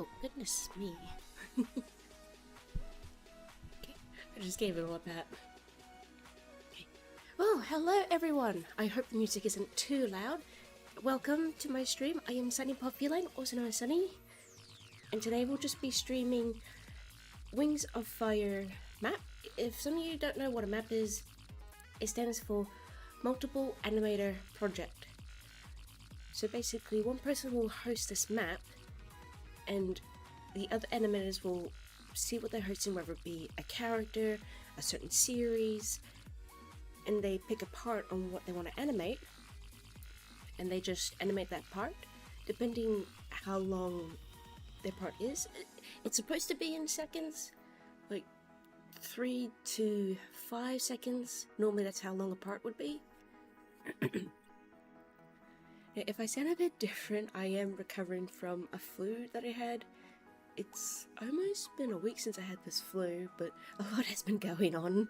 Oh, goodness me. Okay, I just gave it all that. Okay. Oh, hello everyone! I hope the music isn't too loud. Welcome to my stream. I am Sunny Populine, also known as Sunny. And today we'll just be streaming Wings of Fire map. If some of you don't know what a map is, it stands for Multiple Animator Project. So basically, one person will host this map, and the other animators will see what they're hosting, whether it be a character, a certain series, and they pick a part on what they want to animate, and they just animate that part, depending how long their part is. It's supposed to be in seconds, like 3 to 5 seconds. Normally that's how long a part would be. If I sound a bit different, I am recovering from a flu that I had. It's almost been a week since I had this flu, but a lot has been going on.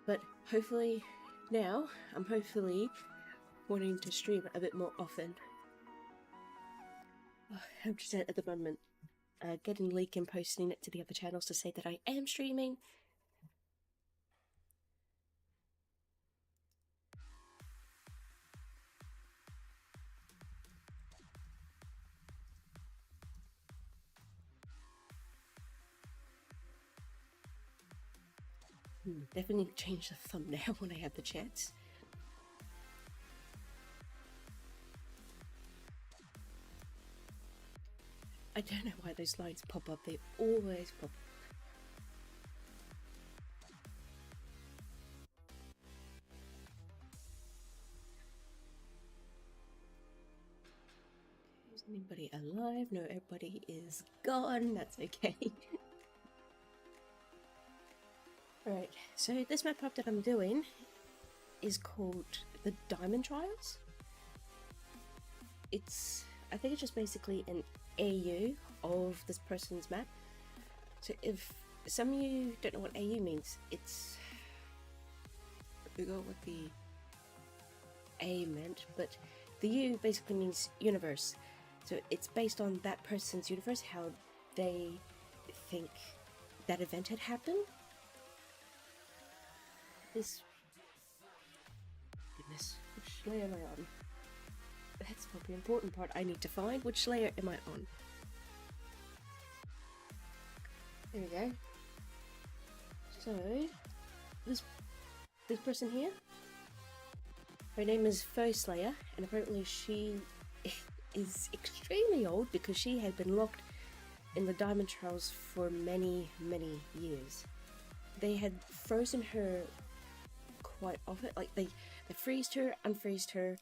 But hopefully now, I'm hopefully wanting to stream a bit more often. I'm just at the moment getting leak and posting it to the other channels to say that I am streaming. Definitely change the thumbnail when I have the chance. I don't know why those lines pop up, they always pop up. Is anybody alive? No, everybody is gone, that's okay. Alright, so this map up that I'm doing is called the Diamond Trials. I think it's just basically an AU of this person's map. So if some of you don't know what AU means, it's... I forgot what the A meant, but the U basically means universe. So it's based on that person's universe, how they think that event had happened. Goodness, which layer am I on? That's probably the important part. I need to find which layer am I on. There we go. So, this person here, her name is Slayer, and apparently she is extremely old because she had been locked in the Diamond Trials for many, many years. They had frozen her quite often, like they freezed her, unfreezed her,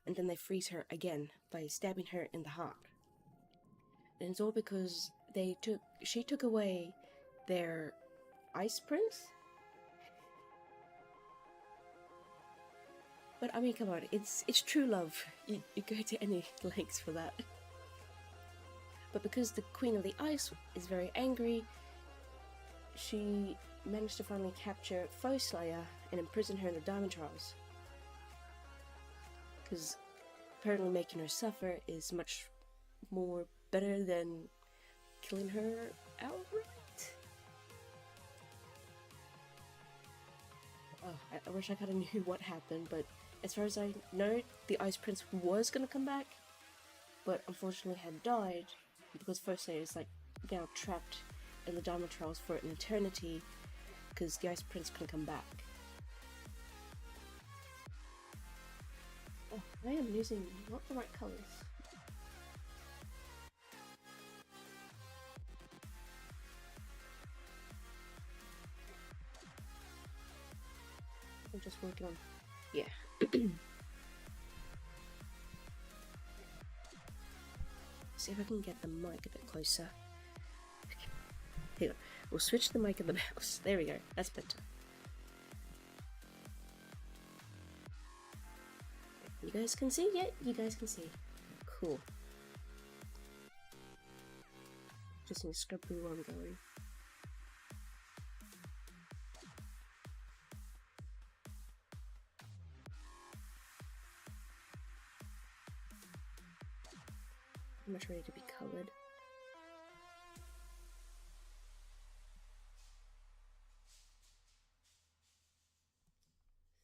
and then they freeze her again by stabbing her in the heart. And it's all because she took away their ice prince. But I mean, come on, it's true love. You go to any lengths for that. But because the Queen of the Ice is very angry, she managed to finally capture Slayer and imprison her in the Diamond Trials. Because apparently making her suffer is much more better than killing her outright. Oh, I wish I kinda knew what happened, but as far as I know, the Ice Prince was gonna come back, but unfortunately had died because Slayer is like now trapped in the Diamond Trials for an eternity because the Ice Prince couldn't come back. Oh, I am using not the right colors. I'm just working on... yeah. See if I can get the mic a bit closer. Here, we'll switch the mic and the mouse. There we go, that's better. You guys can see? Yeah, you guys can see. Cool. Just need to scrub through where I'm going. much ready to be coloured.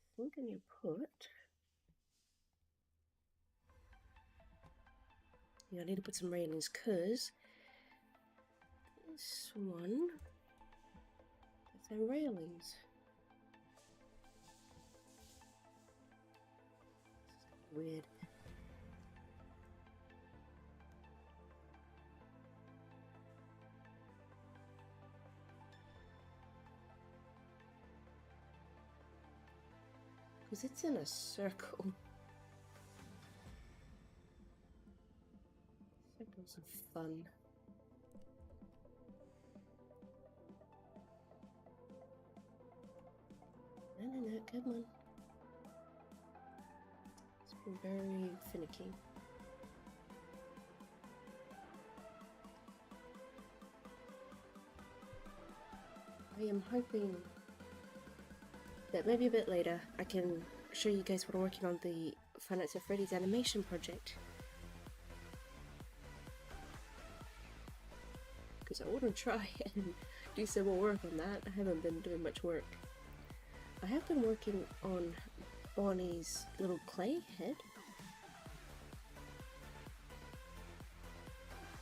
I think I need to put... Yeah, I need to put some railings because this one, that's our railings. Weird. Because it's in a circle. Circles are fun. No, come on. It's been very finicky. I am hoping that maybe a bit later I can show you guys what I'm working on, the Five Nights at Freddy's animation project. Because I want to try and do some more work on that. I haven't been doing much work. I have been working on Bonnie's little clay head.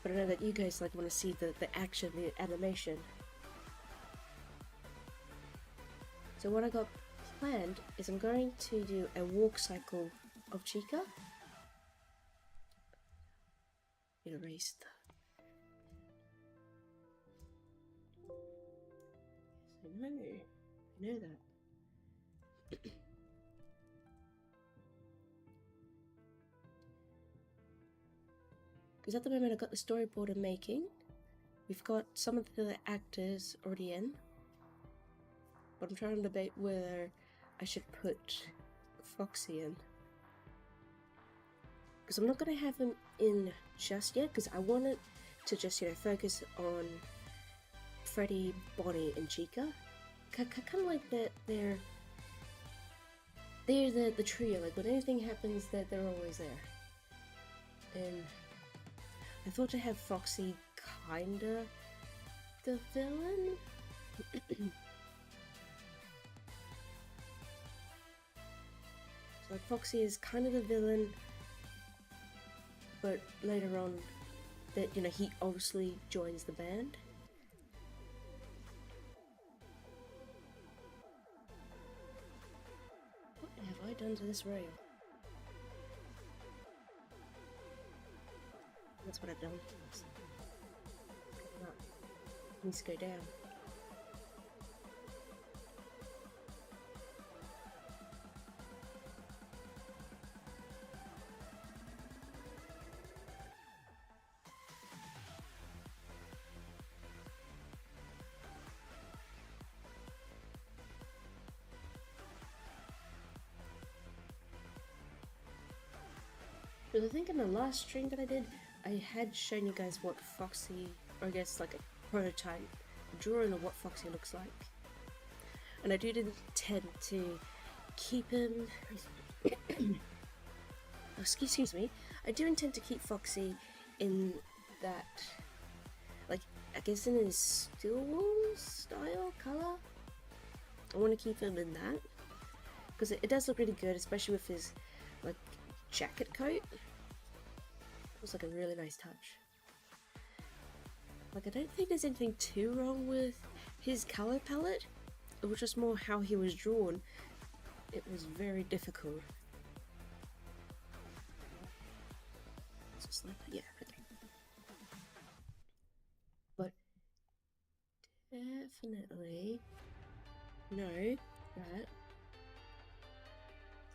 But I know that you guys like want to see the action, the animation. So what I got planned is I'm going to do a walk cycle of Chica. Erase that. Yes, I know that. Because at the moment I've got the storyboard I'm making. We've got some of the actors already in. But I'm trying to debate whether I should put Foxy in. Because I'm not going to have him in just yet, because I want it to just, focus on Freddy, Bonnie, and Chica. Kind of like that they're the trio. Like when anything happens, that they're always there. And I thought to have Foxy kinda the villain. So like Foxy is kind of the villain, but later on, that he obviously joins the band. What have I done to this rail? That's what I've done. It needs to go down. Because I think in the last stream that I did, I had shown you guys what Foxy, or I guess like a prototype drawing of what Foxy looks like. And I do intend to keep him... excuse me. I do intend to keep Foxy in that, like, I guess in his steel wool style colour. I want to keep him in that. Because it does look really good, especially with his, like, jacket coat. It was like a really nice touch. Like, I don't think there's anything too wrong with his colour palette. It was just more how he was drawn. It was very difficult. Just like that. Yeah, okay. But definitely know that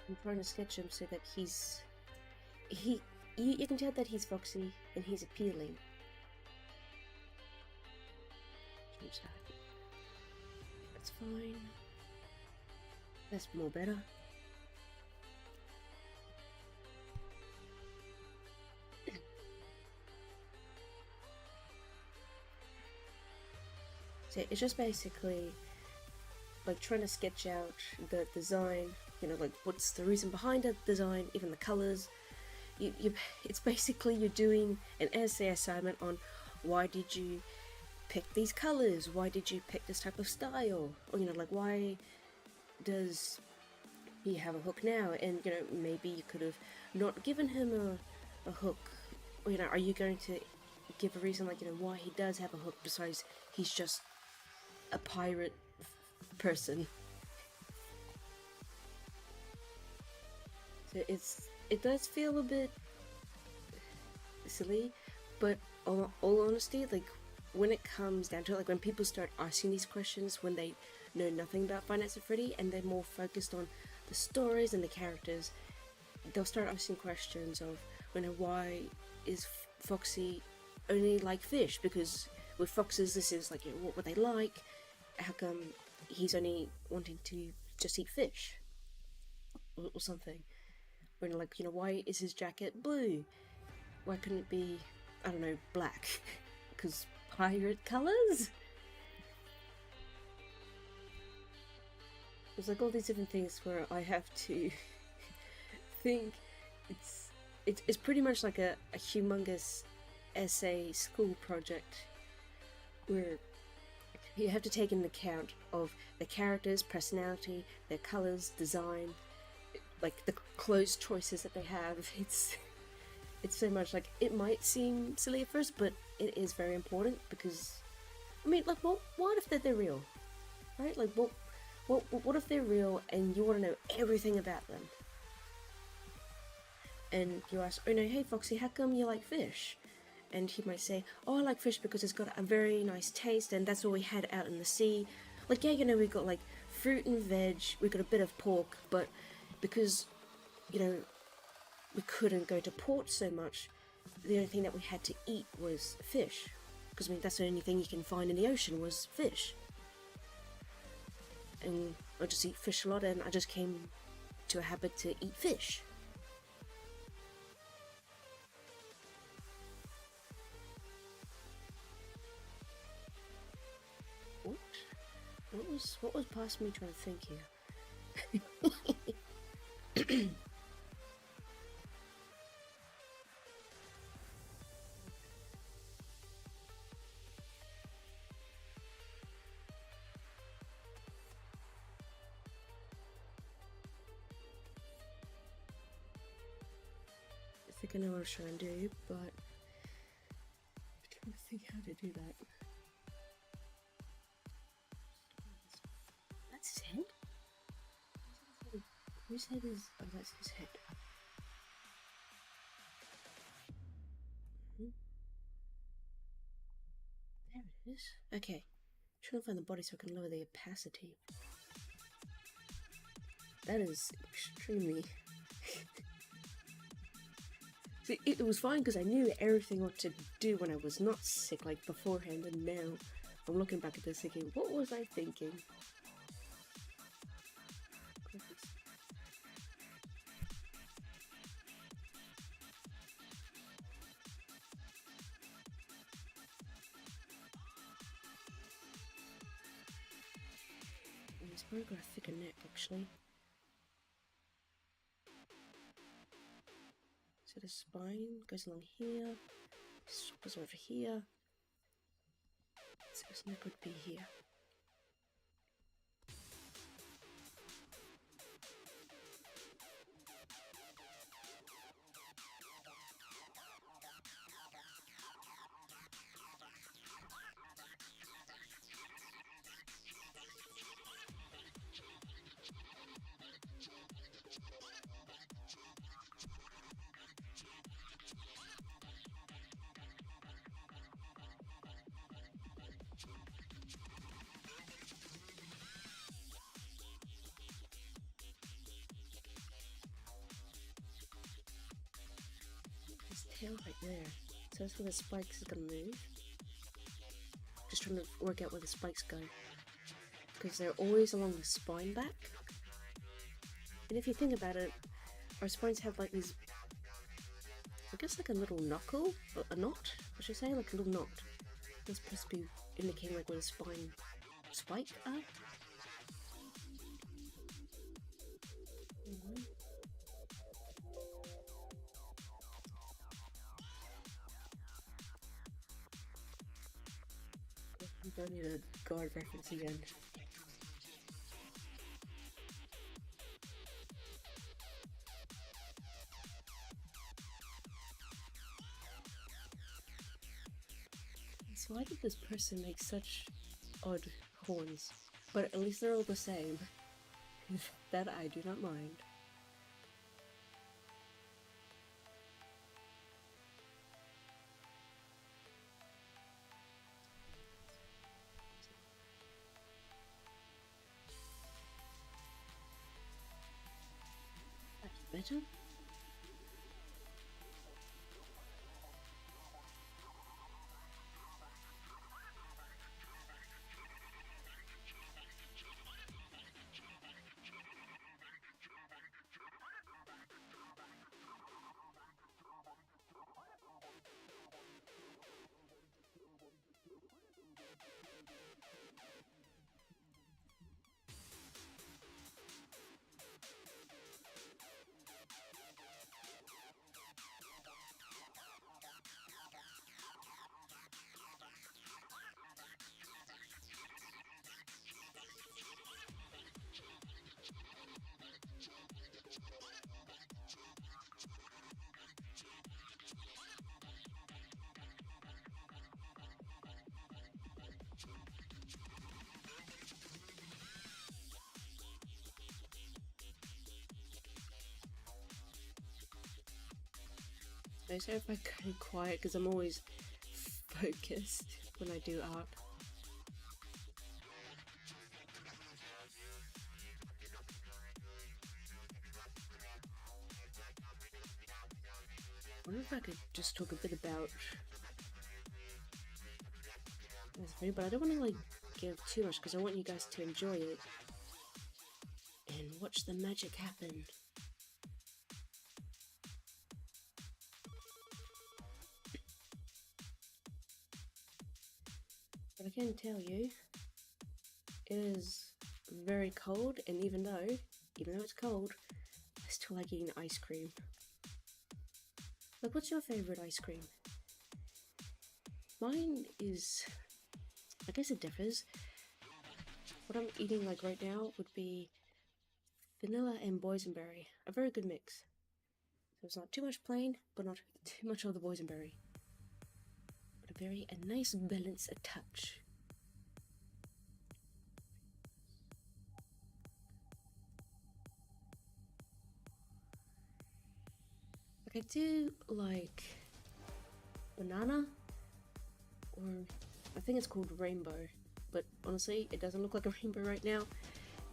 I'm trying to sketch him so that you can tell that he's Foxy and he's appealing. That's fine. That's more better. So it's just basically like trying to sketch out the design, like what's the reason behind the design, even the colors, it's basically you're doing an essay assignment on why did you pick these colors, why did you pick this type of style, or like why does he have a hook now, and maybe you could have not given him a hook, or are you going to give a reason like why he does have a hook besides he's just a pirate person. So it does feel a bit silly, but all honesty, like when it comes down to it, like when people start asking these questions when they know nothing about Five Nights at Freddy and they're more focused on the stories and the characters, they'll start asking questions of why is Foxy only like fish, because with foxes this is like what they like, how come he's only wanting to just eat fish or something, or like why is his jacket blue, why couldn't it be, I don't know, black because pirate colors. There's like all these different things where I have to think it's pretty much like a humongous essay school project where you have to take into account of the characters' personality, their colors, design, like the clothes choices that they have. It's so much, like it might seem silly at first, but it is very important because I mean, like what if they're real, right? Like what if they're real and you want to know everything about them? And you ask, oh no, hey Foxy, how come you like fish? And he might say, oh, I like fish because it's got a very nice taste and that's what we had out in the sea. Like, yeah, we got like fruit and veg, we got a bit of pork, but because, we couldn't go to port so much, the only thing that we had to eat was fish. Because, I mean, that's the only thing you can find in the ocean was fish. And I just eat fish a lot and I just came to a habit to eat fish. What was past me trying to think here? I think I know what I was trying to do, but I'm trying to think how to do that. That's his head? Whose head is... oh, that's his head. There it is. Okay. I'm trying to find the body so I can lower the opacity. That is extremely... See, it was fine because I knew everything what to do when I was not sick, like beforehand, and now I'm looking back at this thinking, what was I thinking? He's probably got a thicker neck, actually. So the spine goes along here, goes over here. So his neck would be here. Tail right there, so that's where the spikes is gonna move. Just trying to work out where the spikes go, because they're always along the spine back. And if you think about it, our spines have like these, I guess like a little knuckle, or a knot, I should say, like a little knot. That's supposed to be indicating like where the spine spike are. don't need a God reference again. So why did this person make such odd horns? But at least they're all the same. That I do not mind. That's better. I say if I go quiet because I'm always focused when I do art. I wonder if I could just talk a bit about this video, but I don't want to like give too much because I want you guys to enjoy it and watch the magic happen. But I can tell you, it is very cold, and even though it's cold, I still like eating ice cream. Like, what's your favorite ice cream? Mine is, I guess it differs. What I'm eating like right now would be vanilla and boysenberry, a very good mix. So it's not too much plain, but not too much of the boysenberry. But a nice balance, a touch. Like I do like banana, or I think it's called rainbow, but honestly it doesn't look like a rainbow right now.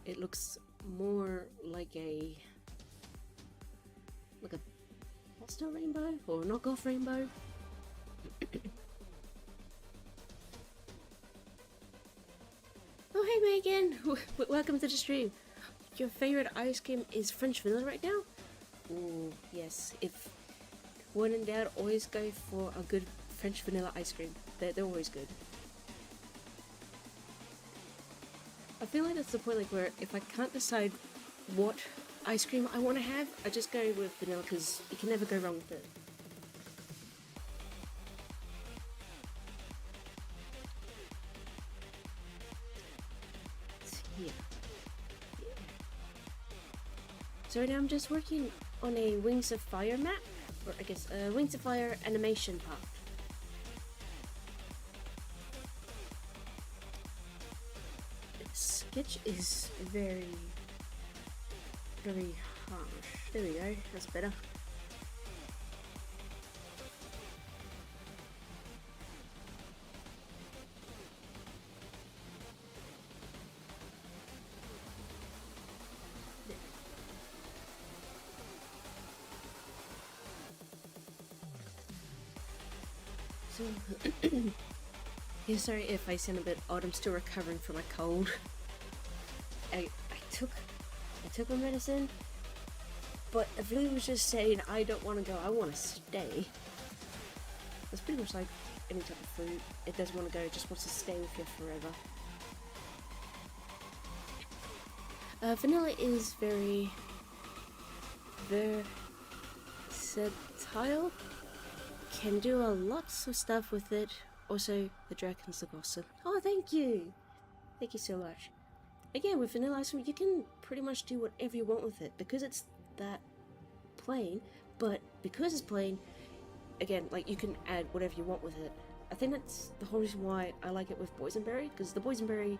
It looks more like a pastel rainbow or knockoff rainbow. Oh hey Megan, welcome to the stream. Your favorite ice cream is French vanilla right now? Ooh, yes. If when in doubt, always go for a good French vanilla ice cream. They're always good. I feel like that's the point, like where if I can't decide what ice cream I want to have, I just go with vanilla because you can never go wrong with it. Yeah. So right now I'm just working on a Wings of Fire map, or I guess a Wings of Fire animation part. The sketch is very harsh. There we go, that's better. So, yeah, sorry if I sound a bit odd, I'm still recovering from a cold. I took my medicine, but the flu was just saying I don't want to go, I want to stay. That's pretty much like any type of flu. It doesn't want to go, it just wants to stay with you forever. Vanilla is very versatile. Can do lots of stuff with it Also, the dragon's look awesome. Oh, thank you! Thank you so much. Again, with vanilla ice cream, you can pretty much do whatever you want with it because it's that plain, but because it's plain, again, like, you can add whatever you want with it. I think that's the whole reason why I like it with boysenberry, because the boysenberry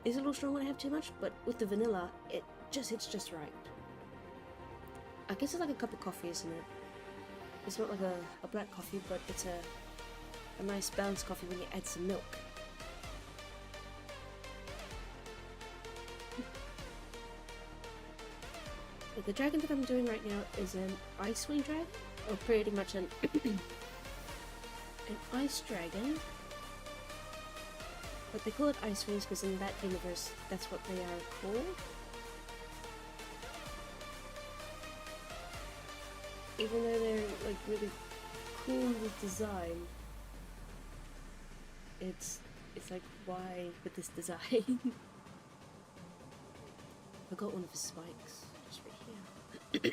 is a little strong when I have too much, but with the vanilla, it's just right. I guess it's like a cup of coffee, isn't it? It's not like a black coffee, but it's a nice balanced coffee when you add some milk. The dragon that I'm doing right now is an ice wing dragon, or pretty much an ice dragon. But they call it ice wings because in that universe, that's what they are called. Even though they're like really cool with design, it's like, why with this design? I got one of his spikes just right here.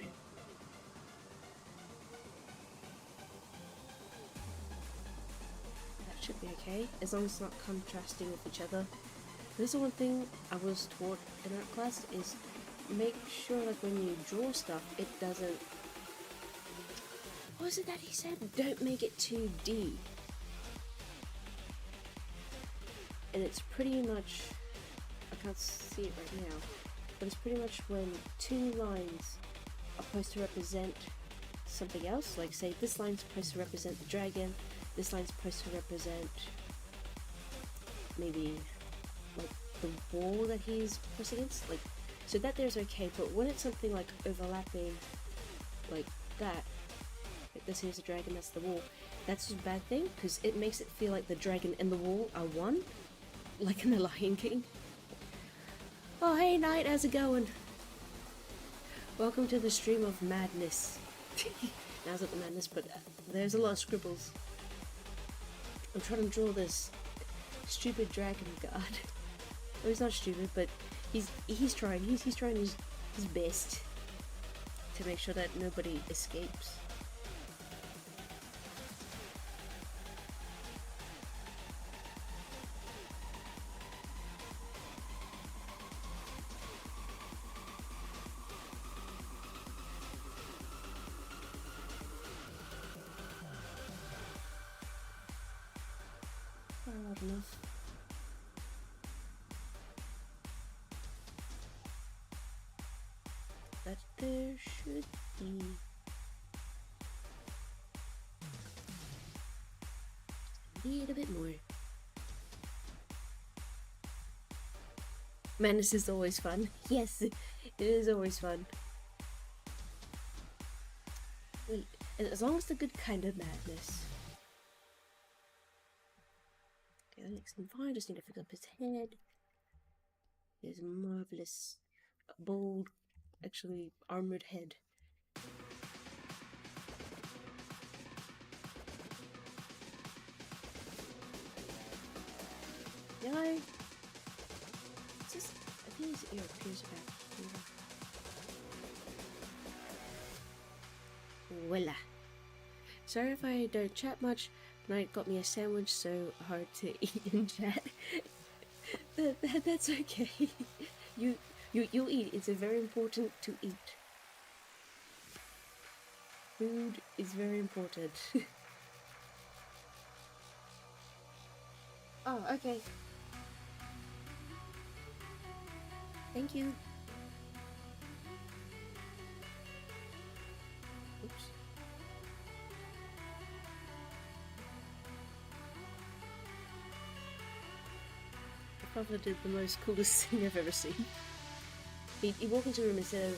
That should be okay, as long as it's not contrasting with each other. This is one thing I was taught in art class, is make sure like when you draw stuff, it doesn't... What was it that he said? Don't make it 2D. And it's pretty much... I can't see it right now, but it's pretty much when two lines are supposed to represent something else, like say this line's supposed to represent the dragon, this line's supposed to represent maybe like the wall that he's pressing against, like, so that there's okay, but when it's something like overlapping like that, like this here's the dragon, that's the wall, that's a bad thing, because it makes it feel like the dragon and the wall are one, like in The Lion King. Oh hey Knight, how's it going? Welcome to the stream of madness. Now's not the madness, but there's a lot of scribbles. I'm trying to draw this stupid dragon god. Well, he's not stupid, but he's trying. He's trying his best to make sure that nobody escapes. Not enough. That there should be. Need a bit more. Madness is always fun. Yes, it is always fun. As long as the good kind of madness. Okay, that looks fine. Just need to fix up his head. His marvelous, bold, actually armored head. Yeah, it's just, I think his ear appears back here. Voila. Sorry if I don't chat much. Night got me a sandwich, so hard to eat and chat. That's okay. You'll eat. It's very important to eat. Food is very important. Oh, okay. Thank you. Oops. I probably did the most coolest thing I've ever seen. He walked into the room instead of,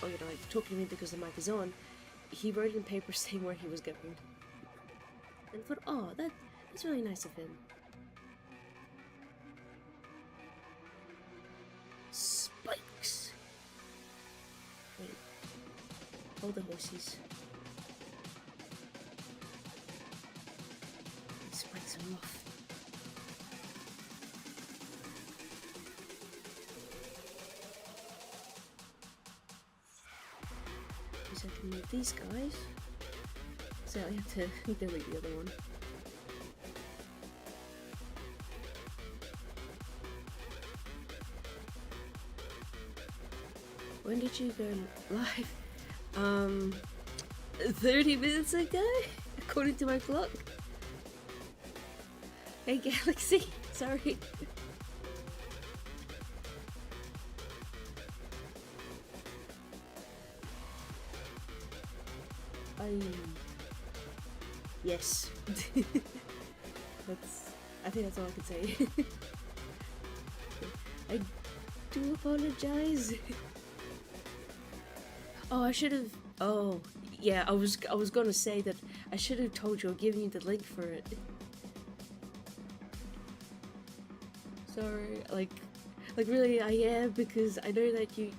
oh, you know, like talking to me because the mic is on. He wrote in paper saying where he was going. And I thought, oh, that's really nice of him. Spikes. Wait. Hold the horses. These spikes are rough. I can move these guys, so I have to delete the other one. When did you go live? 30 minutes ago, according to my clock. Hey Galaxy, sorry. Yes. I think that's all I can say. I do apologize. Oh, I should have. Oh, yeah. I was gonna say that I should have told you or given you the link for it. Sorry, like really, I am, because I know that you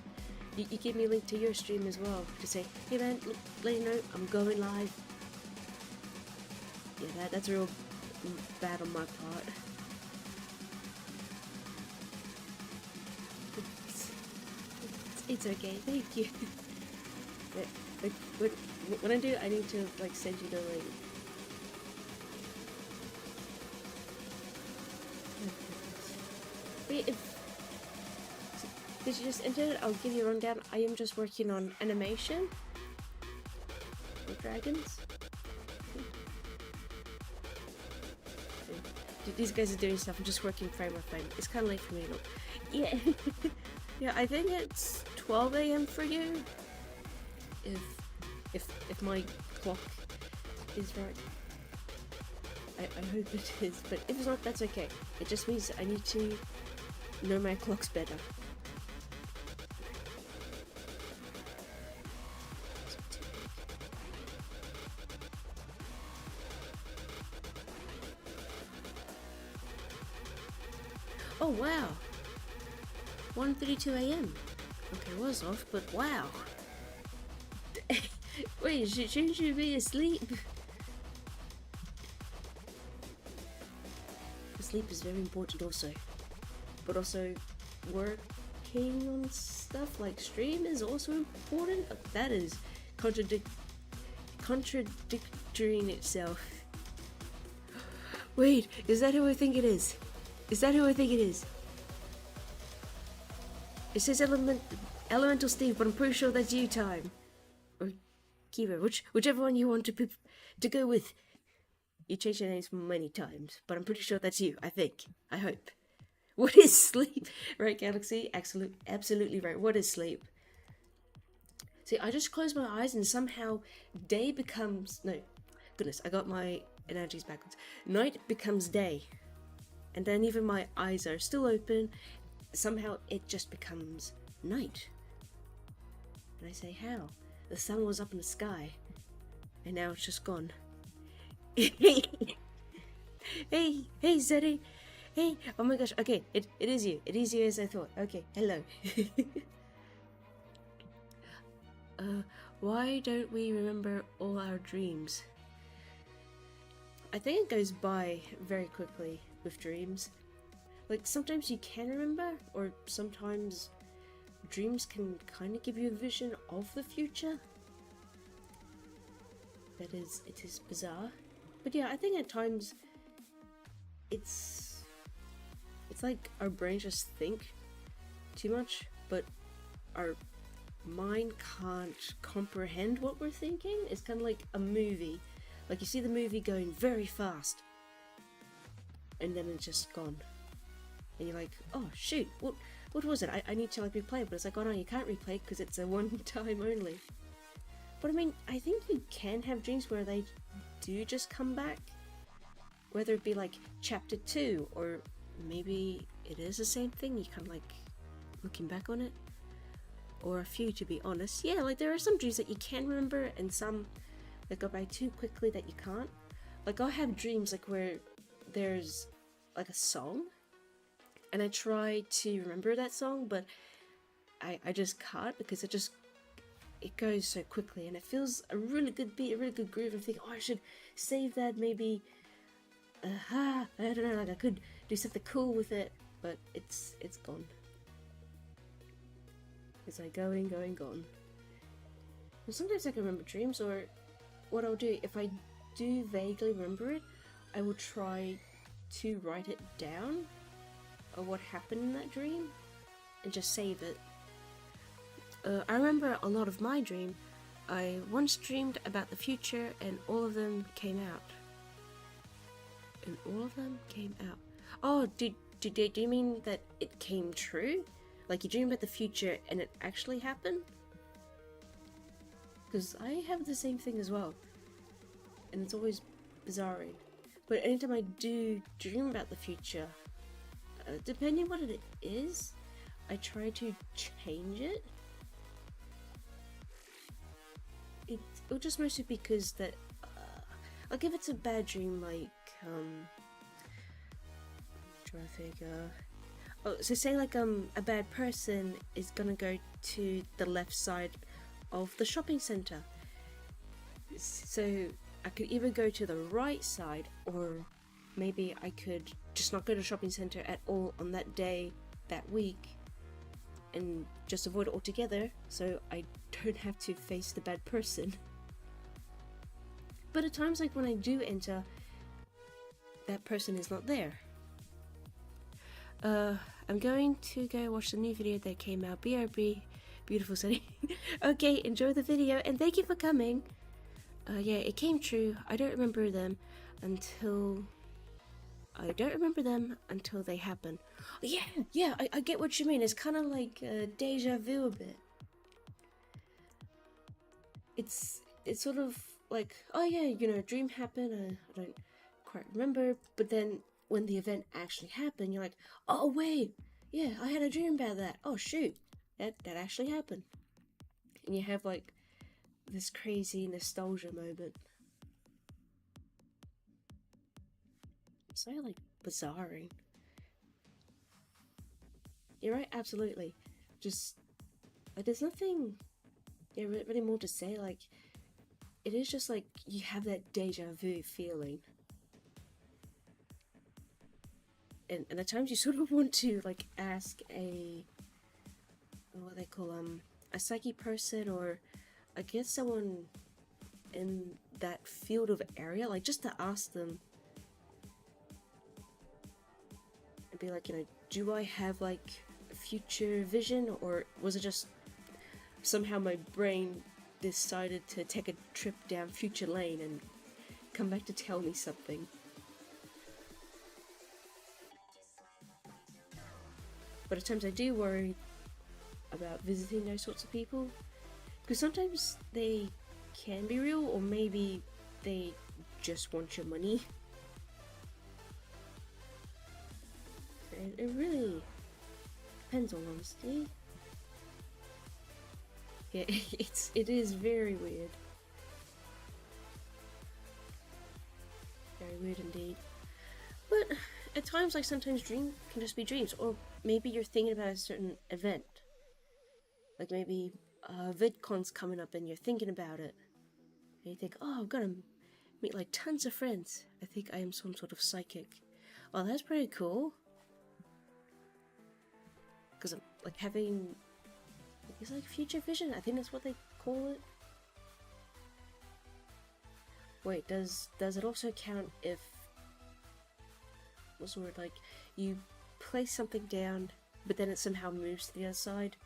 give me a link to your stream as well to say, hey man, let you know I'm going live. Yeah, that's real bad on my part. It's okay, thank you. Like, when I do, I need to like send you the link. Wait, did you just enter it? I'll give you a rundown. I am just working on animation with dragons. These guys are doing stuff. I'm just working frame by frame. It's kind of late for me. Look. Yeah, yeah. I think it's 12 a.m. for you. If my clock is right, I hope it is. But if it's not, that's okay. It just means I need to know my clocks better. Oh wow, 1:32 a.m. Okay, I was off, but wow. Wait, shouldn't you be asleep? Sleep is very important also. But also, working on stuff like stream is also important? That is contradictory in itself. Wait, is that who I think it is? Is that who I think it is? It says Elemental Steve, but I'm pretty sure that's you, Time. Or Kiva, whichever one you want to go with. You changed your names many times, but I'm pretty sure that's you, I think. I hope. What is sleep? Right, Galaxy? Absolutely right. What is sleep? See, I just close my eyes and somehow day becomes... No, goodness, I got my analogies backwards. Night becomes day. And then even my eyes are still open. Somehow it just becomes night. And I say, how? The sun was up in the sky. And now it's just gone. Hey, Zeddy. Hey, oh my gosh, okay, it is you. It is you as I thought. Okay, hello. Why don't we remember all our dreams? I think it goes by very quickly with dreams. Like, sometimes you can remember, or sometimes dreams can kind of give you a vision of the future. It is bizarre. But yeah, I think at times it's like our brains just think too much, but our mind can't comprehend what we're thinking. It's kind of like a movie. Like, you see the movie going very fast, and then it's just gone. And you're like, oh shoot, what was it? I need to like replay it, but it's like, oh no, you can't replay it because it's a one time only. But I mean, I think you can have dreams where they do just come back. Whether it be like chapter 2, or maybe it is the same thing, you kind of like looking back on it. Or a few, to be honest. Yeah, like there are some dreams that you can remember and some that go by too quickly that you can't. Like I'll have dreams like where there's like a song and I try to remember that song, but I just can't because it goes so quickly and it feels a really good beat, a really good groove, and think, oh, I should save that, maybe I don't know, like I could do something cool with it, but it's gone. It's like going, gone. And sometimes I can remember dreams, or what I'll do, if I do vaguely remember it, I will try to write it down, or what happened in that dream, and just save it. I remember a lot of my dream. I once dreamed about the future and all of them came out. And all of them came out. Oh, do you mean that it came true? Like you dream about the future and it actually happened? Because I have the same thing as well. And it's always bizarre. But anytime I do dream about the future, depending what it is, I try to change it. It'll just mostly because that, like if it's a bad dream, like, trying to think, oh, so say like, a bad person is gonna go to the left side of the shopping center. So I could either go to the right side, or maybe I could just not go to the shopping center at all on that day, that week, and just avoid it altogether, so I don't have to face the bad person. But at times, like when I do enter, that person is not there. I'm going to go watch the new video that came out. BRB, beautiful city. Okay, enjoy the video, and thank you for coming. Yeah, it came true. I don't remember them until they happen. Yeah, I get what you mean. It's kind of like deja vu a bit. It's sort of like, oh yeah, you know, a dream happened, I don't quite remember, but then when the event actually happened, you're like, oh wait, yeah, I had a dream about that. Oh shoot, that actually happened. And you have like this crazy nostalgia moment. It's so like bizarre. You're right, absolutely. Just like there's nothing really more to say. Like it is just like you have that deja vu feeling. And at times you sort of want to like ask what they call a psychic person, or I guess someone in that field of area, like just to ask them and be like, you know, do I have like future vision, or was it just somehow my brain decided to take a trip down future lane and come back to tell me something? But at times I do worry about visiting those sorts of people, because sometimes they can be real, or maybe they just want your money. It really depends on honesty. Yeah, it is very weird. Very weird indeed. But at times, like sometimes dreams can just be dreams, or maybe you're thinking about a certain event. Like maybe VidCon's coming up and you're thinking about it. And you think, oh, I'm gonna meet like tons of friends. I think I am some sort of psychic. Oh, that's pretty cool. Because I'm like having, it's like future vision. I think that's what they call it. Wait, does it also count if, what's the word, like you place something down but then it somehow moves to the other side?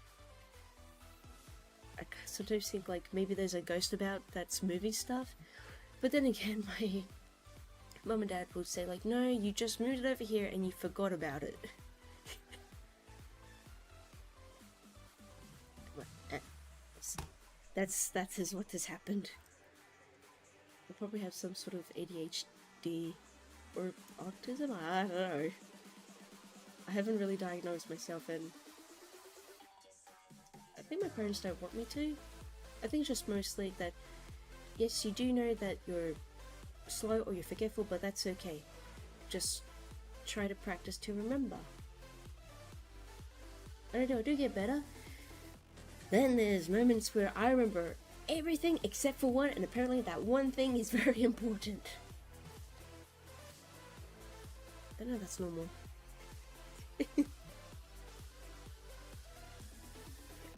I sometimes think like maybe there's a ghost about that's moving stuff, but then again my mum and dad would say like, no, you just moved it over here and you forgot about it. That is what has happened. I probably have some sort of ADHD or autism, I don't know. I haven't really diagnosed myself, and I think my parents don't want me to. I think it's just mostly that, yes, you do know that you're slow or you're forgetful, but that's okay. Just try to practice to remember. I don't know, I do get better. Then there's moments where I remember everything except for one, and apparently that one thing is very important. I know that's normal.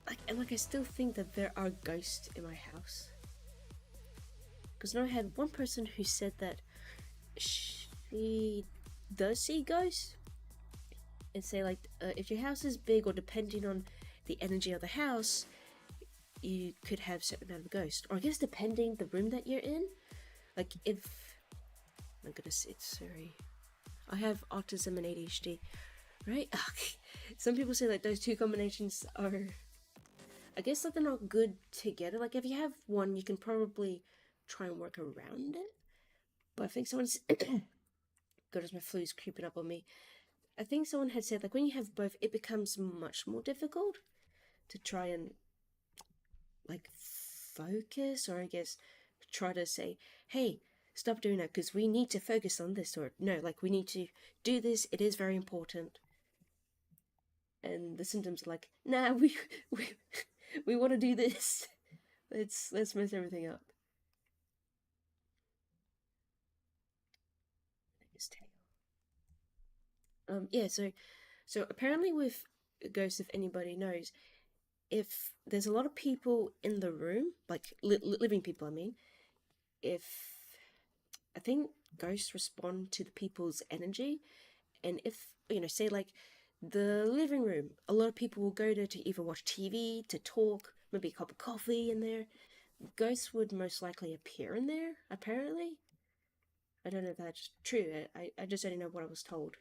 Like I still think that there are ghosts in my house. Because I had one person who said that she does see ghosts, and say like if your house is big, or depending on the energy of the house, you could have certain amount of ghost, or I guess depending the room that you're in. Like if, my goodness, it's sorry, I have autism and ADHD, right? Some people say like those two combinations are, I guess that they're not good together. Like if you have one, you can probably try and work around it. But I think someone's, goodness, my flu's creeping up on me. I think someone had said like when you have both, it becomes much more difficult to try and like focus, or I guess try to say, hey, stop doing that because we need to focus on this, or no, like we need to do this, it is very important. And the symptoms are like, nah, we want to do this. Let's mess everything up. His tail. Yeah, so apparently with ghosts, if anybody knows, if there's a lot of people in the room, like living people, I mean, if I think ghosts respond to the people's energy, and if say like the living room, a lot of people will go there to either watch TV, to talk, maybe a cup of coffee in there. Ghosts would most likely appear in there, apparently. I don't know if that's true. I just only know what I was told.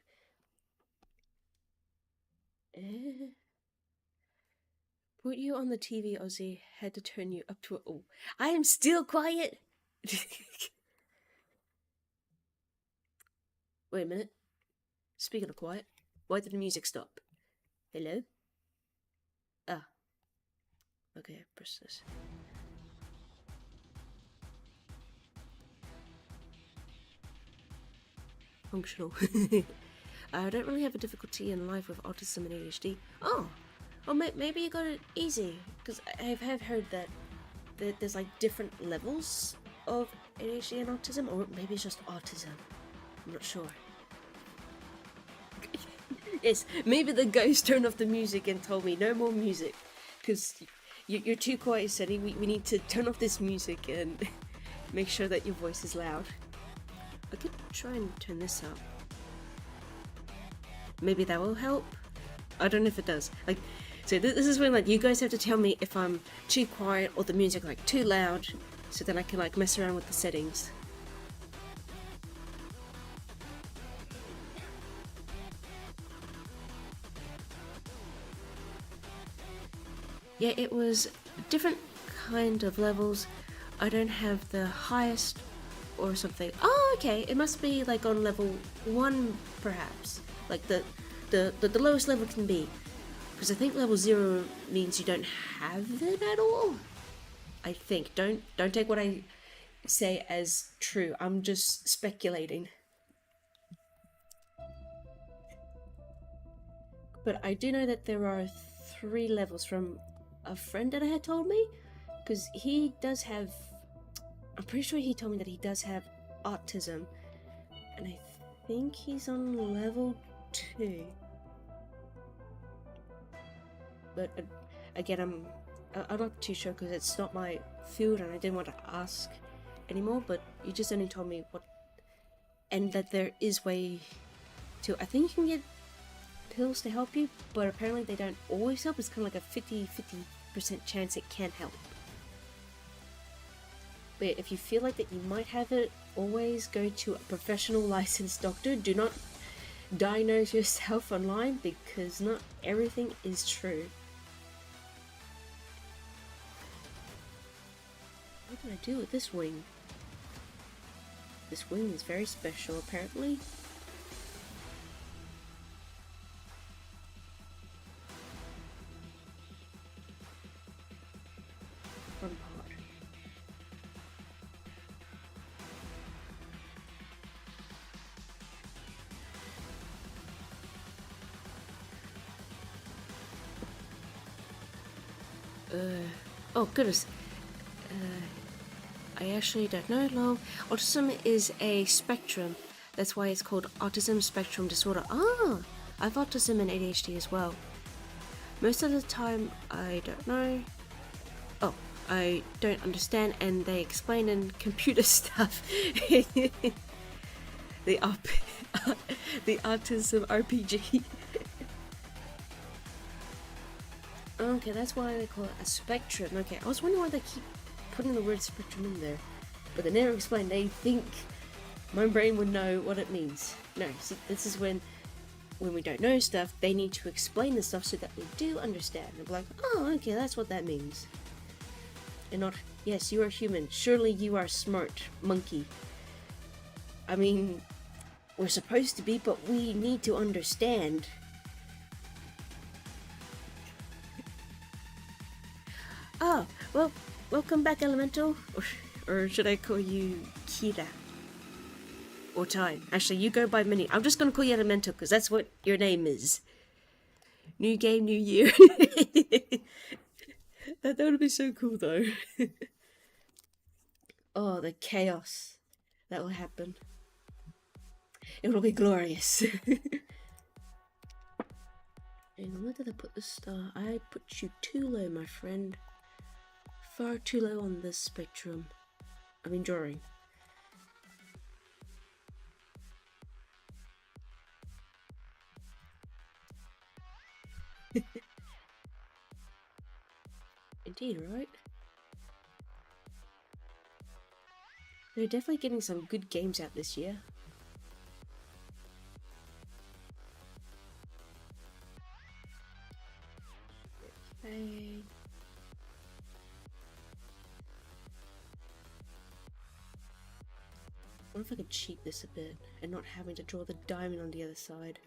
Put you on the TV, Ozzy. Had to turn you up to it. Oh, I am still quiet. Wait a minute. Speaking of quiet, why did the music stop? Hello? Ah. Okay, press this. Functional. I don't really have a difficulty in life with autism and ADHD. Oh, maybe you got it easy, because I have heard that there's like different levels of ADHD and autism, or maybe it's just autism. I'm not sure. Yes, maybe the ghost turned off the music and told me no more music, because you're too quiet, Sunny. We need to turn off this music and make sure that your voice is loud. I could try and turn this up. Maybe that will help. I don't know if it does. Like, so this is when like you guys have to tell me if I'm too quiet or the music like too loud, so then I can like mess around with the settings. Yeah, it was different kind of levels. I don't have the highest or something. Oh, okay. It must be like on level 1, perhaps. Like the lowest level can be. Because I think level 0 means you don't have it at all. I think. Don't take what I say as true. I'm just speculating. But I do know that there are 3 levels from a friend that had told me. Because he does have... I'm pretty sure he told me that he does have autism. And I think he's on level 2. But again, I'm not too sure because it's not my field and I didn't want to ask anymore. But you just only told me what, and that there is way to. I think you can get pills to help you, but apparently they don't always help. It's kind of like a 50% chance it can help. But if you feel like that you might have it, always go to a professional licensed doctor. Do not diagnose yourself online because not everything is true. What did I do with this wing? This wing is very special, apparently. Fun part. Oh goodness. I actually don't know, lol. Autism is a spectrum. That's why it's called autism spectrum disorder. Ah! I have autism and ADHD as well. Most of the time, I don't know. Oh, I don't understand, and they explain in computer stuff. the autism RPG. Okay, that's why they call it a spectrum. Okay, I was wondering why they keep putting the word spectrum in there, but they never explain. They think my brain would know what it means. No, see, this is when we don't know stuff, they need to explain the stuff so that we do understand. And be like, oh, okay, that's what that means. And not, yes, you are human. Surely you are smart, monkey. I mean, we're supposed to be, but we need to understand. Oh, well, welcome back, Elemental. Or should I call you Kira? Or Time. Actually, you go by Minnie. I'm just gonna call you Elemental because that's what your name is. New game, new year. That would be so cool, though. Oh, the chaos that will happen. It will be glorious. And where did I put the star? I put you too low, my friend. Far too low on this spectrum. I mean, drawing. Indeed, right? They're definitely getting some good games out this year. Okay. I wonder if I could cheat this a bit and not having to draw the diamond on the other side.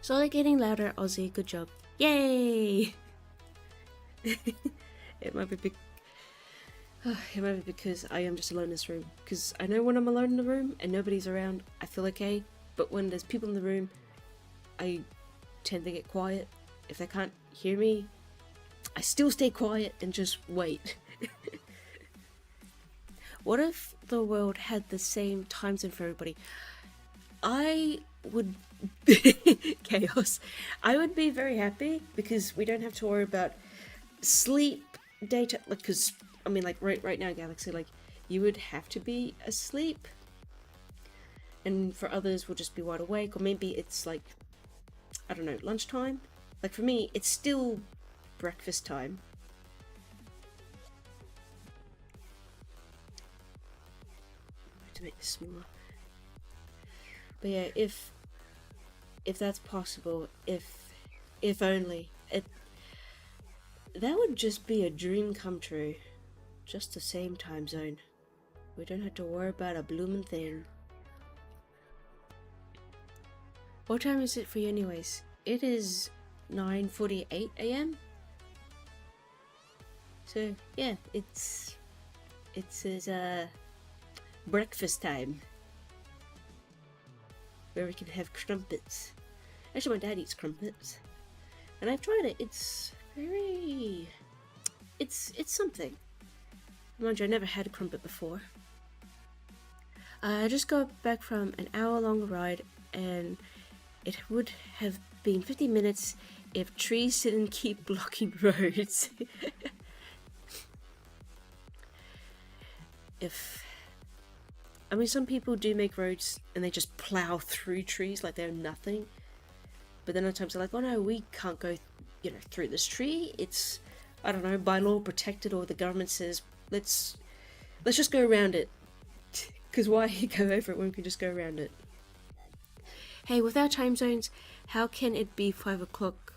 So they're getting louder, Aussie. Good job. Yay! It might be because I am just alone in this room. Because I know when I'm alone in the room and nobody's around, I feel okay. But when there's people in the room, I tend to get quiet. If they can't hear me, I still stay quiet and just wait. What if the world had the same time zone for everybody? I would... Chaos. I would be very happy because we don't have to worry about sleep, data, like, because, I mean, like, right now, Galaxy, like, you would have to be asleep. And for others, we'll just be wide awake, or maybe it's, like, I don't know, lunchtime? Like, for me, it's still breakfast time. To make this smaller. But yeah, if that's possible, if only, that would just be a dream come true. Just the same time zone. We don't have to worry about a blooming thing. What time is it for you anyways? It is 9:48 AM. So yeah, it's breakfast time. Where we can have crumpets. Actually, my dad eats crumpets. And I've tried it. It's very... It's something. Mind you, I never had a crumpet before. I just got back from an hour-long ride, and it would have been 50 minutes if trees didn't keep blocking roads. I mean, some people do make roads and they just plow through trees like they're nothing. But then other times they're like, oh no, we can't go, through this tree. It's, I don't know, by law protected, or the government says, let's just go around it. Because why go over it when we can just go around it? Hey, with our time zones, how can it be 5 o'clock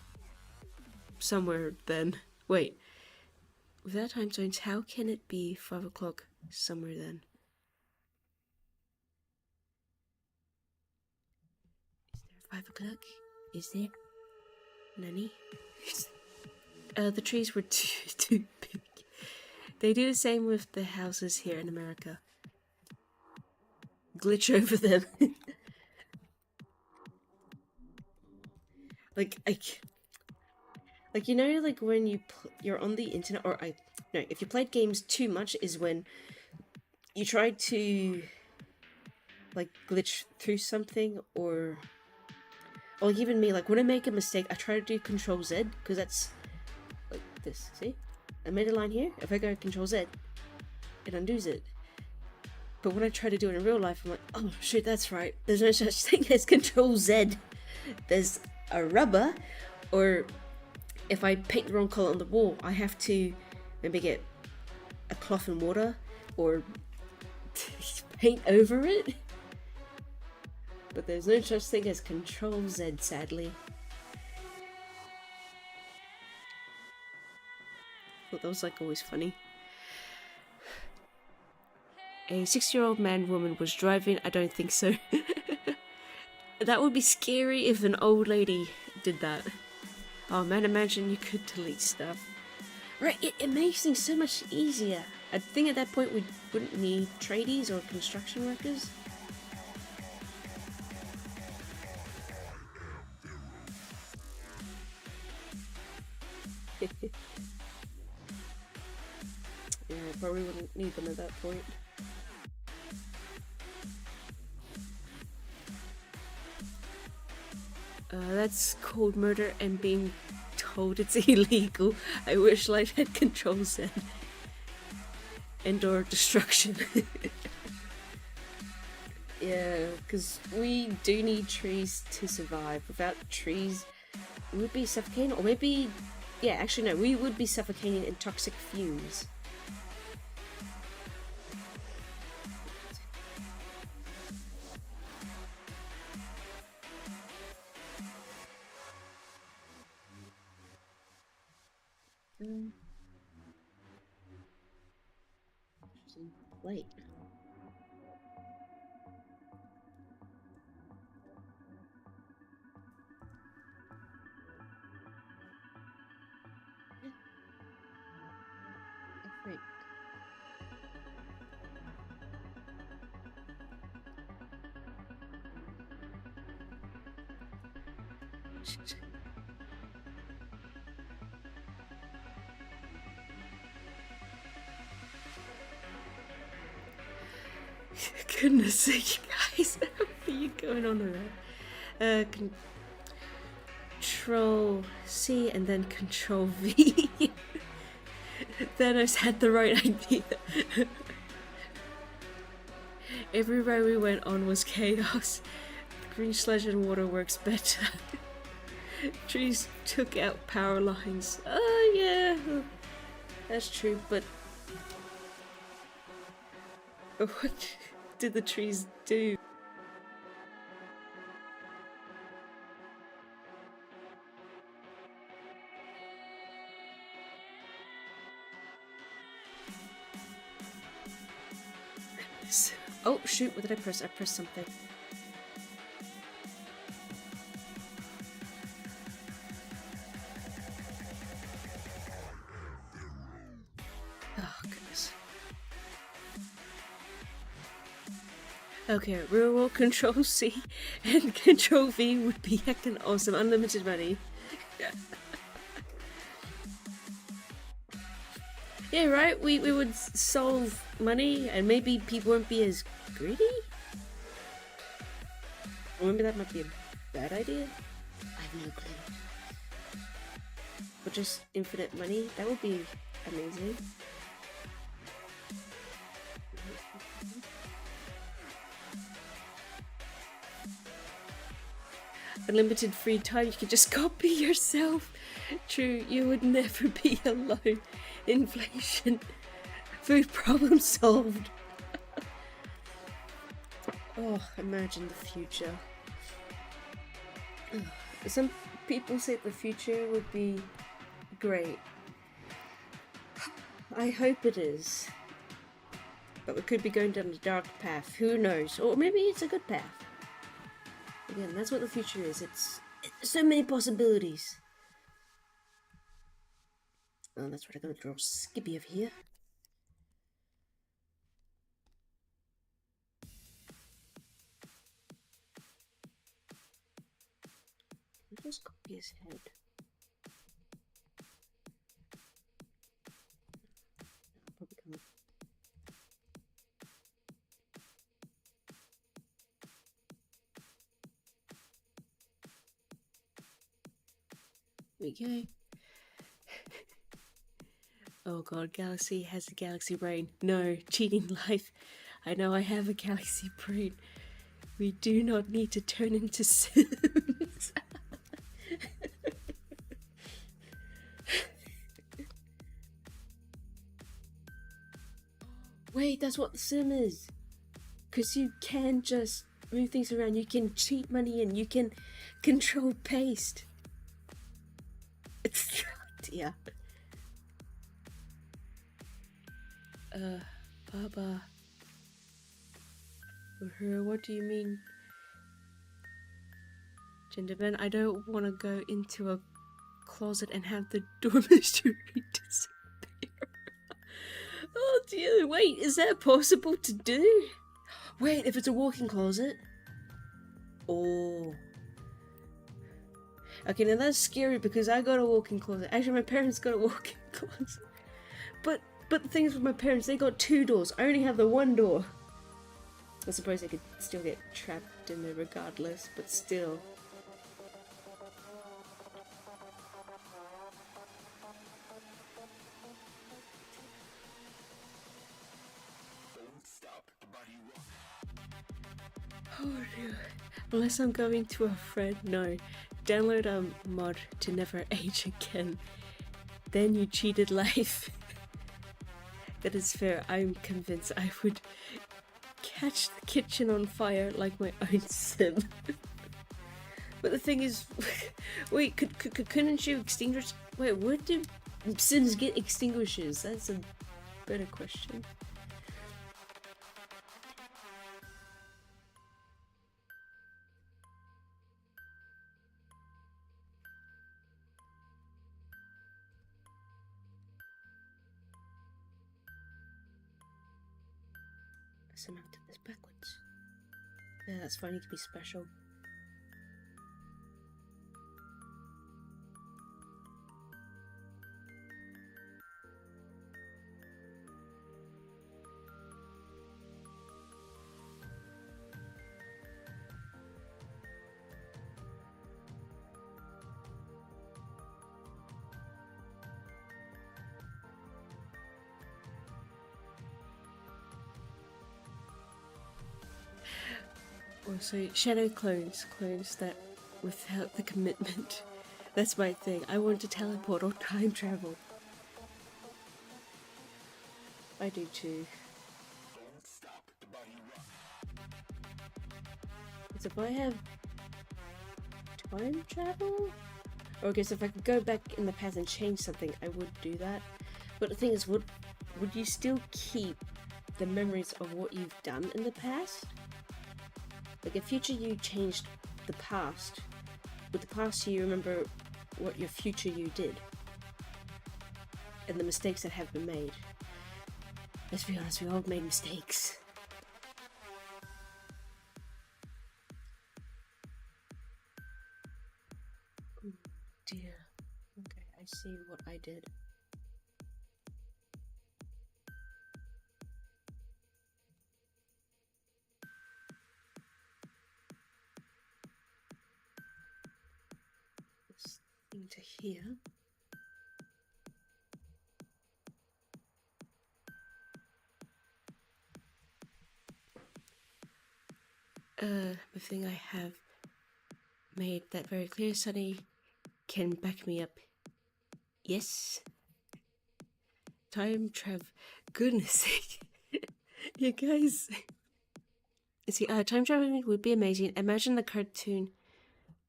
somewhere then? Wait. With our time zones, how can it be 5 o'clock somewhere then? Is there 5 o'clock? Is there? Nani? The trees were too big. They do the same with the houses here in America. Glitch over them. like when you're on the internet, or if you played games too much is when you try to glitch through something, or even me, when I make a mistake, I try to do Control Z, because that's like this. See, I made a line here. If I go Control Z, it undoes it. But when I try to do it in real life, I'm like, oh shoot, that's right. There's no such thing as Control Z. there's a rubber, or if I paint the wrong color on the wall, I have to maybe get a cloth and water or paint over it. But there's no such thing as Control Z, sadly. Thought that was like always funny. A 6-year-old man-woman was driving. I don't think so. That would be scary if an old lady did that. Oh man, imagine you could delete stuff. Right, it makes things so much easier. I think at that point we wouldn't need tradies or construction workers. Yeah, probably wouldn't need them at that point. That's called murder and being told it's illegal. I wish life had Control Z. And/or destruction. Yeah, because we do need trees to survive. Without trees, we would be suffocating, or maybe, yeah, actually no, we would be suffocating in toxic fumes. Wait. Wait. Goodness sake, guys, what are you going on about? Control C and then Control V. Thanos had the right idea. Every road we went on was chaos. The green sludge and water works better. Trees took out power lines. Oh yeah, that's true, but what did the trees do? Oh shoot, what did I press? I pressed something. Oh goodness. Okay, real world Control C and Control V would be heckin' awesome. Unlimited money. Yeah, right? We would solve money and maybe people won't be as greedy? Or maybe that might be a bad idea? I have no clue. But just infinite money? That would be amazing. Unlimited free time, you can just copy yourself. True, you would never be alone. Inflation. Food problem solved. Oh, imagine the future. Some people say the future would be great. I hope it is. But we could be going down a dark path. Who knows? Or maybe it's a good path. Again, that's what the future is. It's so many possibilities. Oh, that's what I gotta draw Skippy over here. I'll just copy his head. Probably can't. There we go. Oh god, Galaxy has a galaxy brain. No, cheating life. I know I have a galaxy brain. We do not need to turn into Sims. Wait, that's what the sim is. Because you can just move things around. You can cheat money and you can control paste. It's dear. Baba. What do you mean? Genderman, I don't want to go into a closet and have the door mystery disappear. Oh dear, wait, is that possible to do? Wait, if it's a walk-in closet? Oh. Okay, now that's scary because I got a walk-in closet. Actually, my parents got a walk-in closet. But the thing is with my parents, they got 2 doors. I only have the 1 door. I suppose I could still get trapped in there regardless, but still. Oh dear. Unless I'm going to a friend, no. Download a mod to never age again. Then you cheated life. That is fair. I'm convinced I would catch the kitchen on fire like my own sim. But the thing is, wait, couldn't you extinguish? Wait, where do sims get extinguishers? That's a better question. Somehow did this backwards. Yeah, that's fine. You can be special. Also, shadow clones that without the commitment. That's my thing. I want to teleport or time travel. I do too. So if I have time travel? Or I guess if I could go back in the past and change something, I would do that. But the thing is, would you still keep the memories of what you've done in the past? Like, if future you changed the past, would the past you remember what your future you did? And the mistakes that have been made? Let's be honest, we all made mistakes. Oh dear. Okay, I see what I did. To here. The thing I have made that very clear. Sunny can back me up. Yes. Time travel. Goodness sake. You guys. See, time traveling would be amazing. Imagine the cartoon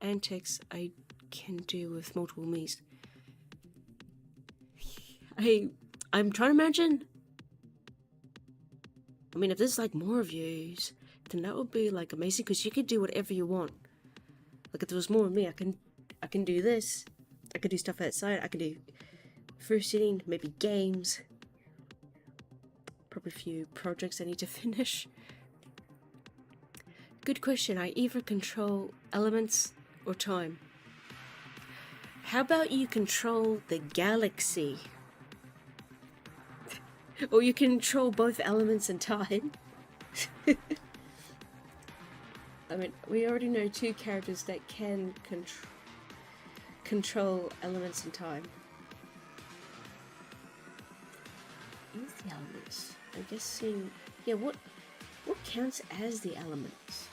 antics I can do with multiple me's. I'm trying to imagine. I mean, if there's like more views, then that would be like amazing because you could do whatever you want. Like if there was more of me, I can do this. I could do stuff outside. I could do first sitting, maybe games. Probably a few projects I need to finish. Good question. I either control elements or time. How about you control the galaxy? Or you control both elements and time? I mean, we already know 2 characters that can control elements and time. Use the elements. I'm guessing. Yeah, what counts as the elements?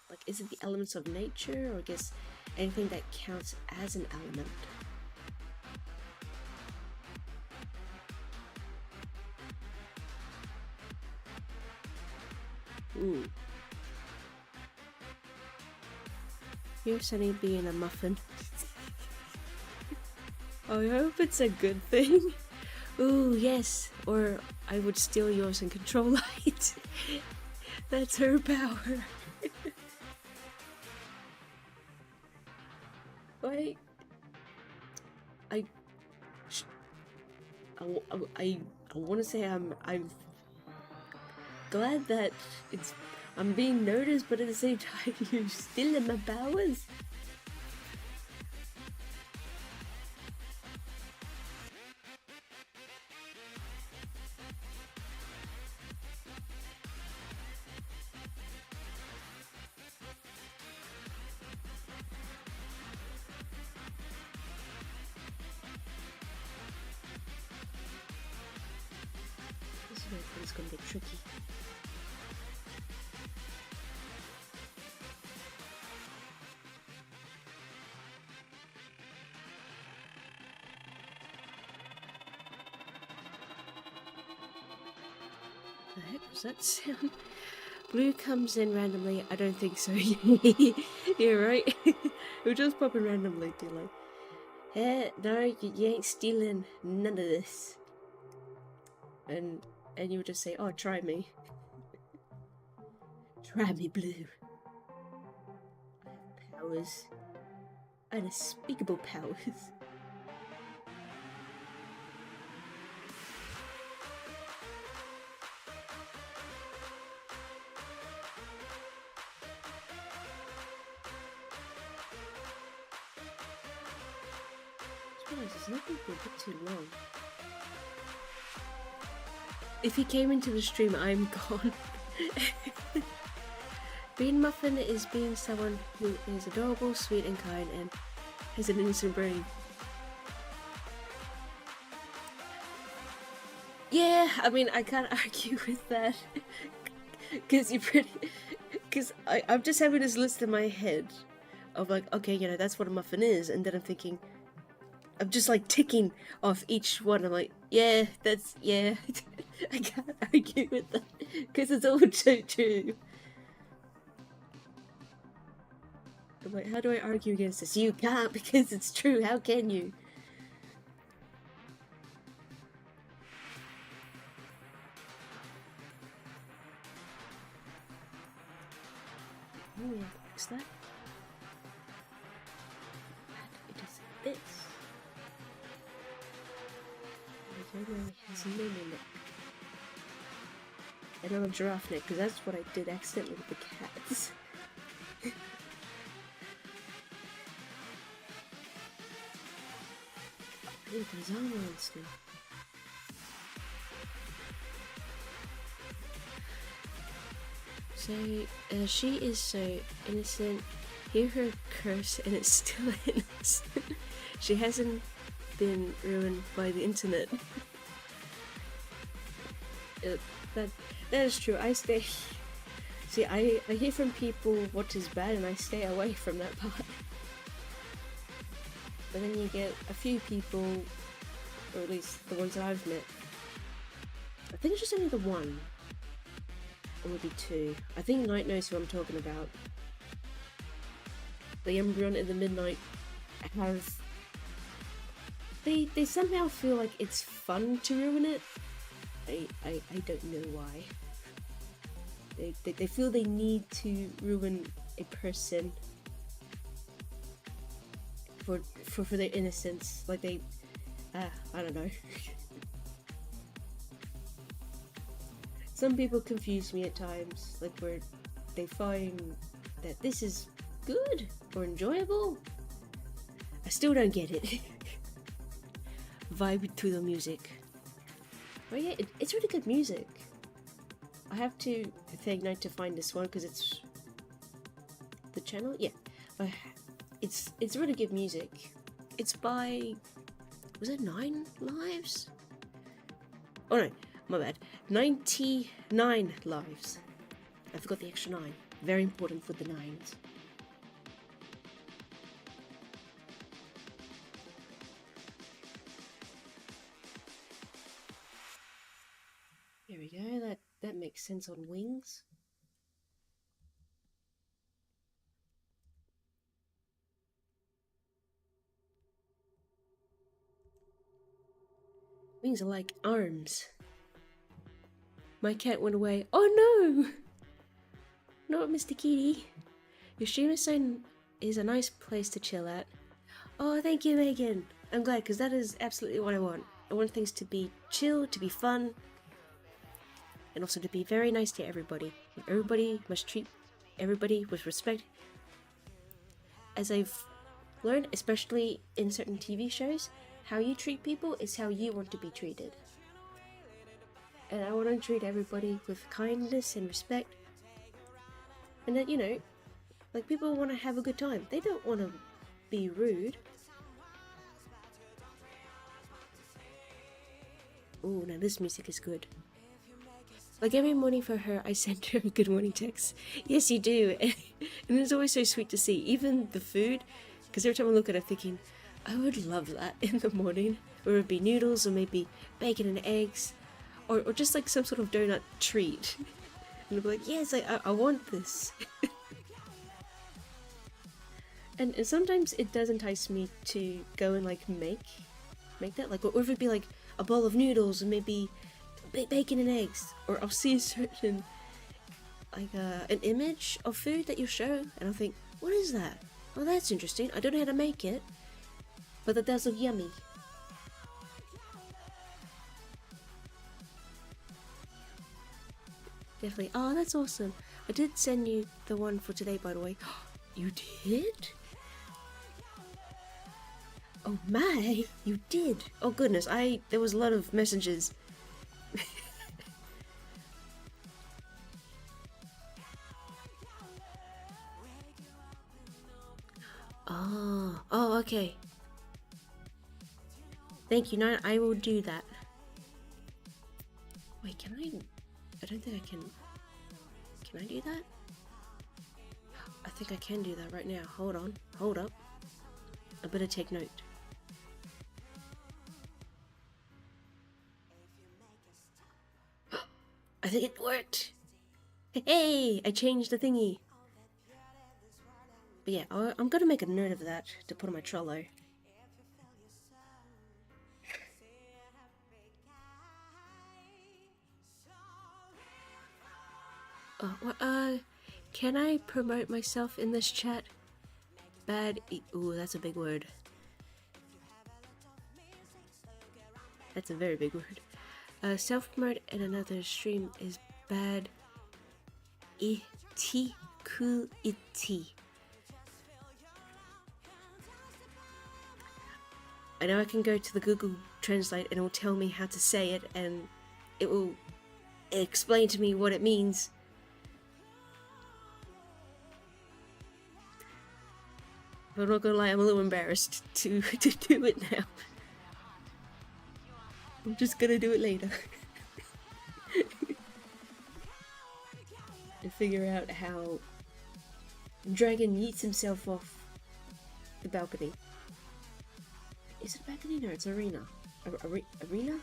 Like, is it the elements of nature, or I guess anything that counts as an element? Ooh. You're Sunny being a muffin. I hope it's a good thing. Ooh, yes. Or I would steal yours and control light. That's her power. Wait. I want to say I'm glad that I'm being noticed, but at the same time you're stealing my powers. This is where it's gonna get tricky. The heck was that sound? Blue comes in randomly. I don't think so. Yeah, right? It'll just pop in randomly, be like, hey, no, you ain't stealing none of this. And you would just say, oh, try me. Try me, Blue. I have powers. Unspeakable powers. It's not going to be a bit too long. If he came into the stream, I'm gone. Being Muffin is being someone who is adorable, sweet and kind and has an innocent brain. Yeah, I mean, I can't argue with that. Because I'm just having this list in my head of like, okay, you know, that's what a muffin is, and then I'm thinking, I'm just like ticking off each one. I'm like, yeah, that's, yeah. I can't argue with that because it's all so true. I'm like, how do I argue against this? You can't, because it's true. How can you? Oh yeah, what's that? It is this. It has no neck. And I'm a giraffe neck, because that's what I did accidentally with the cats. I didn't put his armor on still. So, she is so innocent. Hear her curse and it's still innocent. She hasn't been ruined by the internet. That is true. I stay... See, I hear from people what is bad and I stay away from that part. But then you get a few people, or at least the ones that I've met. I think it's just only the one. Or maybe two. I think Knight knows who I'm talking about. The Embryon in the Midnight have... They somehow feel like it's fun to ruin it. I don't know why. They feel they need to ruin a person for their innocence. Like they... I don't know. Some people confuse me at times, like where they find that this is good or enjoyable. I still don't get it. Vibe to the music. Oh yeah, it's really good music. I have to thank Night to find this one because it's the channel. Yeah, it's really good music. It's by, was it 9 Lives? Oh no, my bad. 99 Lives. I forgot the extra 9. Very important for the 9s. Here we go. That makes sense on wings. Wings are like arms. My cat went away. Oh no! Not Mr. Kitty. Your stream is a nice place to chill at. Oh, thank you, Megan. I'm glad, because that is absolutely what I want. I want things to be chill, to be fun, and also to be very nice to everybody. Everybody must treat everybody with respect. As I've learned, especially in certain TV shows, how you treat people is how you want to be treated. And I want to treat everybody with kindness and respect. And that, you know, like, people want to have a good time. They don't want to be rude. Oh, now this music is good. Like, every morning for her, I send her a good morning text. Yes, you do. And it's always so sweet to see. Even the food, because every time I look at it, I'm thinking, I would love that in the morning. Or it would be noodles, or maybe bacon and eggs, or just like some sort of donut treat. And I'll be like, yes, I want this. And sometimes it does entice me to go and like make that, like, or if it'd be like a bowl of noodles and maybe bacon and eggs, or I'll see a certain like an image of food that you show, and I'll think, what is that? Oh, that's interesting. I don't know how to make it, but that does look yummy. Definitely. Oh, that's awesome. I did send you the one for today, by the way. You did? Oh my, you did. Oh goodness, there was a lot of messages. Oh, okay. Thank you. No, I will do that. Wait, can I don't think I can. Can I do that? I think I can do that right now. Hold on. Hold up. I better take note. I think it worked! Hey! I changed the thingy. But yeah, I'm gonna make a note of that to put on my Trello. Can I promote myself in this chat? Ooh, that's a big word. That's a very big word. Self-promote in another stream is bad iti ku iti. I know I can go to the Google Translate and it will tell me how to say it, and it will explain to me what it means. But I'm not gonna lie, I'm a little embarrassed to do it now. I'm just gonna do it later. And figure out how Dragon yeets himself off the balcony. Is it a balcony? No, it's arena. Arena?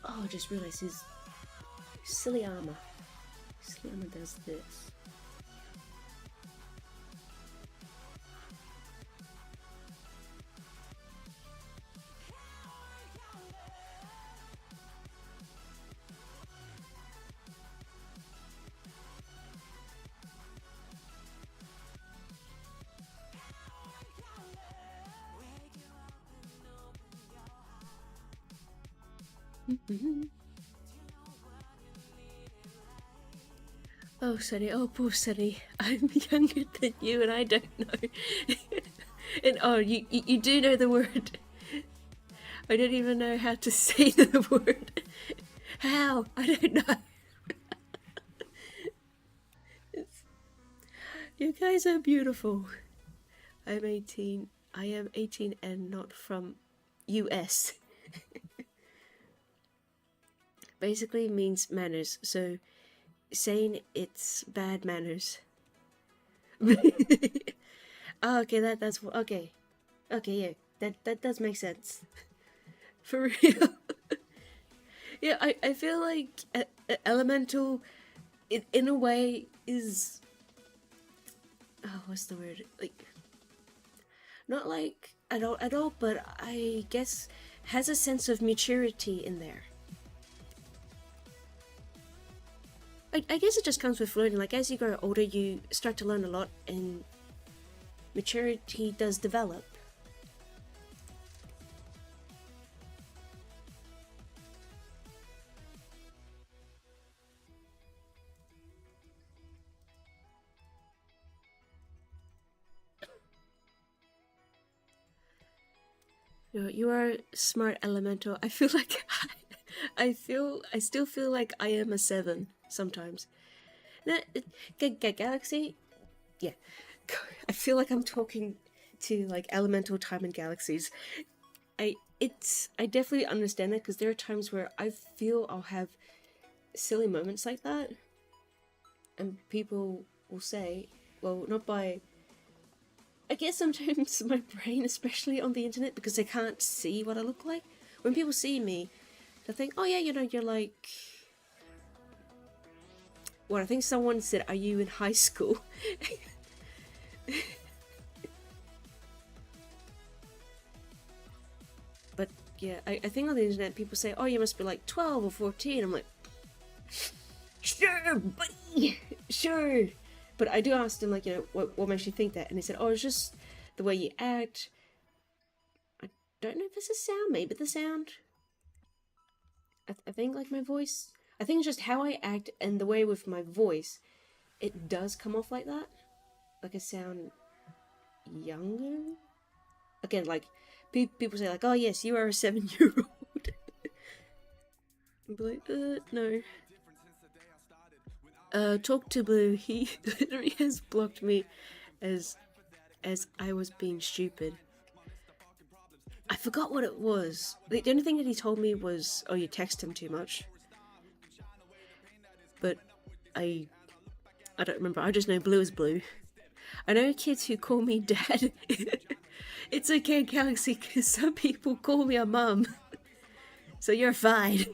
Oh, I just realized his silly armor. Silly armor does this. Oh, Sunny. Oh, poor Sunny. I'm younger than you and I don't know. And oh, you do know the word. I don't even know how to say the word. How? I don't know. You guys are beautiful. I'm 18. I am 18 and not from US. Basically means manners, so saying it's bad manners. Oh, okay, that's okay. Okay, yeah, that does make sense. For real. Yeah, I feel like elemental, in a way, is oh, what's the word? Like, not like at all, but I guess has a sense of maturity in there. I guess it just comes with learning. Like, as you grow older, you start to learn a lot, and maturity does develop. You are smart, elemental. I feel like I still feel like I am a 7 sometimes. Now, Galaxy, yeah. I feel like I'm talking to like elemental time and galaxies. I definitely understand that, because there are times where I feel I'll have silly moments like that, and people will say, well, not by, I guess sometimes my brain, especially on the internet, because they can't see what I look like. When people see me, they think, oh yeah, you're like, what, I think someone said, are you in high school? But yeah, I think on the internet people say, oh, you must be like 12 or 14. I'm like, sure, buddy, sure. But I do ask them, like, what makes you think that? And they said, oh, it's just the way you act. I don't know if it's a sound, maybe the sound. I think, like, my voice. I think it's just how I act and the way with my voice, it does come off like that. Like, I sound younger. Again, like, people say, like, oh, yes, you are a 7-year-old. I'd be like, no. Talk to Blue. He literally has blocked me as I was being stupid. I forgot what it was. The only thing that he told me was, oh, you text him too much. But I don't remember. I just know Blue is Blue. I know kids who call me Dad. It's okay, Galaxy, because some people call me a mum. So you're fine.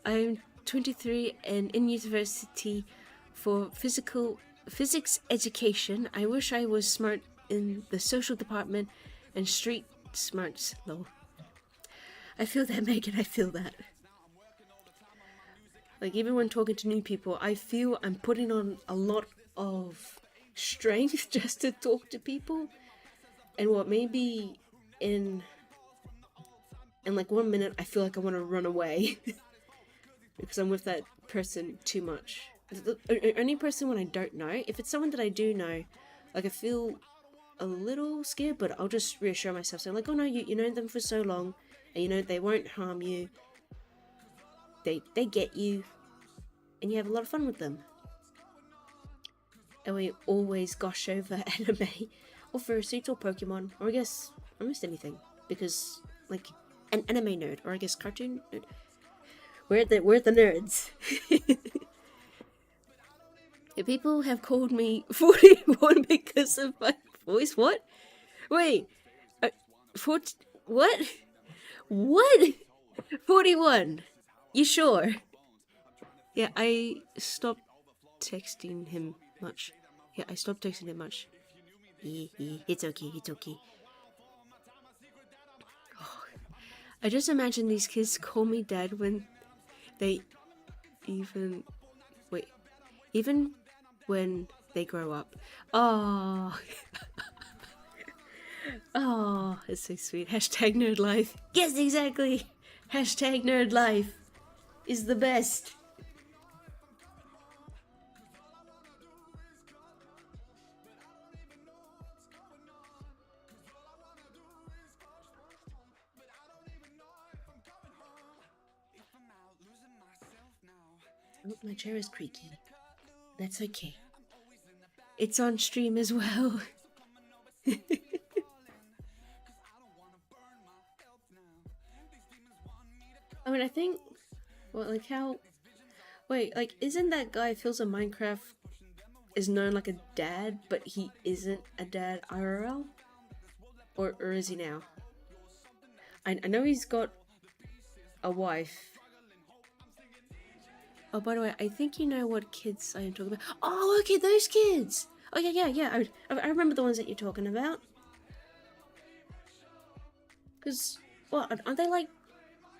I'm 23 and in university for physics education. I wish I was smart in the social department and street smarts. Lol. I feel that, Megan. I feel that. Like, even when talking to new people, I feel I'm putting on a lot of strength just to talk to people. And what, maybe in like 1 minute I feel like I want to run away because I'm with that person too much. The only person when I don't know, if it's someone that I do know, like, I feel a little scared, but I'll just reassure myself, so like, oh no, you know them for so long, and you know they won't harm you, they get you, and you have a lot of fun with them. And we always gush over anime or fursuits or Pokemon, or I guess almost anything, because, like, an anime nerd, or I guess cartoon nerd. We're the nerds. People have called me 41 because of my voice. What? Wait. What? What? 41. You sure? Yeah, I stopped texting him much. Yeah, I stopped texting him much. It's okay, it's okay. Oh, I just imagine these kids call me Dad when they even when they grow up. Oh, oh, it's so sweet. Hashtag nerd life. Yes, exactly. Hashtag nerd life is the best. Oh, my chair is creaky. That's okay. It's on stream as well. I mean, I think, well, like, how, wait, like, isn't that guy Phil's in Minecraft is known like a dad, but he isn't a dad IRL? Or is he now? I know he's got a wife. Oh, by the way, I think you know what kids I am talking about. Oh, okay, those kids! Oh yeah. I remember the ones that you're talking about. Because what aren't they like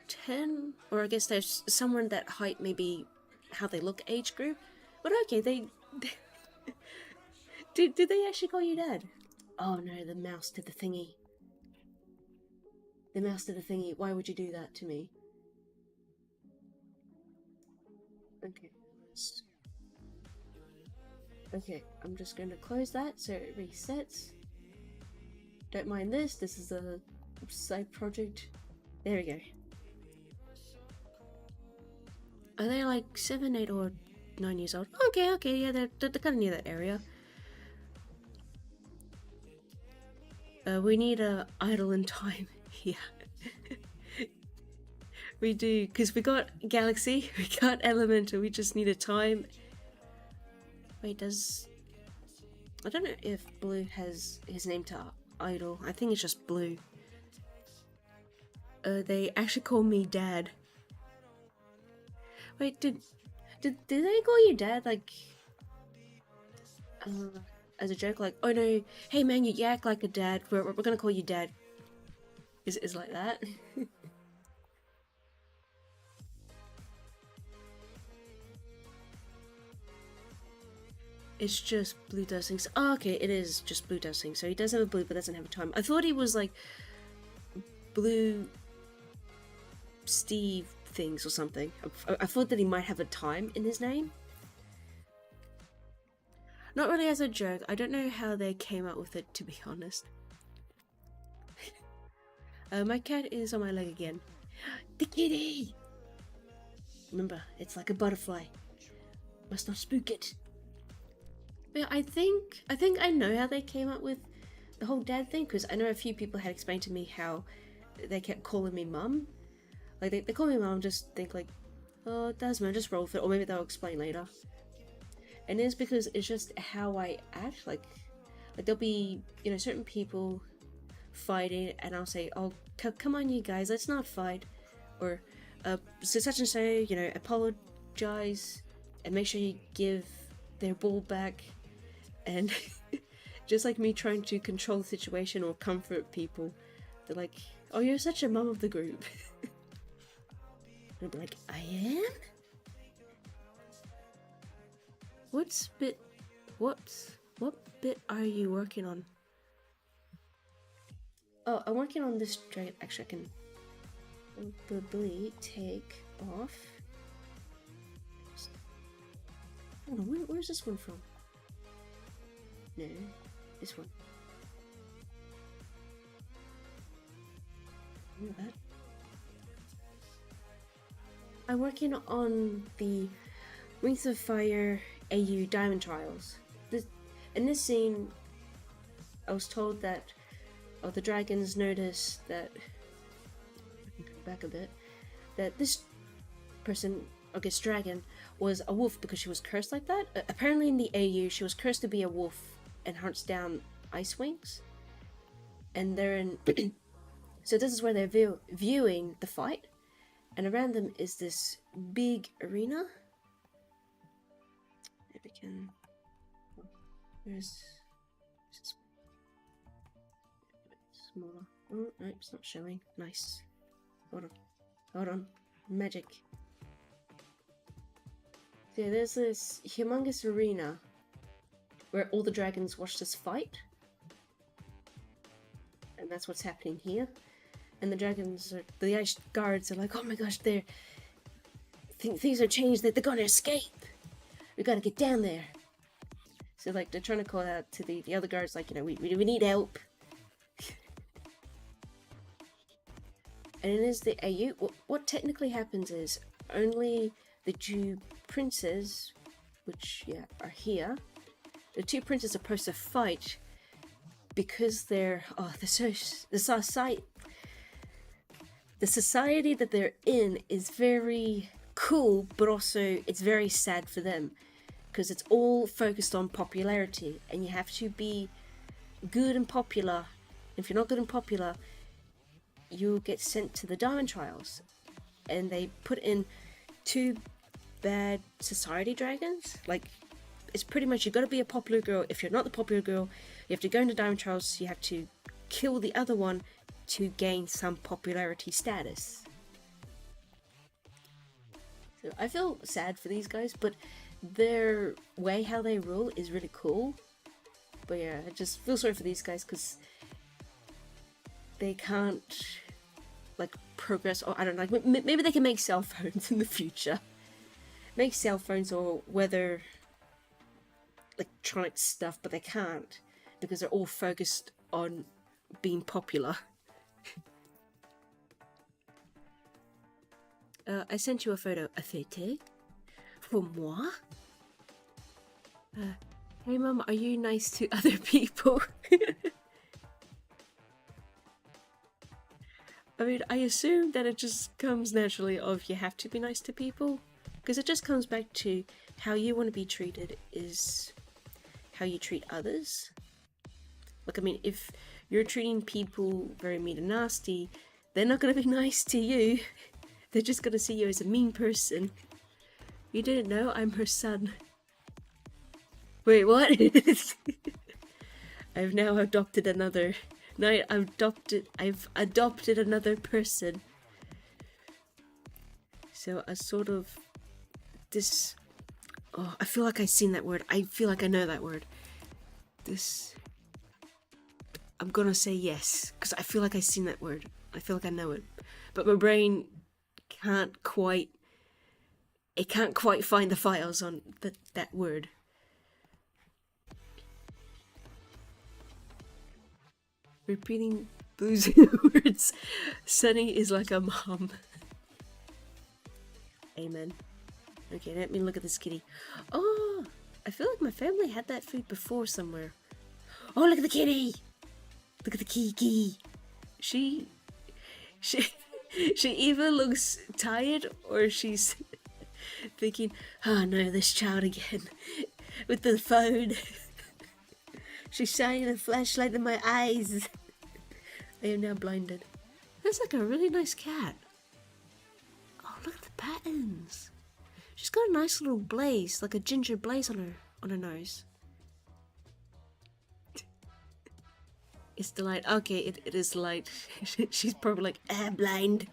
10? Or I guess there's somewhere in that height, maybe how they look age group. But okay, they did they actually call you dad? Oh no, the mouse did the thingy. The mouse did the thingy. Why would you do that to me? Okay. Okay, I'm just going to close that so it resets. Don't mind this. This is a side project. There we go. Are they like 7, 8, or 9 years old? Okay, yeah, they're kind of near that area. We need a idle in time. Yeah. We do, because we got Galaxy, we got Elemental, we just need a time. Wait, I don't know if Blue has his name to idle. I think it's just Blue. They actually call me Dad. Wait, did they call you Dad, like, as a joke, like, oh no, hey man, you act like a dad, we're gonna call you Dad. Is like that? It's just Blue does things. Oh, okay, it is just Blue does things. So he does have a Blue, but doesn't have a time. I thought he was like Blue Steve things or something. I thought that he might have a time in his name. Not really as a joke. I don't know how they came up with it, to be honest. My cat is on my leg again. The kitty! Remember, it's like a butterfly. Must not spook it. But I think I know how they came up with the whole dad thing, because I know a few people had explained to me how they kept calling me mum. Like they call me mum, just think like, oh, it does man, just roll with it, or maybe they'll explain later. And it's because it's just how I act. Like there'll be, you know, certain people fighting, and I'll say, oh, come on, you guys, let's not fight, or so such and so, you know, apologize and make sure you give their ball back. And just like me trying to control the situation or comfort people, they're like, oh, you're such a mum of the group. And I'll be like, I am? What bit are you working on? Oh, I'm working on this dragon. Actually, I can probably take off. Hold on, where's this one from? No, this one. That. I'm working on the Wings of Fire AU Diamond Trials. In this scene, I was told that the dragons noticed that, I can go back a bit, that this person, I guess dragon, was a wolf because she was cursed like that. Apparently in the AU, she was cursed to be a wolf and hunts down ice wings. And they're in... So this is where they're viewing the fight. And around them is this big arena. If we can... Where's this one? Smaller. Oh, no, it's not showing. Nice. Hold on. Magic. So there's this humongous arena where all the dragons watch this fight. And that's what's happening here. And the dragons, the ice guards are like, oh my gosh, things are changed, they're gonna escape. We gotta get down there. So like, they're trying to call out to the other guards, like, you know, we need help. And it is the AU. What technically happens is, only the two princes, which, yeah, are here, the two princes are supposed to fight because they're, the society that they're in is very cool, but also it's very sad for them because it's all focused on popularity, and you have to be good and popular. If you're not good and popular, you'll get sent to the Diamond Trials. And they put in two bad society dragons, like it's pretty much you got to be a popular girl. If you're not the popular girl, you have to go into Diamond Trials. You have to kill the other one to gain some popularity status. So I feel sad for these guys, but their way how they rule is really cool. But yeah, I just feel sorry for these guys because they can't like progress, or I don't know, like maybe they can make cell phones in the future. Make cell phones or weather electronic stuff, but they can't because they're all focused on being popular. I sent you a photo. A photo? For moi? Hey mum, are you nice to other people? I mean, I assume that it just comes naturally of you have to be nice to people. Because it just comes back to how you want to be treated is how you treat others. Like, I mean, if you're treating people very mean and nasty, they're not going to be nice to you. They're just going to see you as a mean person. You didn't know I'm her son. Wait, what? I've now adopted another. No, I've adopted another person. So a sort of this. Oh, I feel like I've seen that word. I feel like I know that word. This. I'm gonna say yes because I feel like I've seen that word. I feel like I know it, but my brain can't quite. It can't quite find the files on that word. Repeating those words. Sunny is like a mom. Amen. Okay, let me look at this kitty. Oh, I feel like my family had that food before somewhere. Oh, look at the kitty! Look at the kiki. She either looks tired or she's thinking, oh no, this child again with the phone. She's shining a flashlight in my eyes. I am now blinded. That's like a really nice cat. Oh, look at the patterns. She's got a nice little blaze, like a ginger blaze on her nose. It's the light. Okay, it is the light. She's probably like, blind.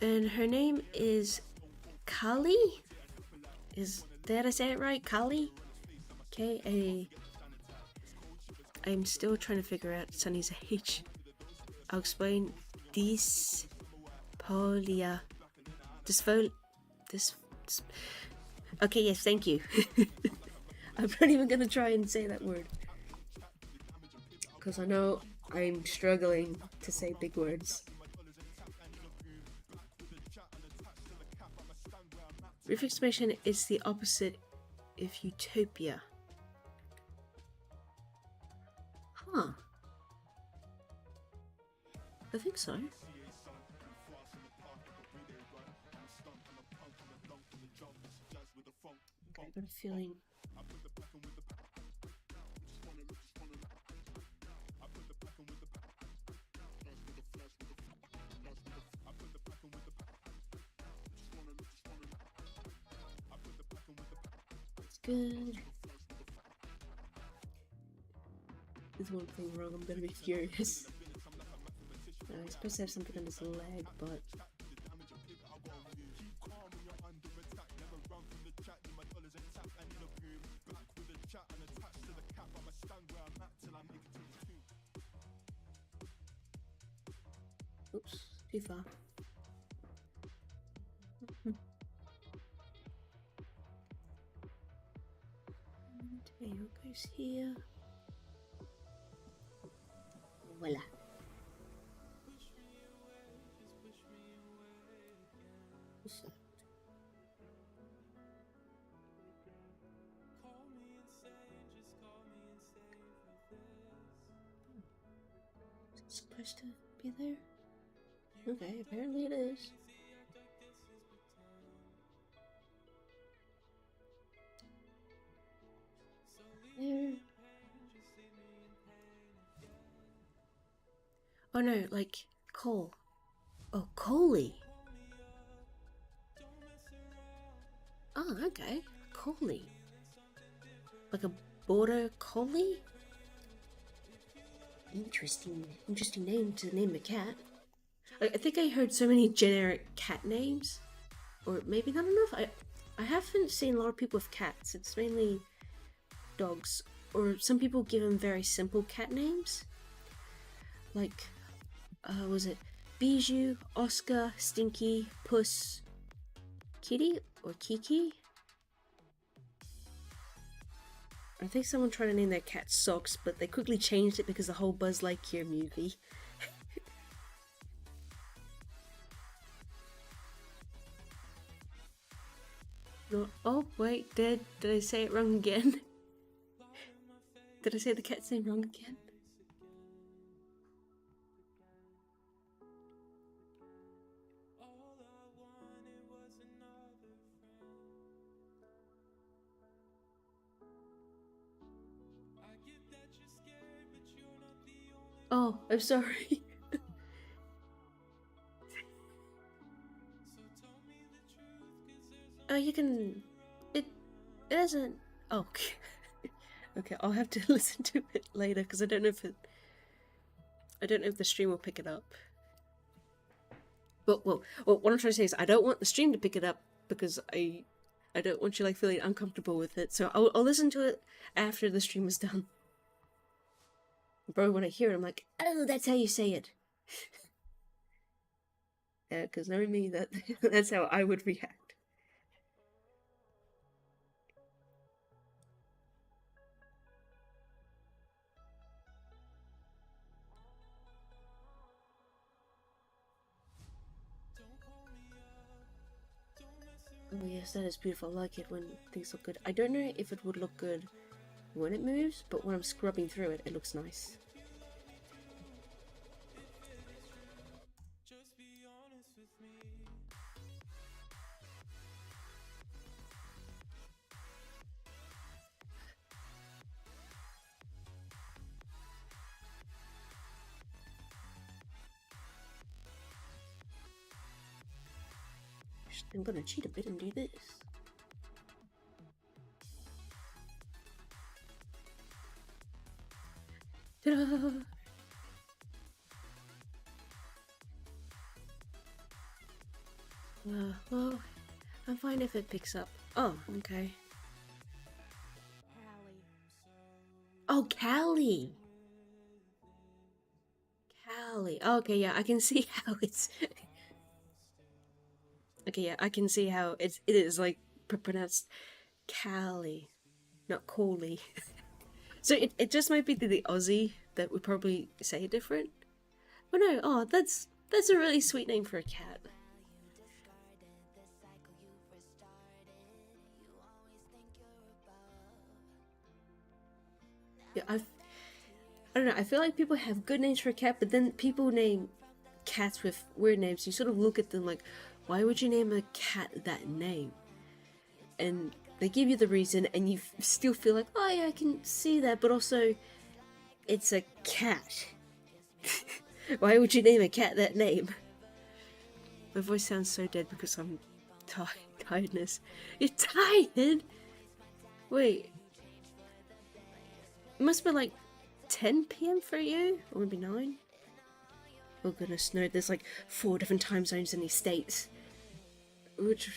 And her name is Kali? Did I say it right? Kali? K-A... I'm still trying to figure out Sunny's age. I'll explain. Dyspolia. Okay, yes, thank you. I'm not even gonna try and say that word. Because I know I'm struggling to say big words. With exclamation is the opposite of utopia. Huh. I think so. Okay, I got a feeling. That's good. There's one thing wrong, I'm gonna be furious. I'm supposed to have something on his leg, but... Oops, too far. Tail goes here. Voila. So. Is it supposed to be there? Okay, apparently it is. There. Oh no, like coal. Oh, Coley. Oh, okay. Collie. Like a border collie? Interesting name to name a cat. I think I heard so many generic cat names. Or maybe not enough. I haven't seen a lot of people with cats. It's mainly dogs. Or some people give them very simple cat names. Like, was it Bijou, Oscar, Stinky, Puss, Kitty, or Kiki? I think someone tried to name their cat Socks, but they quickly changed it because the whole Buzz Lightyear movie. No, oh wait, did I say it wrong again? Did I say the cat's name wrong again? Oh, I'm sorry. Oh, you can. It doesn't. Oh, okay. Okay, I'll have to listen to it later because I don't know if it. I don't know if the stream will pick it up. But well, what I'm trying to say is I don't want the stream to pick it up because I don't want you like feeling uncomfortable with it. So I'll listen to it after the stream is done. Bro, when I hear it, I'm like, oh, that's how you say it. Yeah, because knowing me, that's how I would react. Oh yes, that is beautiful. I like it when things look good. I don't know if it would look good when it moves, but when I'm scrubbing through it, it looks nice. I'm gonna cheat a bit and do this. Ta-da! Well, I'm fine if it picks up. Oh, okay. Oh, Callie! Callie. Okay, yeah, I can see how it's... Okay, yeah, I can see how it is like pronounced Callie, not Coley. So it just might be the Aussie that would probably say it different. But no, oh, that's a really sweet name for a cat. Yeah, I don't know. I feel like people have good names for a cat, but then people name cats with weird names. You sort of look at them like, why would you name a cat that name? And they give you the reason, and you still feel like, oh yeah, I can see that, but also, it's a cat. Why would you name a cat that name? My voice sounds so dead because I'm tiredness. You're tired? Wait. It must be like 10 p.m. for you? Or maybe 9? Oh goodness, no, there's like 4 different time zones in these states. Which...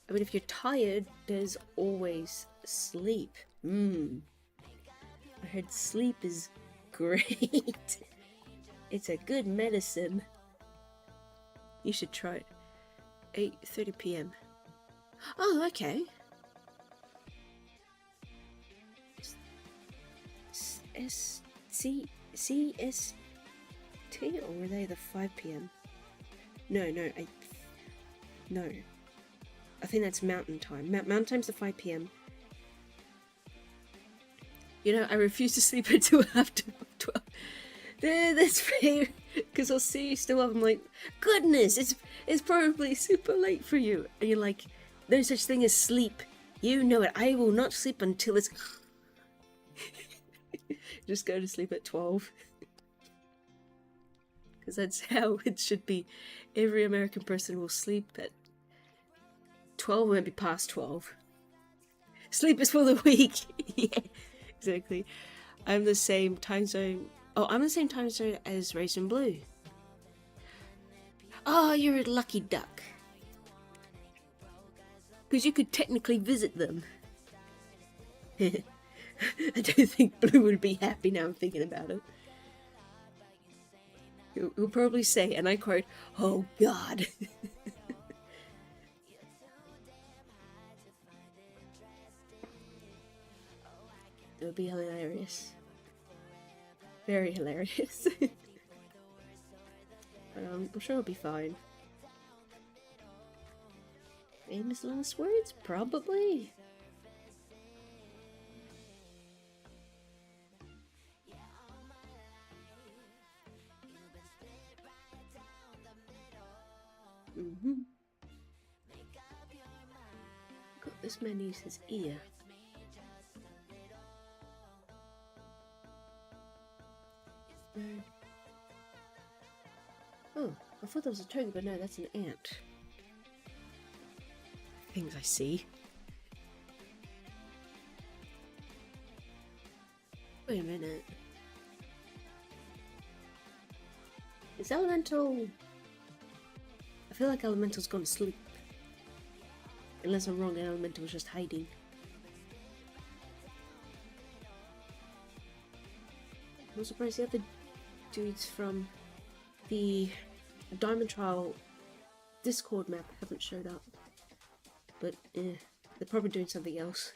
I mean, if you're tired, there's always sleep. I heard sleep is great. It's a good medicine. You should try it. 8:30 p.m. Oh, okay. CST, or were they the 5 p.m.? No, no. I think that's mountain time. Mountain time's the 5 p.m. You know, I refuse to sleep until after 12. That's fair, because I'll see you still up. I'm like, goodness, it's probably super late for you. And you're like, there's such thing as sleep. You know it. I will not sleep until it's... Just go to sleep at 12. because that's how it should be. Every American person will sleep at 12, maybe past 12. Sleep is for the weak. Yeah, exactly. I'm the same time zone. Oh, I'm the same time zone as Raisin Blue. Oh, you're a lucky duck. Because you could technically visit them. I don't think Blue would be happy now I'm thinking about it. He'll probably say, and I quote, "Oh God." It would be hilarious. Very hilarious. I'm sure it'll be fine. Famous last words? Probably. God, this man used his ear. Oh, I thought that was a toad, but no, that's an ant. Things I see. Wait a minute. Is Elemental... I feel like Elemental's gone to sleep. Unless I'm wrong and Elemental was just hiding. I'm not surprised the other dudes from the Diamond Trial Discord map haven't showed up. But they're probably doing something else.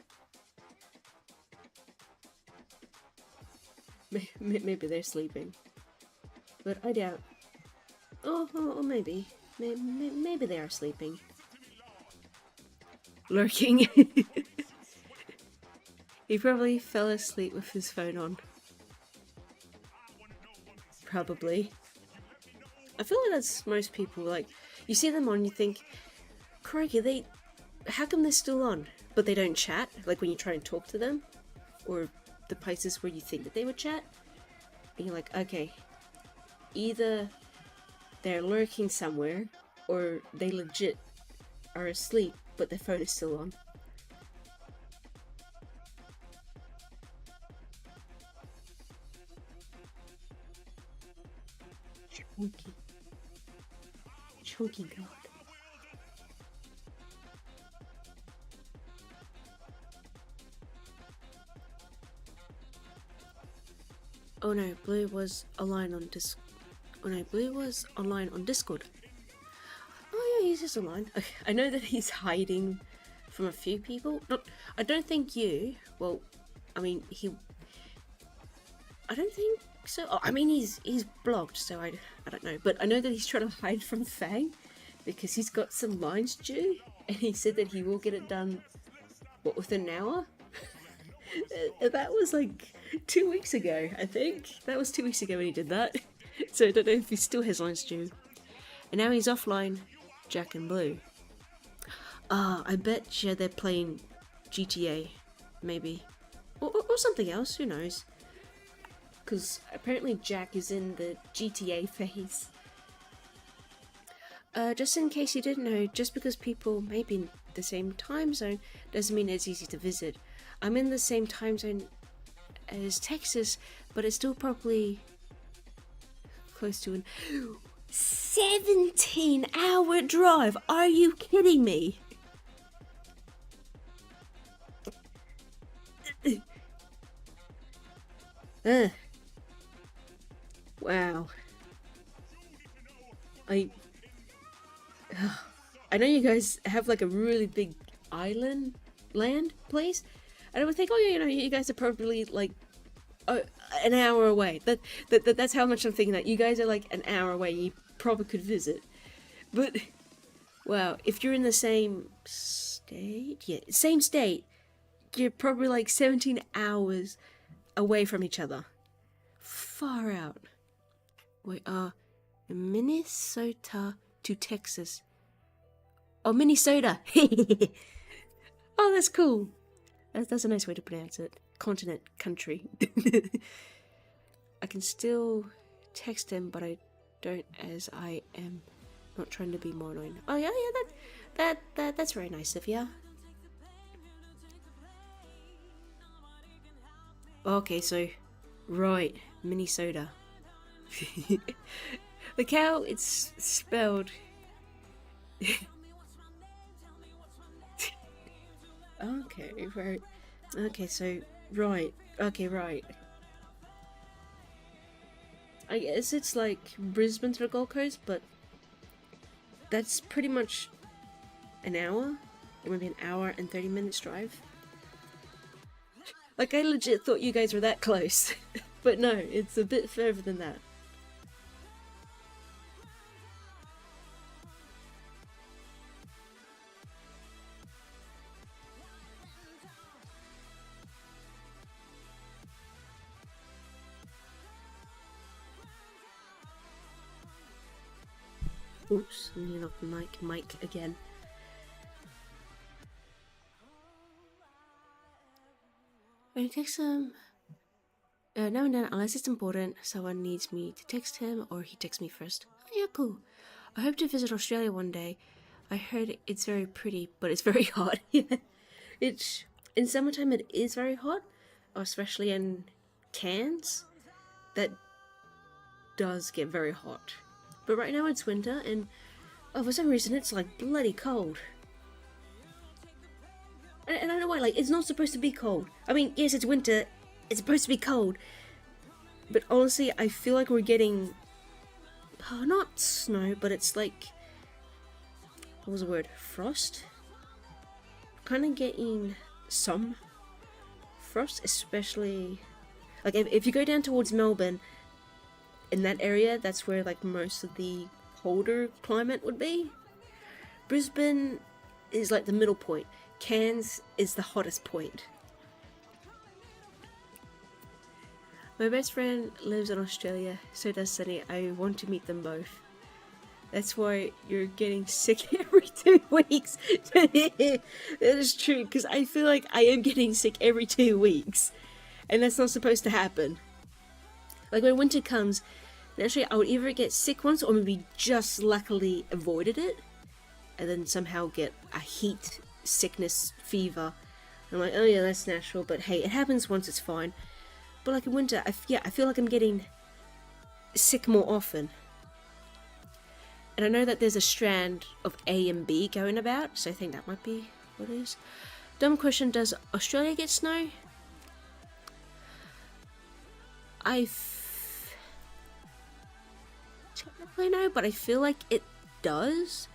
Maybe they're sleeping. But I doubt. Oh, maybe. Maybe they are sleeping. Lurking. He probably fell asleep with his phone on. Probably. I feel like that's most people, like, you see them on, you think, crikey, how come they're still on? But they don't chat, like when you try and talk to them, or the places where you think that they would chat, and you're like, okay, either they're lurking somewhere, or they legit are asleep, but their phone is still on. Chunky God. Oh no, Blue was online on Blue was online on Discord. Oh yeah, he's just online. Okay, I know that he's hiding from a few people. I don't think you. Well, I mean I don't think so. Oh, I mean he's blocked, so I don't know. But I know that he's trying to hide from Fang because he's got some lines due, and he said that he will get it done. What, within an hour? That was like 2 weeks ago, I think. That was 2 weeks ago when he did that. So I don't know if he still has lines due. And now he's offline, Jack and Blue. I bet you they're playing GTA, maybe. Or something else, who knows. Because apparently Jack is in the GTA phase. Just in case you didn't know, just because people may be in the same time zone doesn't mean it's easy to visit. I'm in the same time zone as Texas, but it's still probably close to an 17-hour drive. Are you kidding me? Wow. I know you guys have like a really big land place, and I would think, oh yeah, you guys are probably like an hour away. That's how much I'm thinking that you guys are like an hour away. You probably could visit, but wow, if you're in the same state, you're probably like 17 hours away from each other. Far out. We are Minnesota to Texas. Oh, Minnesota. Oh, that's cool. That's a nice way to pronounce it. Continent, country. I can still text him, but I don't, as I am not trying to be more annoying. Oh yeah, that's very nice of you. Okay, so right, Minnesota. Look how it's spelled. Okay, right. Okay, so right. Okay, right. I guess it's like Brisbane to the Gold Coast, but that's pretty much an hour. It might be an hour and 30 minutes drive. Like, I legit thought you guys were that close. But no, it's a bit further than that. Oops, I'm nearly off the mic again. When he texts him, now and then, unless it's important, someone needs me to text him or he texts me first. Oh, yeah, cool. I hope to visit Australia one day. I heard it's very pretty, but it's very hot. Yeah, it's in summertime. It is very hot, especially in Cairns. That does get very hot. But right now it's winter, and oh, for some reason it's like bloody cold. And I don't know why. Like, it's not supposed to be cold. I mean, yes, it's winter. It's supposed to be cold. But honestly, I feel like we're getting not snow, but it's like, what was the word? Frost? Kind of getting some frost, especially like if you go down towards Melbourne, in that area, that's where like most of the colder climate would be. Brisbane is like the middle point. Cairns is the hottest point. My best friend lives in Australia, so does Sunny. I want to meet them both. That's why you're getting sick every 2 weeks. That is true, because I feel like I am getting sick every 2 weeks. And that's not supposed to happen. Like, when winter comes, naturally I would either get sick once or maybe just luckily avoided it. And then somehow get a heat sickness fever. I'm like, oh yeah, that's natural, but hey, it happens once, it's fine. But like in winter, I feel like I'm getting sick more often. And I know that there's a strand of A and B going about, so I think that might be what it is. Dumb question, does Australia get snow? Technically no, but I feel like it does.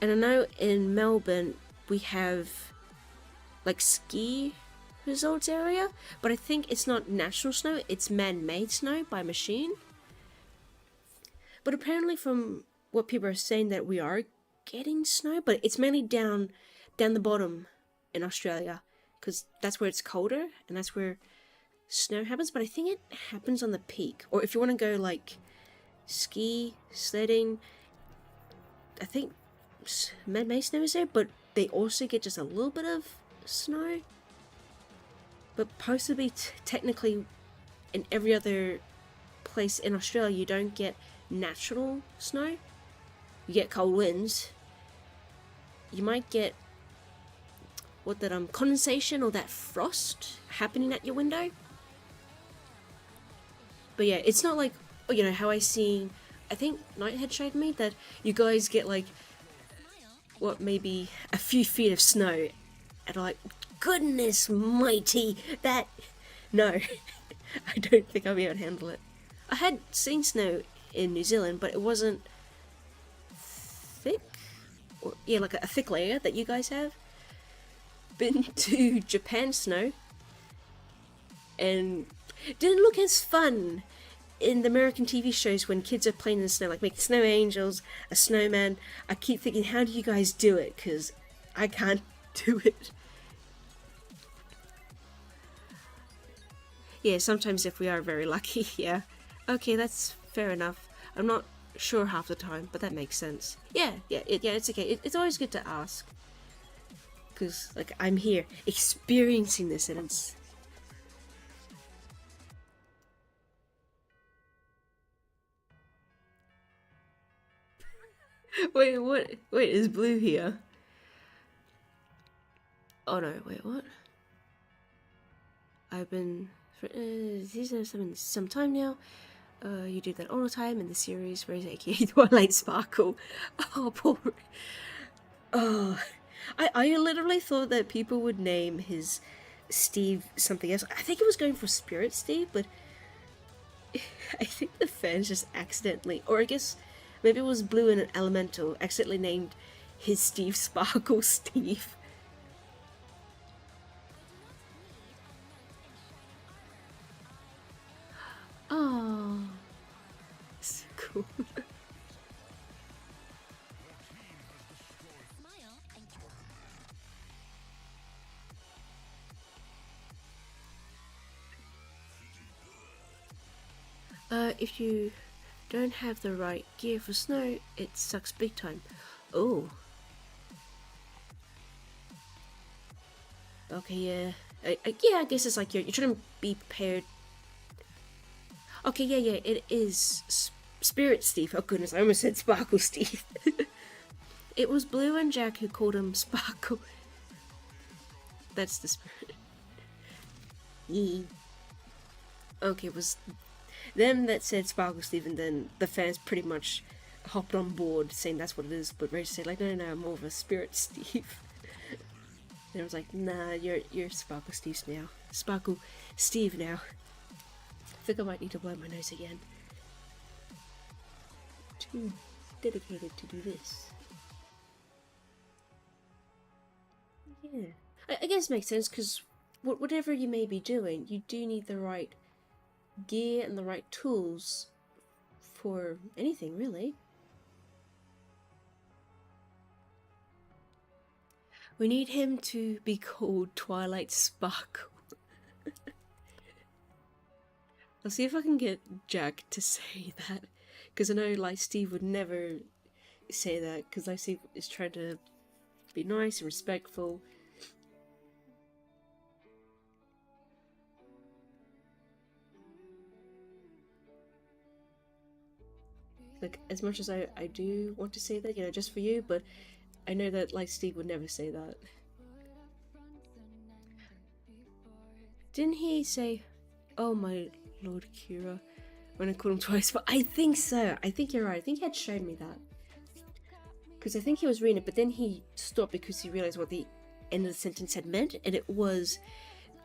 And I know in Melbourne we have like ski resorts area, but I think it's not natural snow, it's man-made snow by machine. But apparently from what people are saying, that we are getting snow, but it's mainly down the bottom in Australia, because that's where it's colder and that's where snow happens. But I think it happens on the peak, or if you want to go like ski sledding, I think man-made snow is there, but they also get just a little bit of snow. But possibly technically in every other place in Australia you don't get natural snow. You get cold winds. You might get condensation or that frost happening at your window. But yeah, it's not like, how I think Nighthead showed me that you guys get like maybe a few feet of snow and like, goodness mighty, that no. I don't think I'll be able to handle it. I had seen snow in New Zealand, but it wasn't thick, or like a thick layer that you guys have. Been to Japan snow, and didn't look as fun in the American TV shows when kids are playing in the snow, like making snow angels, a snowman. I keep thinking, how do you guys do it? Because I can't do it. Yeah, sometimes if we are very lucky, yeah. Okay, that's fair enough. I'm not sure half the time, but that makes sense. Yeah, it's okay. It's always good to ask. Because, like, I'm here experiencing this, and it's... Wait, what? Wait, is Blue here? Oh no, wait, what? I've been season some time now. You do that all the time in the series, Rose aka Twilight Sparkle. Oh, poor. Oh, I literally thought that people would name his Steve something else. I think it was going for Spirit Steve, but I think the fans just accidentally, or I guess maybe it was Blue and an Elemental, accidentally named his Steve Sparkle Steve. Oh, so cool. If you don't have the right gear for snow, it sucks big time. Oh. Okay, yeah. Yeah, I guess it's like you're trying to be prepared. Okay, yeah, it is Spirit Steve. Oh goodness, I almost said Sparkle Steve. It was Blue and Jack who called him Sparkle. That's the spirit. Yeah. Okay, it was them that said Sparkle Steve, and then the fans pretty much hopped on board saying that's what it is, but Rage said like, no, I'm more of a Spirit Steve. And I was like, nah, you're Sparkle Steve now. Sparkle Steve now. I think I might need to blow my nose again. Too dedicated to do this. Yeah. I guess it makes sense, because whatever you may be doing, you do need the right gear and the right tools for anything, really. We need him to be called Twilight Sparkle. I'll see if I can get Jack to say that, because I know like Steve would never say that, because like Steve is trying to be nice and respectful. Like, as much as I do want to say that, you know, just for you, but I know that like Steve would never say that. Didn't he say, oh my Lord Kira, when I called him twice? But I think so. I think you're right. I think he had shown me that. Because I think he was reading it, but then he stopped because he realized what the end of the sentence had meant, and it was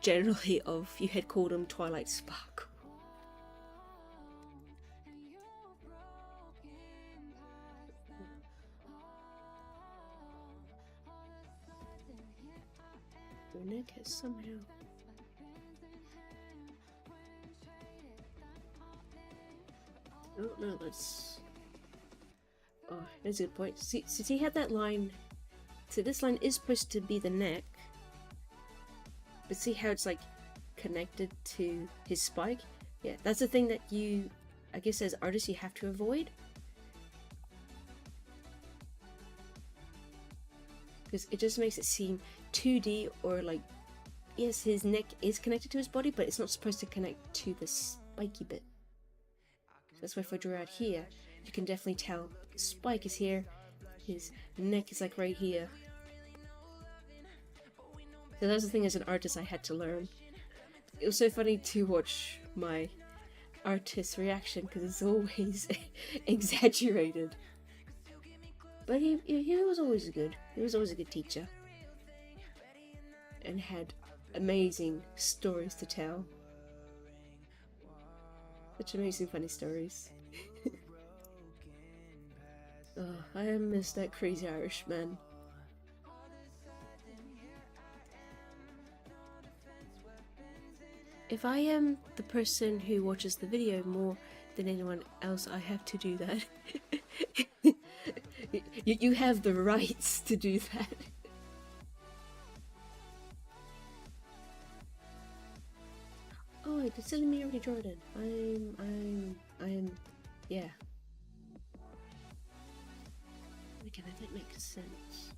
generally of you had called him Twilight Sparkle. Your neck has somehow. Oh no, that's. Oh, that's a good point. See, since he had that line. So this line is supposed to be the neck. But see how it's like connected to his spike? Yeah, that's the thing that you, I guess as artists, you have to avoid. Because it just makes it seem 2D, or like, yes, his neck is connected to his body, but it's not supposed to connect to the spiky bit. So that's why if I draw out here, you can definitely tell his spike is here, his neck is like right here. So that's the thing as an artist I had to learn. It was so funny to watch my artist's reaction because it's always exaggerated. But he was always good. He was always a good teacher. And had amazing stories to tell. Such amazing funny stories. Oh, I miss that crazy Irishman. If I am the person who watches the video more than anyone else, I have to do that. You have the rights to do that. Oh, it's telling me already, Jordan. I'm, yeah. Okay, that makes sense.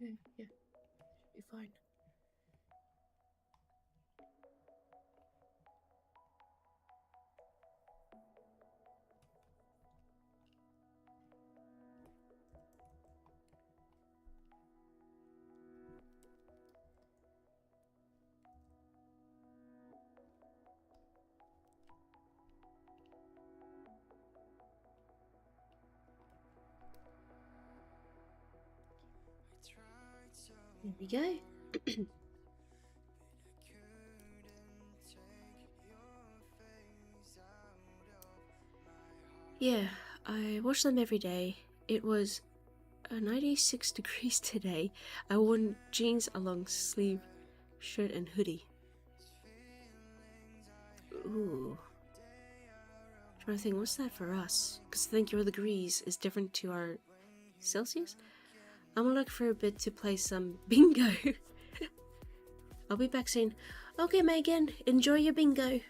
Okay, yeah, be fine. Here we go. Yeah, I watch them every day. It was 96 degrees today. I wore jeans, a long sleeve shirt, and hoodie. Ooh. I'm trying to think, what's that for us? Because I think your degrees is different to our Celsius. I'm gonna look for a bit to play some bingo. I'll be back soon. Okay, Megan, enjoy your bingo.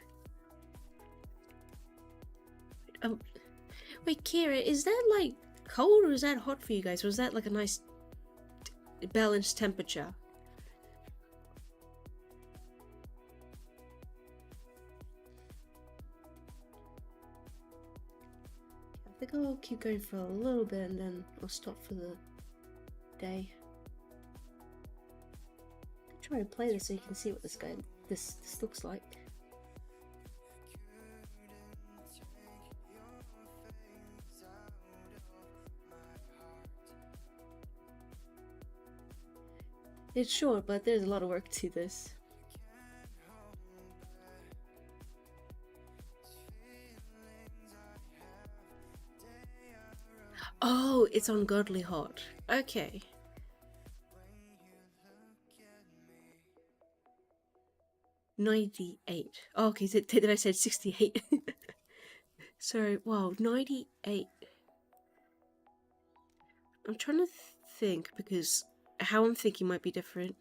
Wait, Kira, is that like cold or is that hot for you guys? Was that like a nice balanced temperature? I think I'll keep going for a little bit and then I'll stop for the day. I'll try to play this so you can see what this looks like. It's short, but there's a lot of work to this. Oh, it's ungodly hot. Okay. $98. Oh, okay, did I say 68? Sorry, wow, 98. I'm trying to think because how I'm thinking might be different.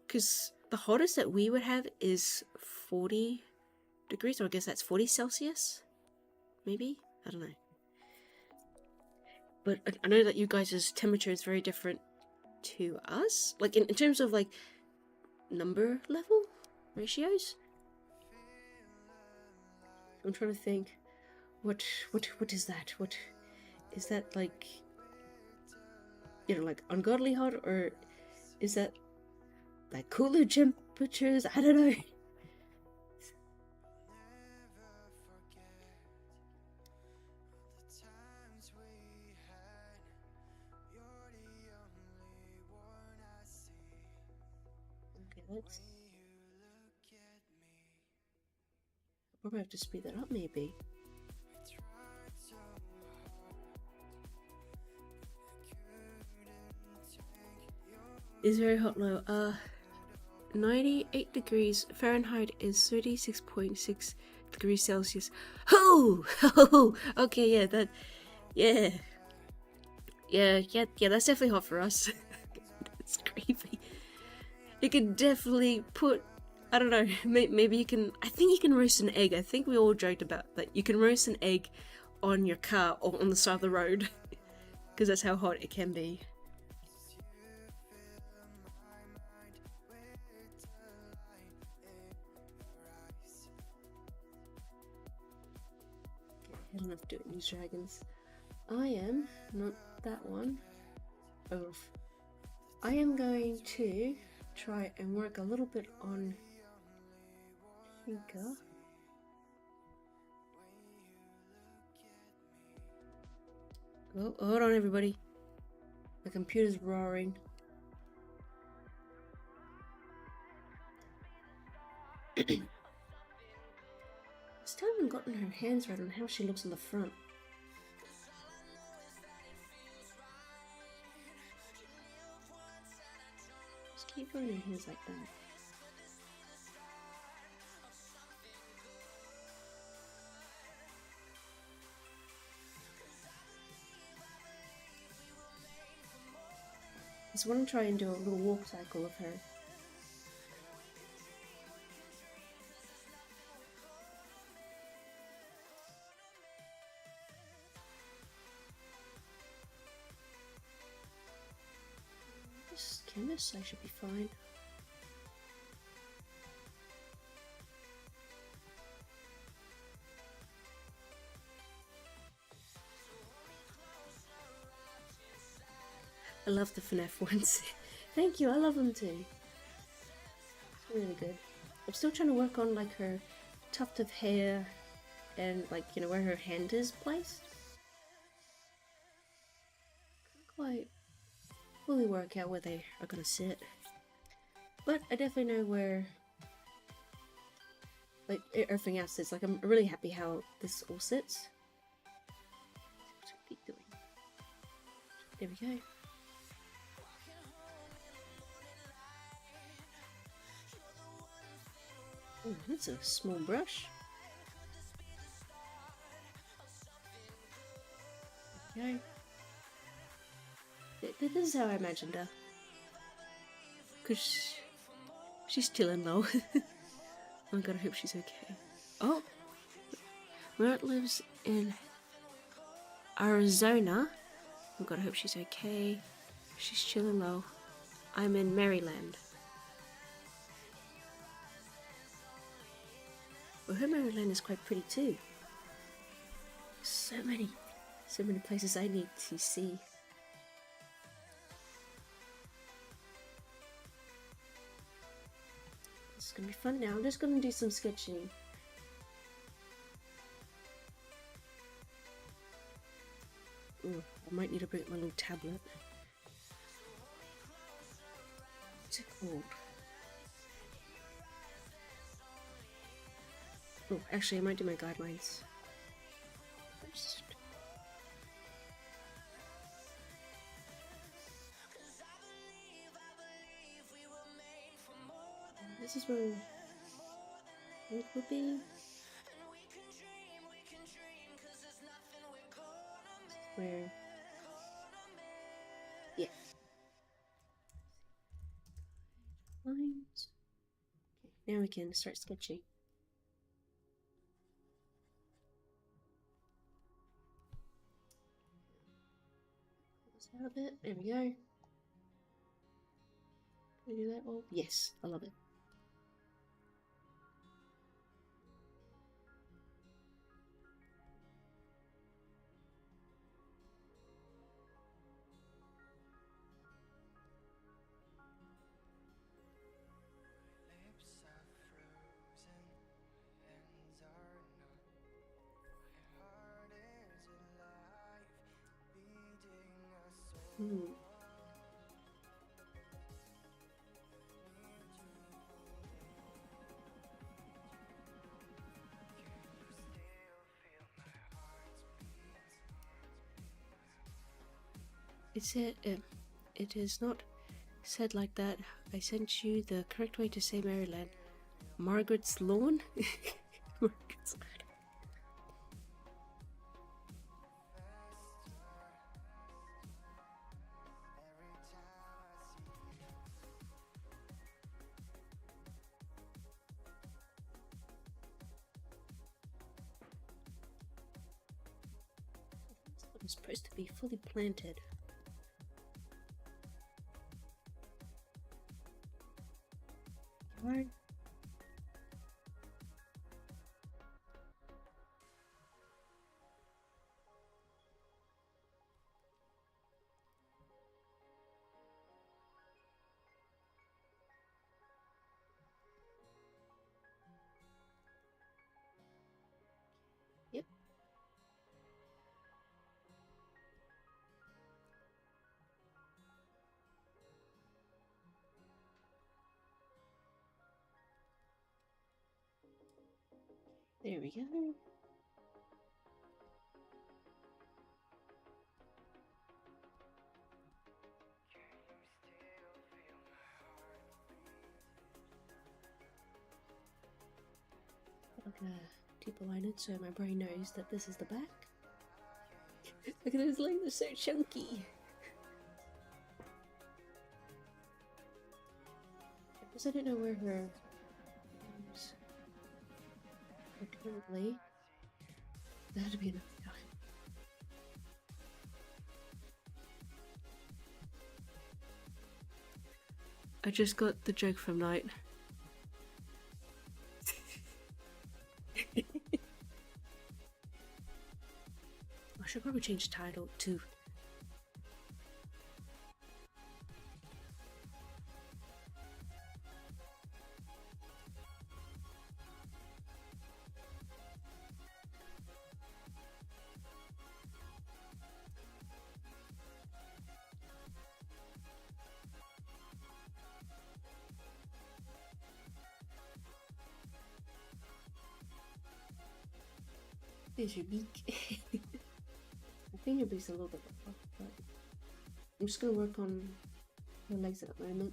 Because the hottest that we would have is 40 degrees, or I guess that's 40 Celsius? Maybe? I don't know. But I know that you guys' temperature is very different to us. Like, in terms of, like, number level ratios? I'm trying to think. What is that? What is that, like, you know, like ungodly hot, or is that like cooler temperatures? I don't know. Okay, let's. I'll probably have to speed that up, maybe. It's very hot now. 98 degrees Fahrenheit is 36.6 degrees Celsius. Oh, okay, yeah, that, yeah, that's definitely hot for us. It's creepy. You can definitely put, I don't know, maybe you can, I think you can roast an egg. I think we all joked about that. You can roast an egg on your car or on the side of the road, because that's how hot it can be. I don't have to do it in these dragons. I am, not that one. Oh, I am going to try and work a little bit on Hinka. Oh, hold on, everybody. My computer's roaring. I still haven't gotten her hands right on how she looks in the front. Just keep running her hands like that. I just want to try and do a little walk cycle of her. canvas, I should be fine. I love the FNAF ones. Thank you, I love them too. It's really good. I'm still trying to work on like her tuft of hair and like, you know, where her hand is placed. Can't quite fully work out where they are gonna sit. But I definitely know where like everything else is. Like I'm really happy how this all sits. What's her feet doing? There we go. Oh, that's a small brush. Okay. This is how I imagined her. Because she's chilling low. Oh god, I hope she's okay. Oh! Mert lives in Arizona. Oh god, I hope she's okay. She's chilling low. I'm in Maryland. Well, her Maryland is quite pretty too. So many places I need to see. This is gonna be fun now. I'm just gonna do some sketching. Ooh, I might need to bring up my little tablet. What's it called? Oh, actually, I might do my guidelines first. This is where it would be. Where? Yeah. Lines. Okay, now we can start sketching. Out a bit. There we go. Can I do that all? Yes, I love it. It said it is not said like that. I sent you the correct way to say Maryland. Margaret's lawn? Margaret's lawn. It's supposed to be fully planted. Right. Yep. There we go. I'm gonna deep align it so my brain knows that this is the back. Look at those legs, they're so chunky. Because I don't know where her arms are currently. That had to be enough time. I just got the joke from Night. I should probably change the title to There's your beak. I think your beak's a little bit rough, but I'm just gonna work on your legs at the moment.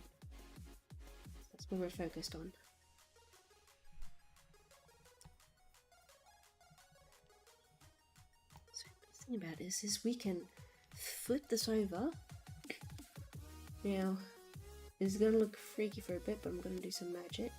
That's what we're focused on. So the thing about this is we can flip this over. Now, it's gonna look freaky for a bit, but I'm gonna do some magic.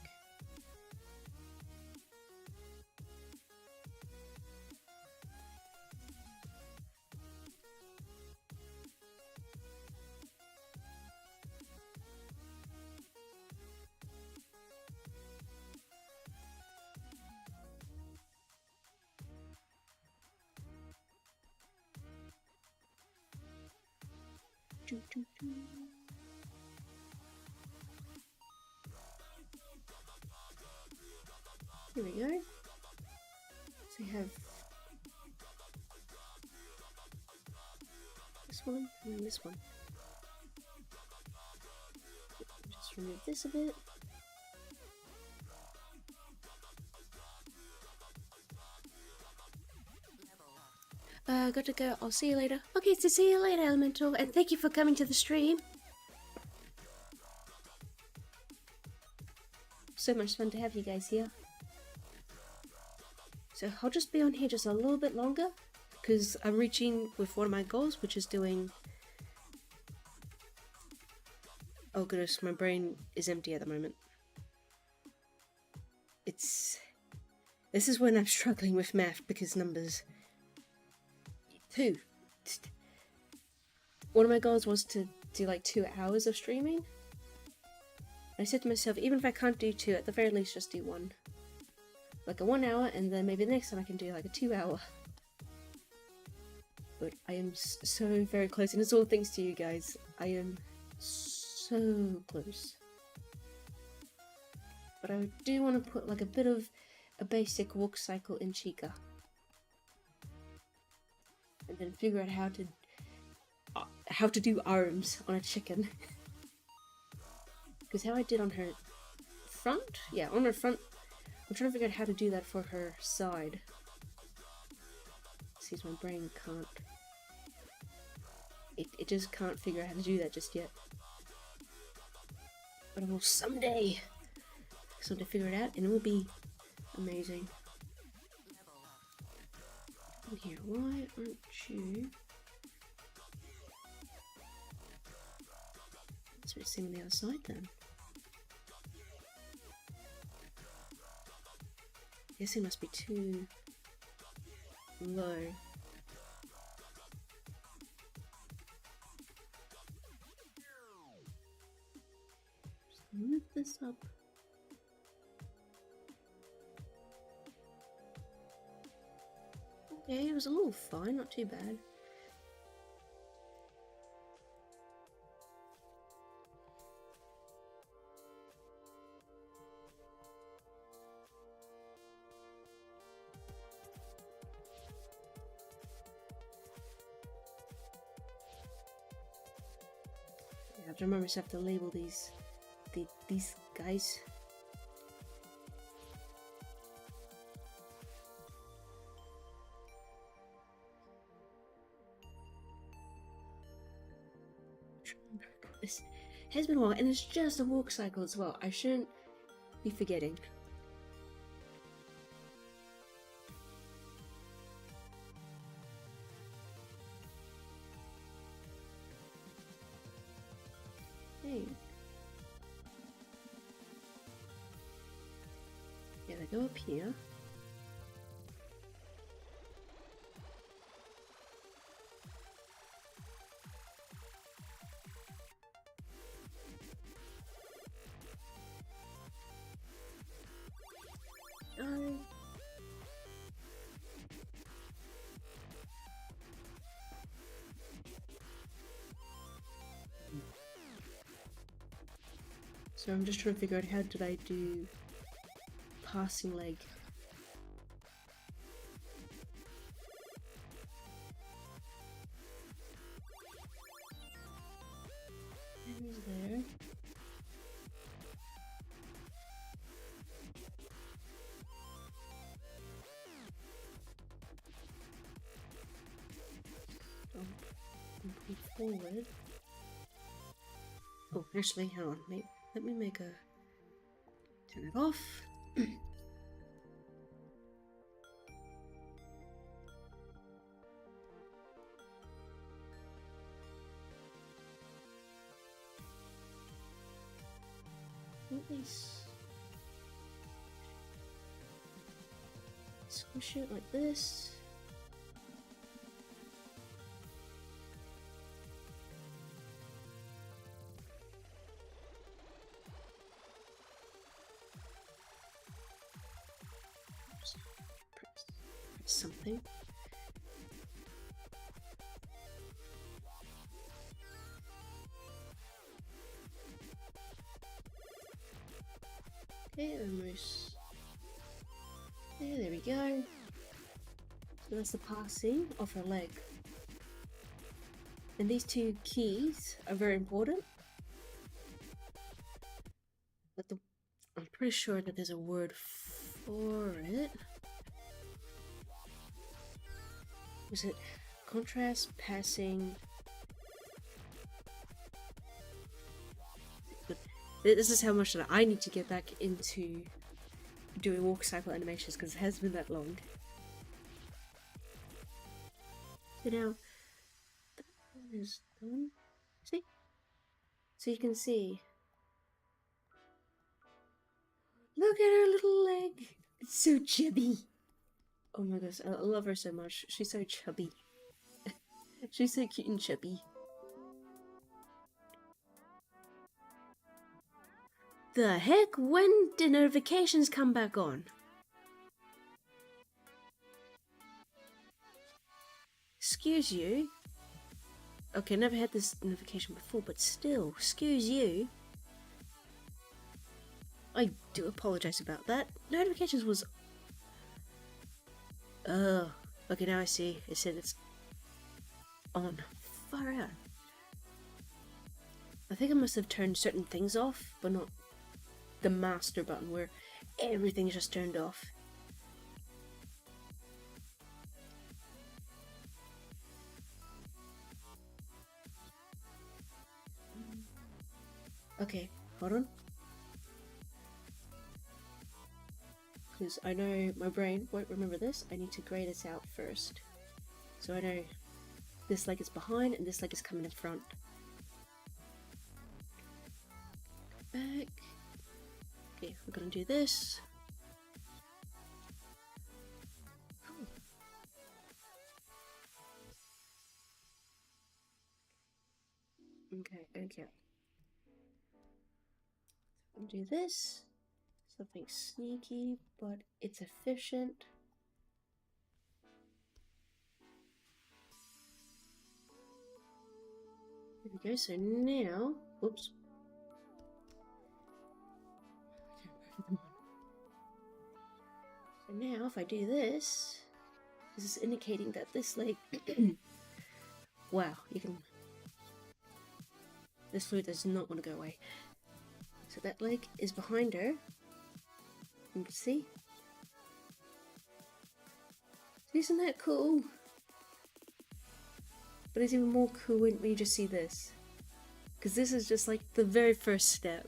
Here we go. So we have this one and then this one. Just remove this a bit. Got to go. I'll see you later. Okay, so see you later, Elemental, and thank you for coming to the stream. So much fun to have you guys here. So I'll just be on here just a little bit longer because I'm reaching with one of my goals, which is doing... Oh goodness, my brain is empty at the moment. This is when I'm struggling with math because numbers... 2. One of my goals was to do like 2 hours of streaming. I said to myself, even if I can't do 2, at the very least just do 1. Like a 1 hour, and then maybe the next time I can do like a 2 hour. But I am so very close, and it's all thanks to you guys. I am so close. But I do want to put like a bit of a basic walk cycle in Chica. And then figure out how to do arms on a chicken. Because how I did on her front? Yeah, on her front. I'm trying to figure out how to do that for her side. Seems my brain can't. It just can't figure out how to do that just yet. But I will someday figure it out, and it will be amazing. In here, why aren't you? Let's be seeing on the other side then. Guess it must be too low. Just move this up. Okay, it was a little fine, not too bad. I have to remember myself to label these guys. This has been a while, and it's just a walk cycle as well. I shouldn't be forgetting. Hey. Yeah, they go up here. So I'm just trying to figure out how did I do passing leg. Who's there? And pull forward. Oh, actually, hang on. Let me make a... Turn it off. Nice. Squish it like this. Press something. Okay, almost. Yeah, there we go. So that's the passing of her leg. And these two keys are very important. But I'm pretty sure that there's a word for it. Was it contrast, passing? But this is how much that I need to get back into doing walk cycle animations because it has been that long. So now that one is done. See? So you can see. Look at her little leg. It's so chubby. Oh my gosh, I love her so much. She's so chubby. She's so cute and chubby. The heck? When did notifications come back on? Excuse you? Okay, never had this notification before, but still, excuse you. I do apologize about that. Notifications was... okay, now I see. It said it's on. Far out. I think I must have turned certain things off, but not the master button where everything's just turned off. Okay, hold on. Because I know my brain won't remember this. I need to grey this out first. So I know this leg is behind and this leg is coming in front. Back. Okay, we're gonna do this. Okay. I'll do this. Something sneaky, but it's efficient. There we go, so now, oops. So now if I do this, this is indicating that this leg, wow, you can, this fluid does not want to go away. So that leg is behind her. You can see. Isn't that cool? But it's even more cool when you just see this. Because this is just like the very first step.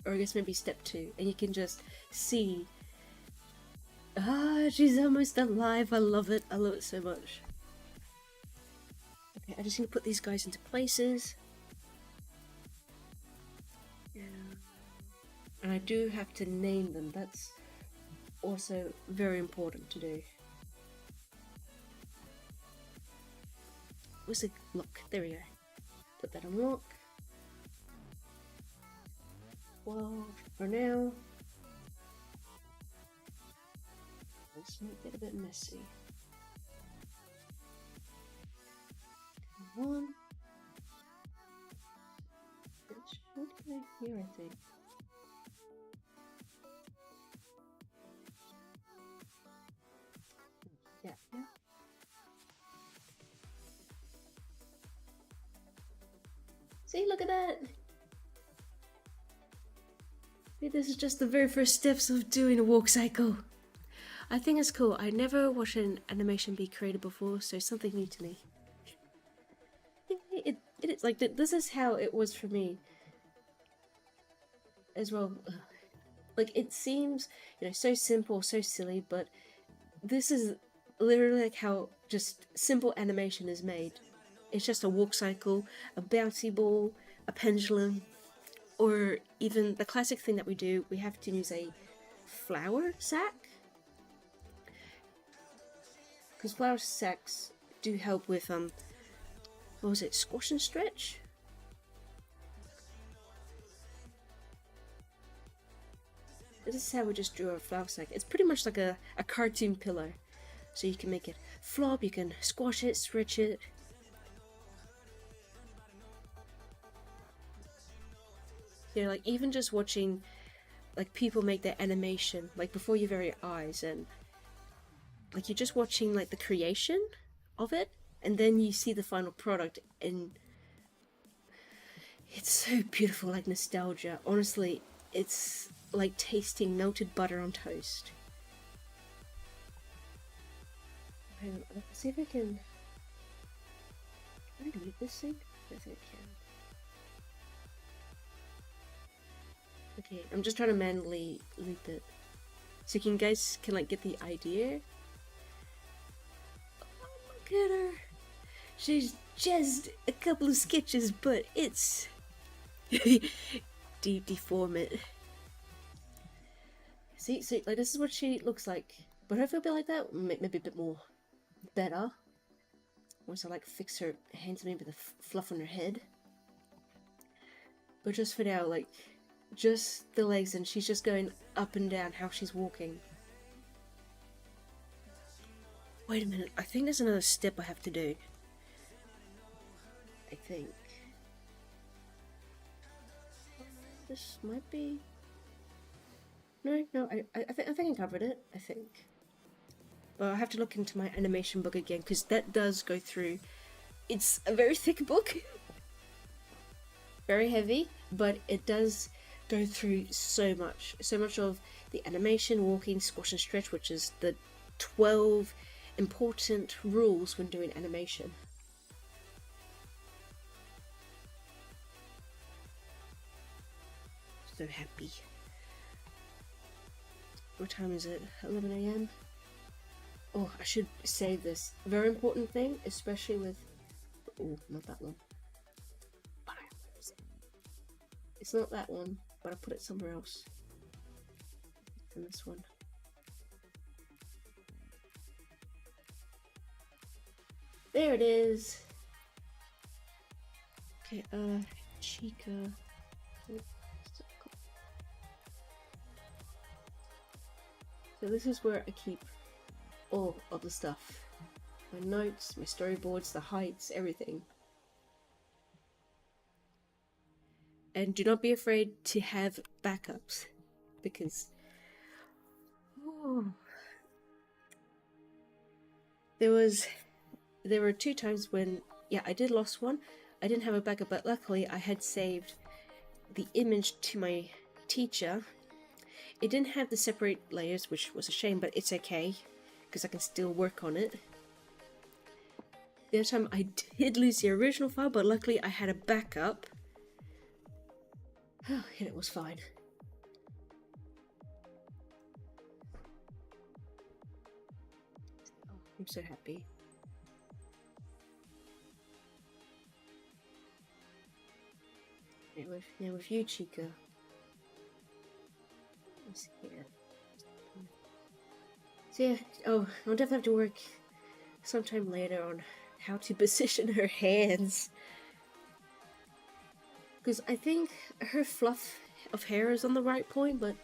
Or I guess maybe step 2. And you can just see. Ah, she's almost alive. I love it. I love it so much. Okay, I just need to put these guys into places. And I do have to name them. That's also very important to do. Where's the lock? There we go. Put that on lock. Well, for now, let's make it a bit messy. One. It should go here, I think. See, look at that. See, this is just the very first steps of doing a walk cycle. I think it's cool. I never watched an animation be created before, so something new to me. It is like this is how it was for me as well. Like, it seems, you know, so simple, so silly, but this is literally like how just simple animation is made. It's just a walk cycle, a bouncy ball, a pendulum, or even the classic thing that we do, we have to use a flour sack. Because flour sacks do help with, what was it, squash and stretch? This is how we just drew our flour sack. It's pretty much like a cartoon pillow. So you can make it flop, you can squash it, stretch it. You know, like even just watching like people make their animation like before your very eyes, and like you're just watching like the creation of it, and then you see the final product, and it's so beautiful, like nostalgia. Honestly, it's like tasting melted butter on toast. Hang on, let's see if I can move this thing. I think I can. Okay, I'm just trying to manually loop it, so you guys can like get the idea. Oh, look at her. She's just a couple of sketches, but it's deform it. See, like this is what she looks like, but hopefully a bit like that, maybe a bit more better. Once I like fix her hands, maybe the fluff on her head. But just for now, like just the legs, and she's just going up and down how she's walking. Wait a minute, I think there's another step I have to do. I think this might be. No, I think I covered it. I think, but I have to look into my animation book again, because that does go through. It's a very thick book, very heavy, but it does go through so much of the animation, walking, squash and stretch, which is the 12 important rules when doing animation. So happy. What time is it? 11 AM? Oh, I should save this. Very important thing, especially with... Oh, not that one. It's not that one, but I put it somewhere else. It's in this one. There it is! Okay, Chica... So this is where I keep all of the stuff. My notes, my storyboards, the heights, everything. And do not be afraid to have backups, because there were 2 times when, yeah, I did lost one. I didn't have a backup, but luckily I had saved the image to my teacher. It didn't have the separate layers, which was a shame, but it's okay, because I can still work on it. The other time I did lose the original file, but luckily I had a backup. Oh, and it was fine. Oh, I'm so happy. Now with you, Chica. So yeah, oh, I'll definitely have to work sometime later on how to position her hands. Because I think her fluff of hair is on the right point, but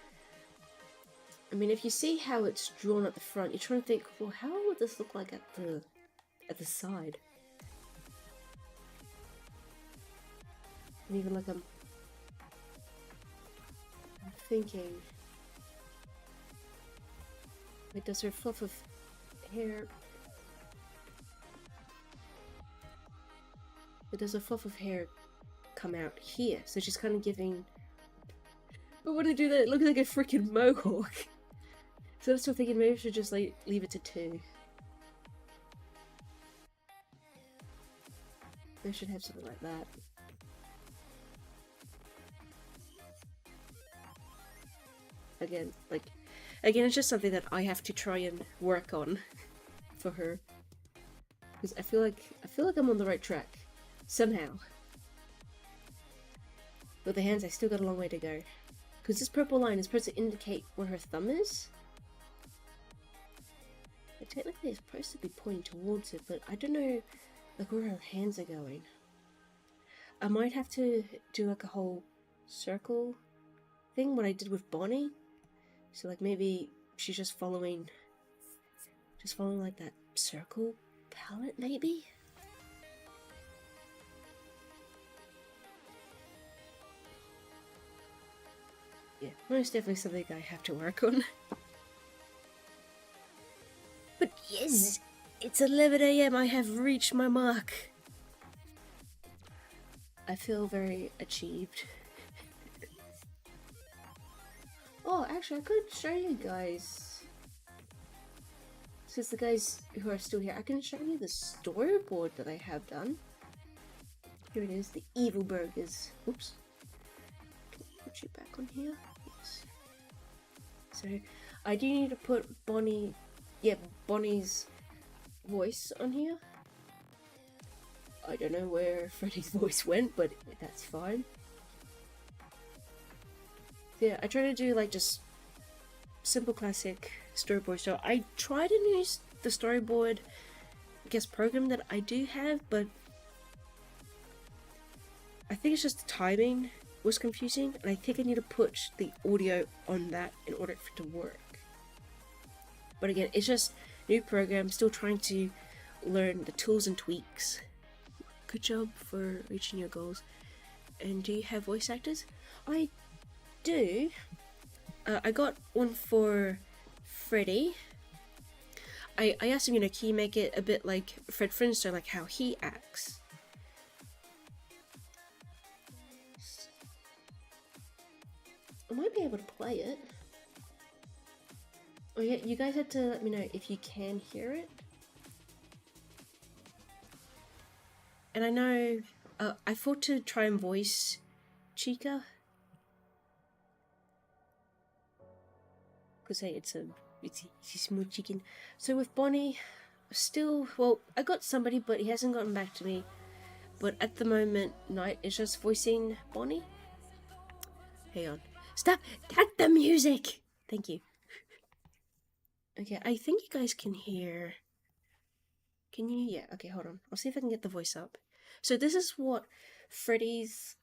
I mean, if you see how it's drawn at the front, you're trying to think, well, how would this look like at the side? And even like I'm thinking, like, does her fluff of hair? Does a fluff of hair come out here. So she's kind of giving. But when I do that, it looks like a freaking mohawk. So I'm still thinking maybe I should just like leave it to 2. I should have something like that. Again, it's just something that I have to try and work on for her. Because I feel like I'm on the right track. Somehow. With the hands, I still got a long way to go. Because this purple line is supposed to indicate where her thumb is. But technically it's supposed to be pointing towards it, but I don't know like where her hands are going. I might have to do like a whole circle thing, what I did with Bonnie. So like maybe she's just following like that circle palette maybe? Yeah, most definitely something I have to work on. But yes, it's 11 AM, I have reached my mark. I feel very achieved. Oh, actually I could show you guys. Since the guys who are still here, I can show you the storyboard that I have done. Here it is, the evil burgers. Oops. Can I put you back on here? Yes. So, I do need to put Bonnie's voice on here. I don't know where Freddy's voice went, but that's fine. Yeah, I try to do like just simple classic storyboard. So I tried to use the storyboard, I guess, program that I do have, but I think it's just the timing was confusing, and I think I need to put the audio on that in order for it to work. But again, it's just new program, still trying to learn the tools and tweaks. Good job for reaching your goals. And do you have voice actors? I do. I got one for Freddy. I asked him, you know, can you make it a bit like Fred Flintstone, like how he acts? I might be able to play it. Oh yeah, you guys had to let me know if you can hear it. And I know, I thought to try and voice Chica. Because hey, it's a small chicken. So with Bonnie, still, well, I got somebody, but he hasn't gotten back to me. But at the moment, Knight is just voicing Bonnie. Hang on. Stop! Cut the music! Thank you. Okay, I think you guys can hear. Can you? Yeah, okay, hold on. I'll see if I can get the voice up. So this is what Freddy's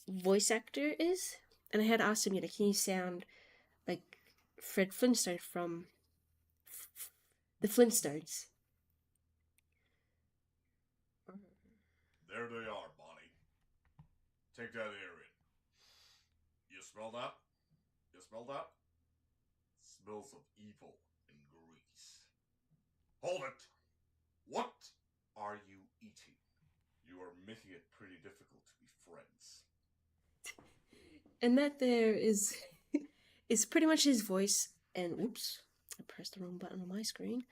voice actor is. And I had asked him, you know, can you sound like Fred Flintstone from the Flintstones? There they are, Bonnie. Take that air in. You smell that? You smell that? Smells of evil and grease. Hold it! What are you eating? You are making it pretty difficult to be friends. And that there is pretty much his voice. And oops, I pressed the wrong button on my screen.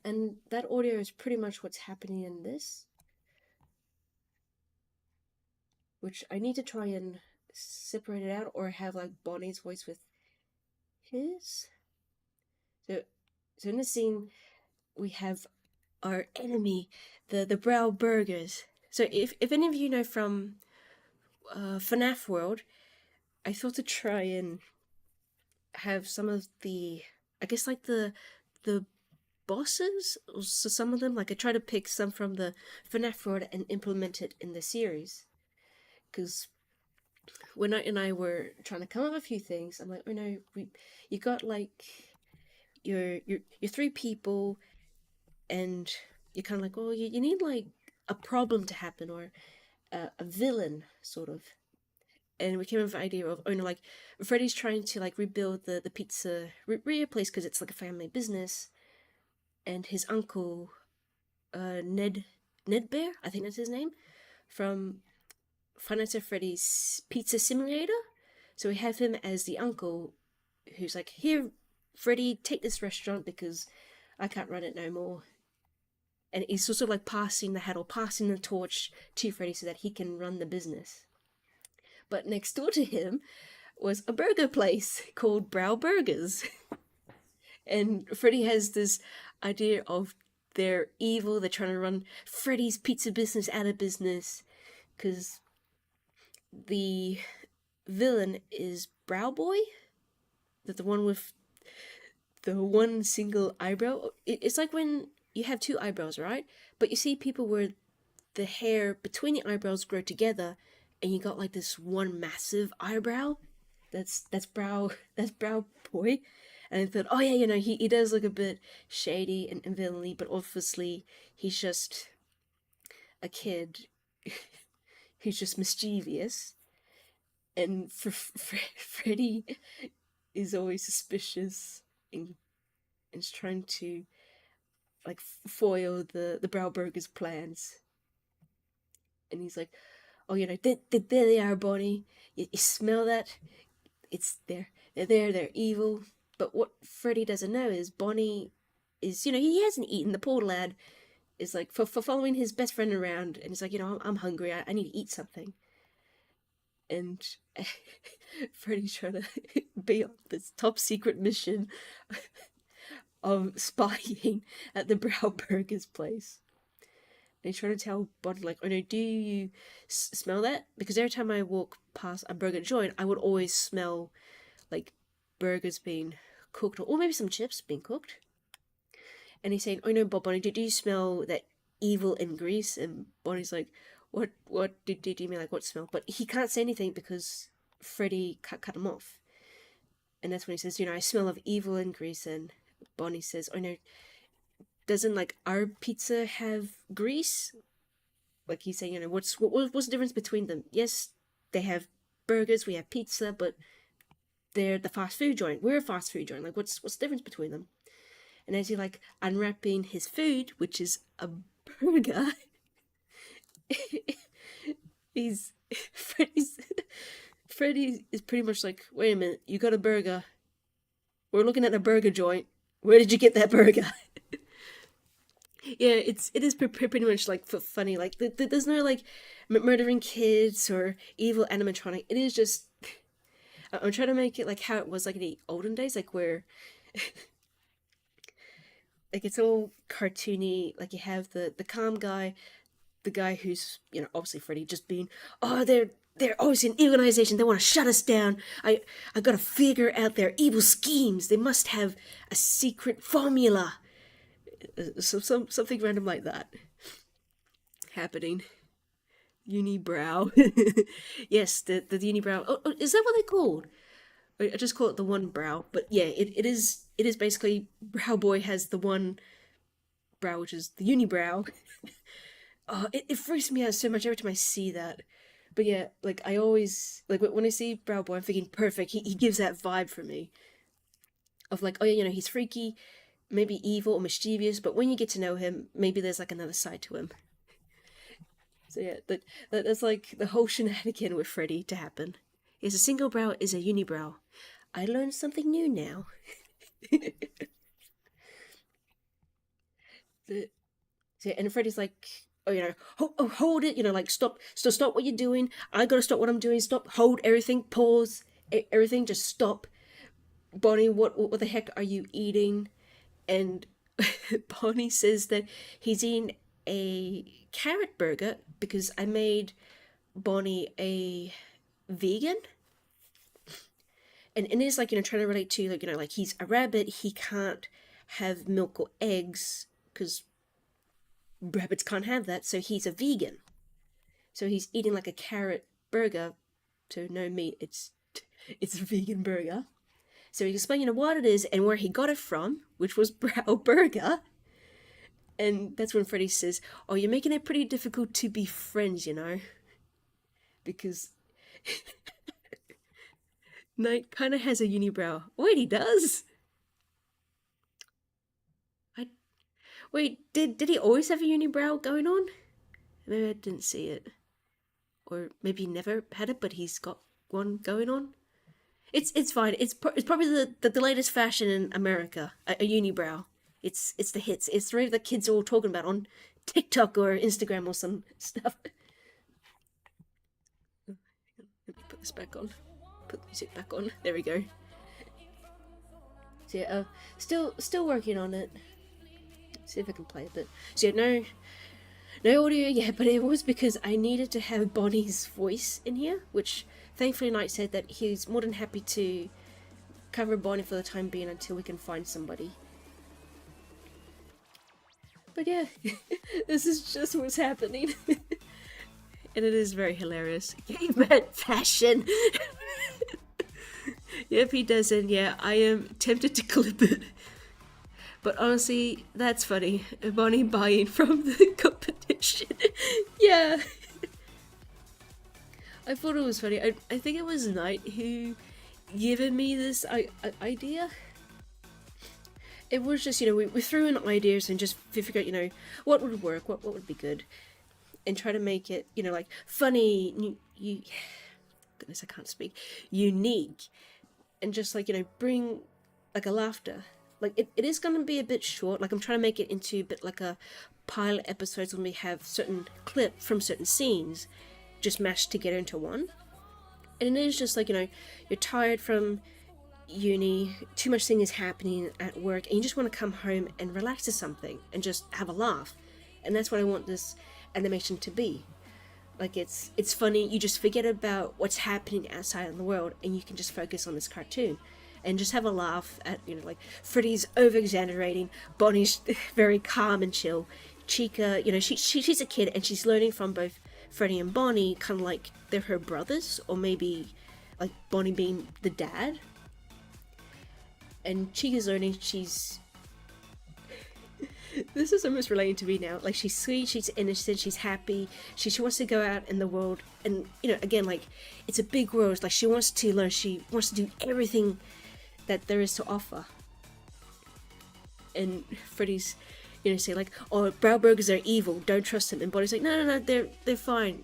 And that audio is pretty much what's happening in this, which I need to try and separate it out or have like Bonnie's voice with his. So in this scene, we have our enemy, the Brow Burgers. So if any of you know from FNAF World, I thought to try and have some of the, I guess like the bosses, so some of them, like I try to pick some from the FNAF World and implement it in the series. Because when Knight and I were trying to come up with a few things, I'm like, oh no, you got like your 3 people, and you're kind of like, well, you need like a problem to happen or a villain sort of. And we came up with the idea of, oh no, like Freddy's trying to like rebuild the pizzeria place because it's like a family business, and his uncle, Ned Bear, I think that's his name, from Five Nights at Freddy's Pizza Simulator. So we have him as the uncle who's like, here, Freddy, take this restaurant because I can't run it no more. And he's sort of like passing the hat or passing the torch to Freddy so that he can run the business. But next door to him was a burger place called Brow Burgers. And Freddy has this idea of they're evil, they're trying to run Freddy's pizza business out of business because the villain is Brow Boy, the one with the one single eyebrow. It's like when you have two eyebrows, right? But you see people where the hair between the eyebrows grow together, and you got like this one massive eyebrow. That's Brow Boy. And I thought, oh yeah, he does look a bit shady and villainy, but obviously he's just a kid who's just mischievous. And Freddy is always suspicious and is trying to like foil the Brow Burger's plans. And he's like, oh, there they are, Bonnie. You smell that? It's there. They're there. They're evil. But what Freddy doesn't know is Bonnie is, he hasn't eaten. The poor lad is like for following his best friend around, and he's like, I'm hungry. I need to eat something. And Freddy's trying to be on this top secret mission of spying at the Brow Burger's place. And he's trying to tell Bonnie, like, oh no, do you smell that? Because every time I walk past a burger joint, I would always smell like burgers being cooked, or maybe some chips being cooked. And he's saying, oh no, Bonnie, do you smell that evil and grease? And Bonnie's like, what did you mean, like, what smell? But he can't say anything because Freddy cut him off. And that's when he says, I smell of evil and grease. And Bonnie says, oh no, doesn't like our pizza have grease? Like he's saying, what's the difference between them? Yes, they have burgers, we have pizza, but they're the fast food joint. We're a fast food joint. Like what's the difference between them? And as he like unwrapping his food, which is a burger, Freddy is pretty much like, wait a minute, you got a burger. We're looking at a burger joint. Where did you get that burger? Yeah, it is pretty much like funny. Like there's no like murdering kids or evil animatronic. It is just I'm trying to make it like how it was like in the olden days, like where like it's all cartoony. Like you have the calm guy, the guy who's obviously Freddy, just being they're obviously an organization. They want to shut us down. I gotta figure out their evil schemes. They must have a secret formula. So something random like that happening. Unibrow. Yes, the unibrow. Oh, is that what they're called? I just call it the one brow. But yeah, it is basically Brow Boy has the one brow, which is the unibrow. Oh, it freaks me out so much every time I see that. But yeah, like I always like when I see Brow Boy, I'm thinking perfect. He gives that vibe for me. Of like, oh yeah, he's freaky, maybe evil or mischievous, but when you get to know him, maybe there's like another side to him. So yeah, that's like the whole shenanigan with Freddy to happen. Is a single brow is a unibrow. I learned something new now. And Freddy's like, oh, hold it, like stop what you're doing. I gotta stop what I'm doing. Stop, hold everything, pause, everything, just stop. Bonnie, what the heck are you eating? And Bonnie says that he's eating a carrot burger because I made Bonnie a vegan. And it's like, trying to relate to, like, like he's a rabbit, he can't have milk or eggs because rabbits can't have that, so he's a vegan. So he's eating like a carrot burger, so no meat, it's a vegan burger. So he explained, what it is and where he got it from, which was Brow Burger. And that's when Freddy says, oh, you're making it pretty difficult to be friends, Because Knight kind of has a unibrow. Wait, he does? Wait, did he always have a unibrow going on? Maybe I didn't see it. or maybe never had it, but he's got one going on. It's fine. It's probably the latest fashion in America. A unibrow. It's the hits. It's the that kids are all talking about on TikTok or Instagram or some stuff. Let me put this back on. Put the music back on. There we go. So yeah, still working on it. See if I can play a bit. So yeah, no audio yet, but it was because I needed to have Bonnie's voice in here, which thankfully Knight said that he's more than happy to cover Bonnie for the time being until we can find somebody. But yeah, this is just what's happening. And it is very hilarious. Game at fashion. If he doesn't, yeah, I am tempted to clip it. But honestly, that's funny. Bonnie buying from the competition. Yeah. I thought it was funny. I think it was Knight who given me this idea. It was just, we threw in ideas and just figured out, what would work, what would be good. And try to make it, like funny, goodness, I can't speak, unique. And just like, bring like a laughter. Like it is going to be a bit short. Like I'm trying to make it into a bit like a pilot episodes when we have certain clip from certain scenes just mashed together into one. And it is just like, you're tired from uni, too much thing is happening at work, and you just want to come home and relax to something and just have a laugh. And that's what I want this animation to be. Like it's funny, you just forget about what's happening outside in the world and you can just focus on this cartoon and just have a laugh at, like Freddy's over exaggerating, Bonnie's very calm and chill, Chica, she's a kid and she's learning from both Freddy and Bonnie, kind of like they're her brothers, or maybe like Bonnie being the dad. And Chica's learning this is almost relating to me now. Like she's sweet, she's innocent, she's happy, she wants to go out in the world, and again, like it's a big world. It's like she wants to learn, she wants to do everything that there is to offer. And Freddy's, say like, oh, brow burgers are evil, don't trust them. And Bonnie's like, no, they're fine.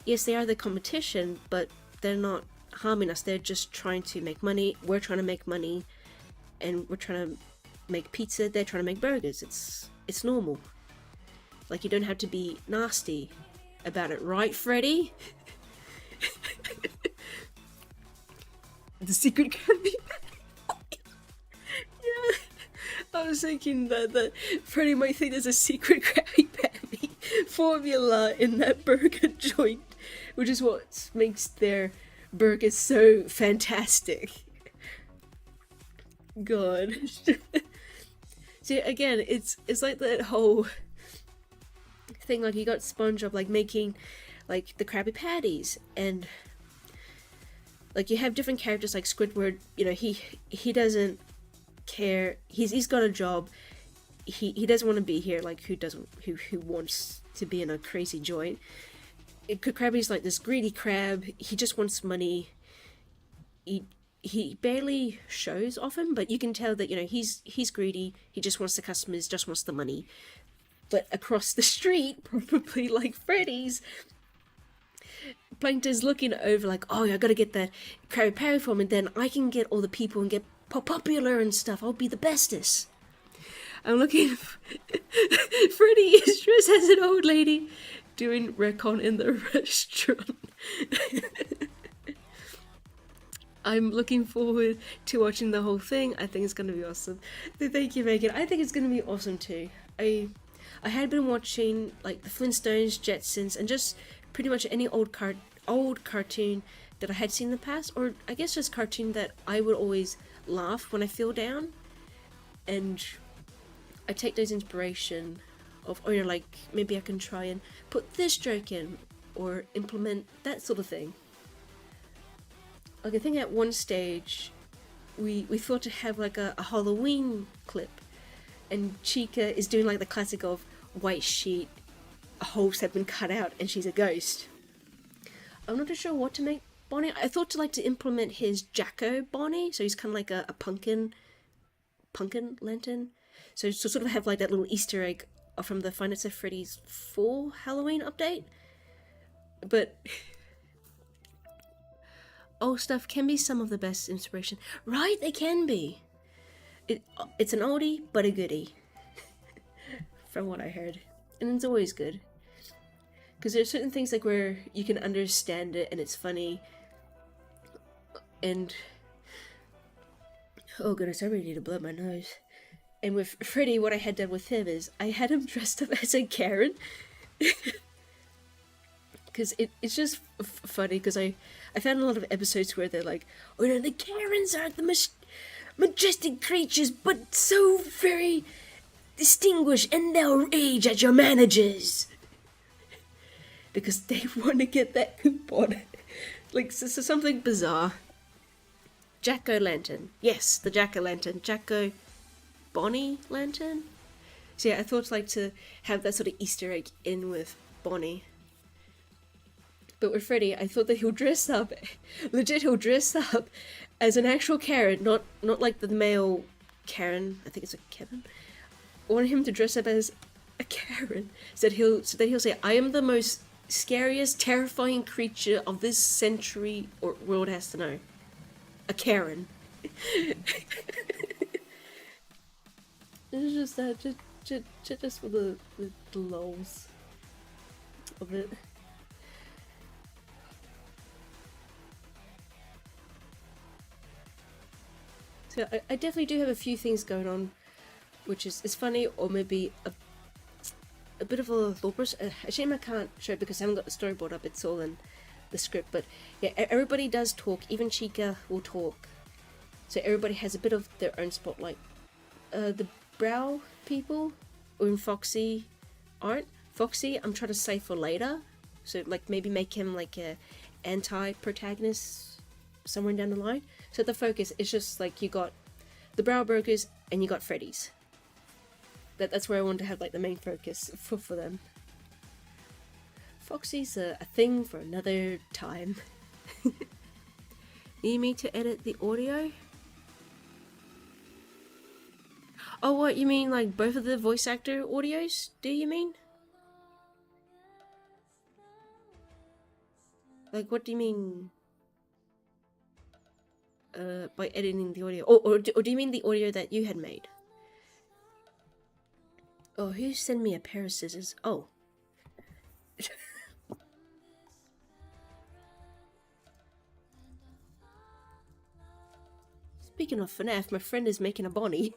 Yes, they are the competition, but they're not harming us. They're just trying to make money. We're trying to make money, and we're trying to make pizza, they're trying to make burgers. It's normal. Like you don't have to be nasty about it, right, Freddy? The secret Krabby Patty. Yeah, I was thinking that Freddy might think there's a secret Krabby Patty formula in that burger joint, which is what makes their burgers so fantastic. God. See, again, it's like that whole thing, like you got SpongeBob like making like the Krabby Patties, and like you have different characters like Squidward, he doesn't care, he's got a job, he doesn't want to be here, like who wants to be in a crazy joint. Krabby's like this greedy crab, he just wants money, he barely shows often, but you can tell that he's greedy, he just wants the customers, just wants the money. But across the street, probably like Freddy's, Plankton's looking over like, oh, I gotta get that Krabby Patty for him, and then I can get all the people and get popular and stuff, I'll be the bestest. I'm looking Freddy is dressed as an old lady doing recon in the restaurant. I'm looking forward to watching the whole thing. I think it's going to be awesome. Thank you, Megan. I think it's going to be awesome too. I had been watching like the Flintstones, Jetsons, and just pretty much any old cartoon that I had seen in the past, or I guess just cartoon that I would always laugh when I feel down. And I take those inspiration of, like maybe I can try and put this joke in or implement that sort of thing. Like I think at one stage we thought to have like a Halloween clip, and Chica is doing like the classic of white sheet, holes have been cut out, and she's a ghost. I'm not too sure what to make Bonnie. I thought to implement his Jacko Bonnie, so he's kind of like a pumpkin lantern. So sort of have like that little Easter egg from the Five Nights at Freddy's 4 Halloween update. But old stuff can be some of the best inspiration. Right, they can be. It's an oldie, but a goodie. From what I heard. And it's always good. Because there's certain things like where you can understand it and it's funny. And oh goodness, I really need to blow my nose. And with Freddy, what I had done with him is I had him dressed up as a Karen. Because it's just funny, because I found a lot of episodes where they're like, oh, you know, the Karens are the majestic creatures, but so very distinguished, and they'll age as your managers. Because they want to get that coupon. Like, so something bizarre. Jack-o'-lantern. Yes, the jack-o'-lantern. Bonnie lantern? So yeah, I thought like to have that sort of Easter egg in with Bonnie. But with Freddy, I thought that he'll dress up, legit he'll dress up as an actual Karen, not like the male Karen, I think it's a Kevin. I want him to dress up as a Karen, so that he'll say, I am the most scariest, terrifying creature of this century or world has to know. A Karen. It's just that, just for the lols of it. So I definitely do have a few things going on, which is funny, or maybe a bit of a low person. A shame I can't show it because I haven't got the storyboard up. It's all in the script. But yeah, everybody does talk. Even Chica will talk. So everybody has a bit of their own spotlight. The brow people, or in Foxy, aren't. Foxy, I'm trying to save for later. So like maybe make him like a anti-protagonist somewhere down the line. So the focus is just like you got the brow burgers and you got Freddy's. That's where I want to have like the main focus for them. Foxy's a thing for another time. Need me to edit the audio? Oh, what, you mean like both of the voice actor audios? Do you mean? Like, what do you mean? By editing the audio? Or do you mean the audio that you had made? Oh, who sent me a pair of scissors? Oh. Speaking of FNAF, my friend is making a Bonnie.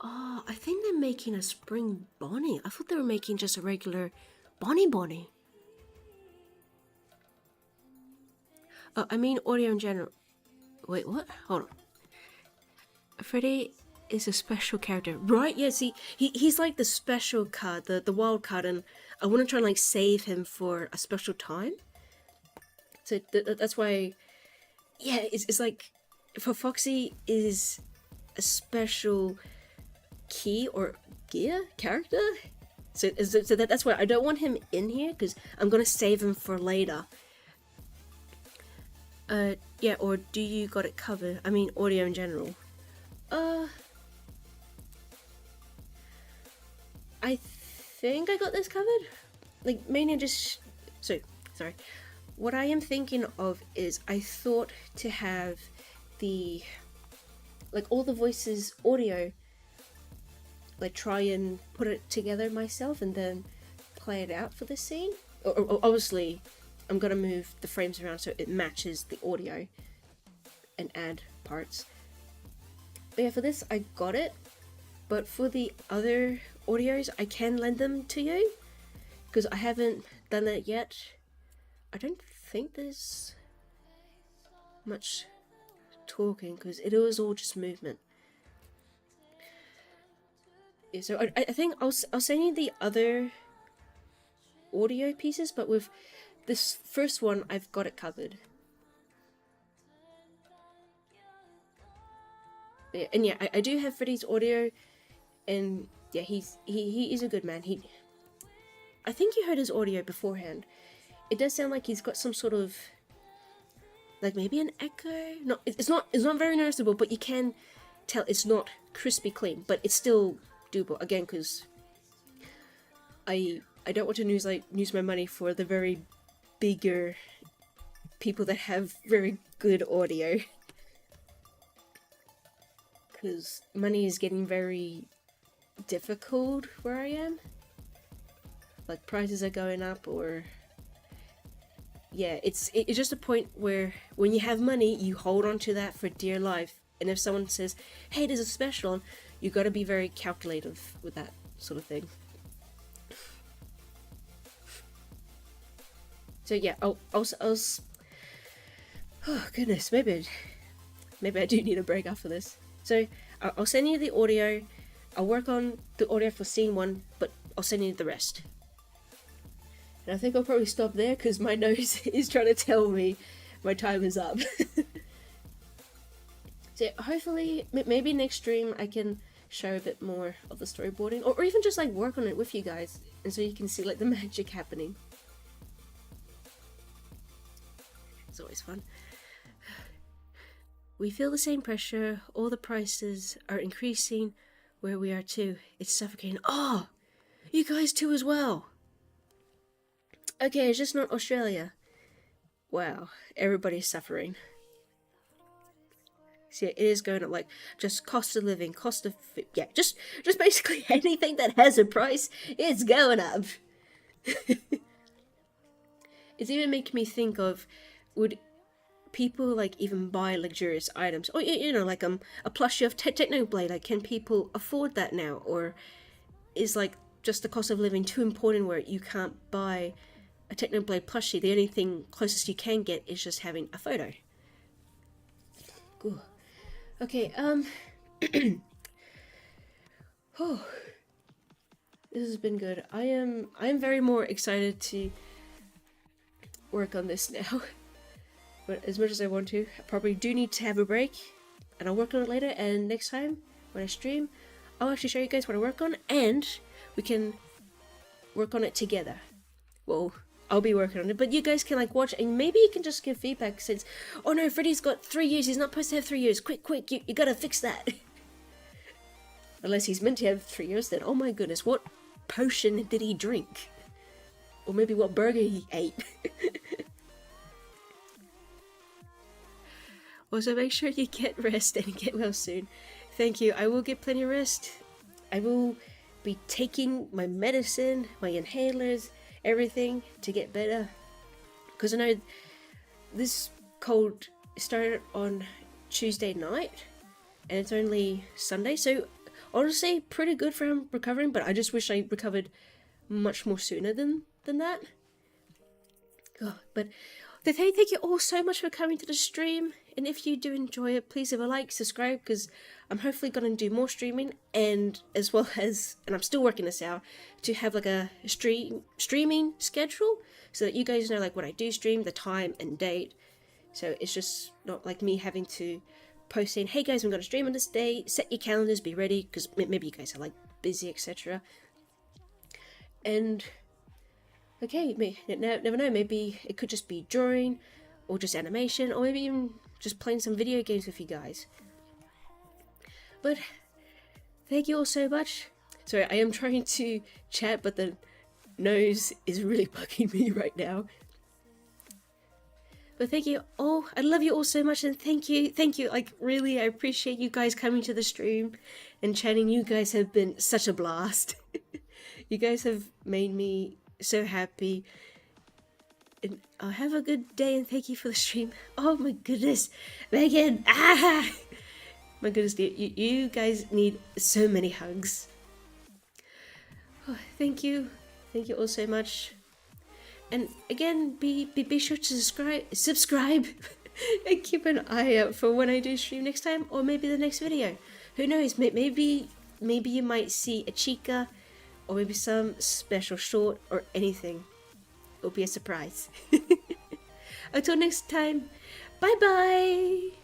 Oh, I think they're making a spring Bonnie. I thought they were making just a regular Bonnie. Oh, I mean audio in general. Wait, what? Hold on. Freddy is a special character, right? Yeah, see, he's like the special card, the wild card, and I want to try and like save him for a special time. So that's why, yeah, it's like for Foxy is a special key or gear character. So that's why I don't want him in here because I'm gonna save him for later. Yeah, or do you got it covered? I mean, audio in general. I think I got this covered. Like, mainly just... So, sorry. What I am thinking of is I thought to have the... Like, all the voices audio, like, try and put it together myself and then play it out for this scene. Or obviously, I'm gonna move the frames around so it matches the audio and add parts. But yeah, for this, I got it. But for the other audios, I can lend them to you. Because I haven't done that yet. I don't think there's much talking, because it was all just movement. Yeah, so I think I'll send you the other audio pieces, but with this first one, I've got it covered. And yeah, I do have Freddy's audio, and yeah, he is a good man. I think you heard his audio beforehand. It does sound like he's got some sort of, like maybe an echo. No, it's not very noticeable, but you can tell it's not crispy clean, but it's still doable. Again, because I don't want to use my money for the very bigger people that have very good audio, because money is getting very difficult where I am. Like prices are going up, or yeah, it's just a point where when you have money, you hold on to that for dear life. And if someone says, "Hey, there's a special on," you got to be very calculative with that sort of thing. So yeah, I'll oh goodness, maybe I do need a break after this. So I'll send you the audio. I'll work on the audio for scene 1, but I'll send you the rest. And I think I'll probably stop there because my nose is trying to tell me my time is up. So hopefully, maybe next stream I can show a bit more of the storyboarding, or even just like work on it with you guys, and so you can see like the magic happening. It's always fun. We feel the same pressure. All the prices are increasing where we are too. It's suffocating. Oh, you guys too as well. Okay, it's just not Australia. Wow, everybody's suffering. So yeah, it is going up, like just cost of living, cost of food. Yeah, just basically anything that has a price, it's going up. It's even making me think of, would people like even buy luxurious items, or you know, like a plushie of Technoblade? Like, can people afford that now, or is like just the cost of living too important where you can't buy a Technoblade plushie? The only thing closest you can get is just having a photo. Ooh. Okay, oh, this has been good. I'm very more excited to work on this now. But as much as I want to, I probably do need to have a break, and I'll work on it later. And next time when I stream, I'll actually show you guys what I work on, and we can work on it together. Well, I'll be working on it, but you guys can like watch, and maybe you can just give feedback since, oh no, Freddy's got 3 years, he's not supposed to have 3 years, quick, you gotta fix that. Unless he's meant to have 3 years, then oh my goodness, what potion did he drink? Or maybe what burger he ate. Also, make sure you get rest and get well soon. Thank you, I will get plenty of rest. I will be taking my medicine, my inhalers, everything to get better, because I know this cold started on Tuesday night and it's only Sunday, so honestly pretty good for him recovering, but I just wish I recovered much more sooner than that. Oh, but thank you all so much for coming to the stream, and if you do enjoy it, please leave a like, subscribe, because I'm hopefully going to do more streaming, and as well as, and I'm still working this out, to have like a streaming schedule, so that you guys know like when I do stream, the time and date, so it's just not like me having to post saying, hey guys, I'm going to stream on this day, set your calendars, be ready, because maybe you guys are like busy, etc. And okay, never know, maybe it could just be drawing, or just animation, or maybe even just playing some video games with you guys. But thank you all so much. Sorry, I am trying to chat, but the nose is really bugging me right now. But thank you all, I love you all so much, and thank you, like really, I appreciate you guys coming to the stream and chatting. You guys have been such a blast. You guys have made me so happy, and have a good day, and thank you for the stream. Oh my goodness, Megan, my goodness, you guys need so many hugs. Oh, thank you all so much, and again, be sure to subscribe and keep an eye out for when I do stream next time, or maybe the next video. Who knows, maybe you might see a chica, or maybe some special short, or anything. It'll be a surprise. Until next time, bye bye!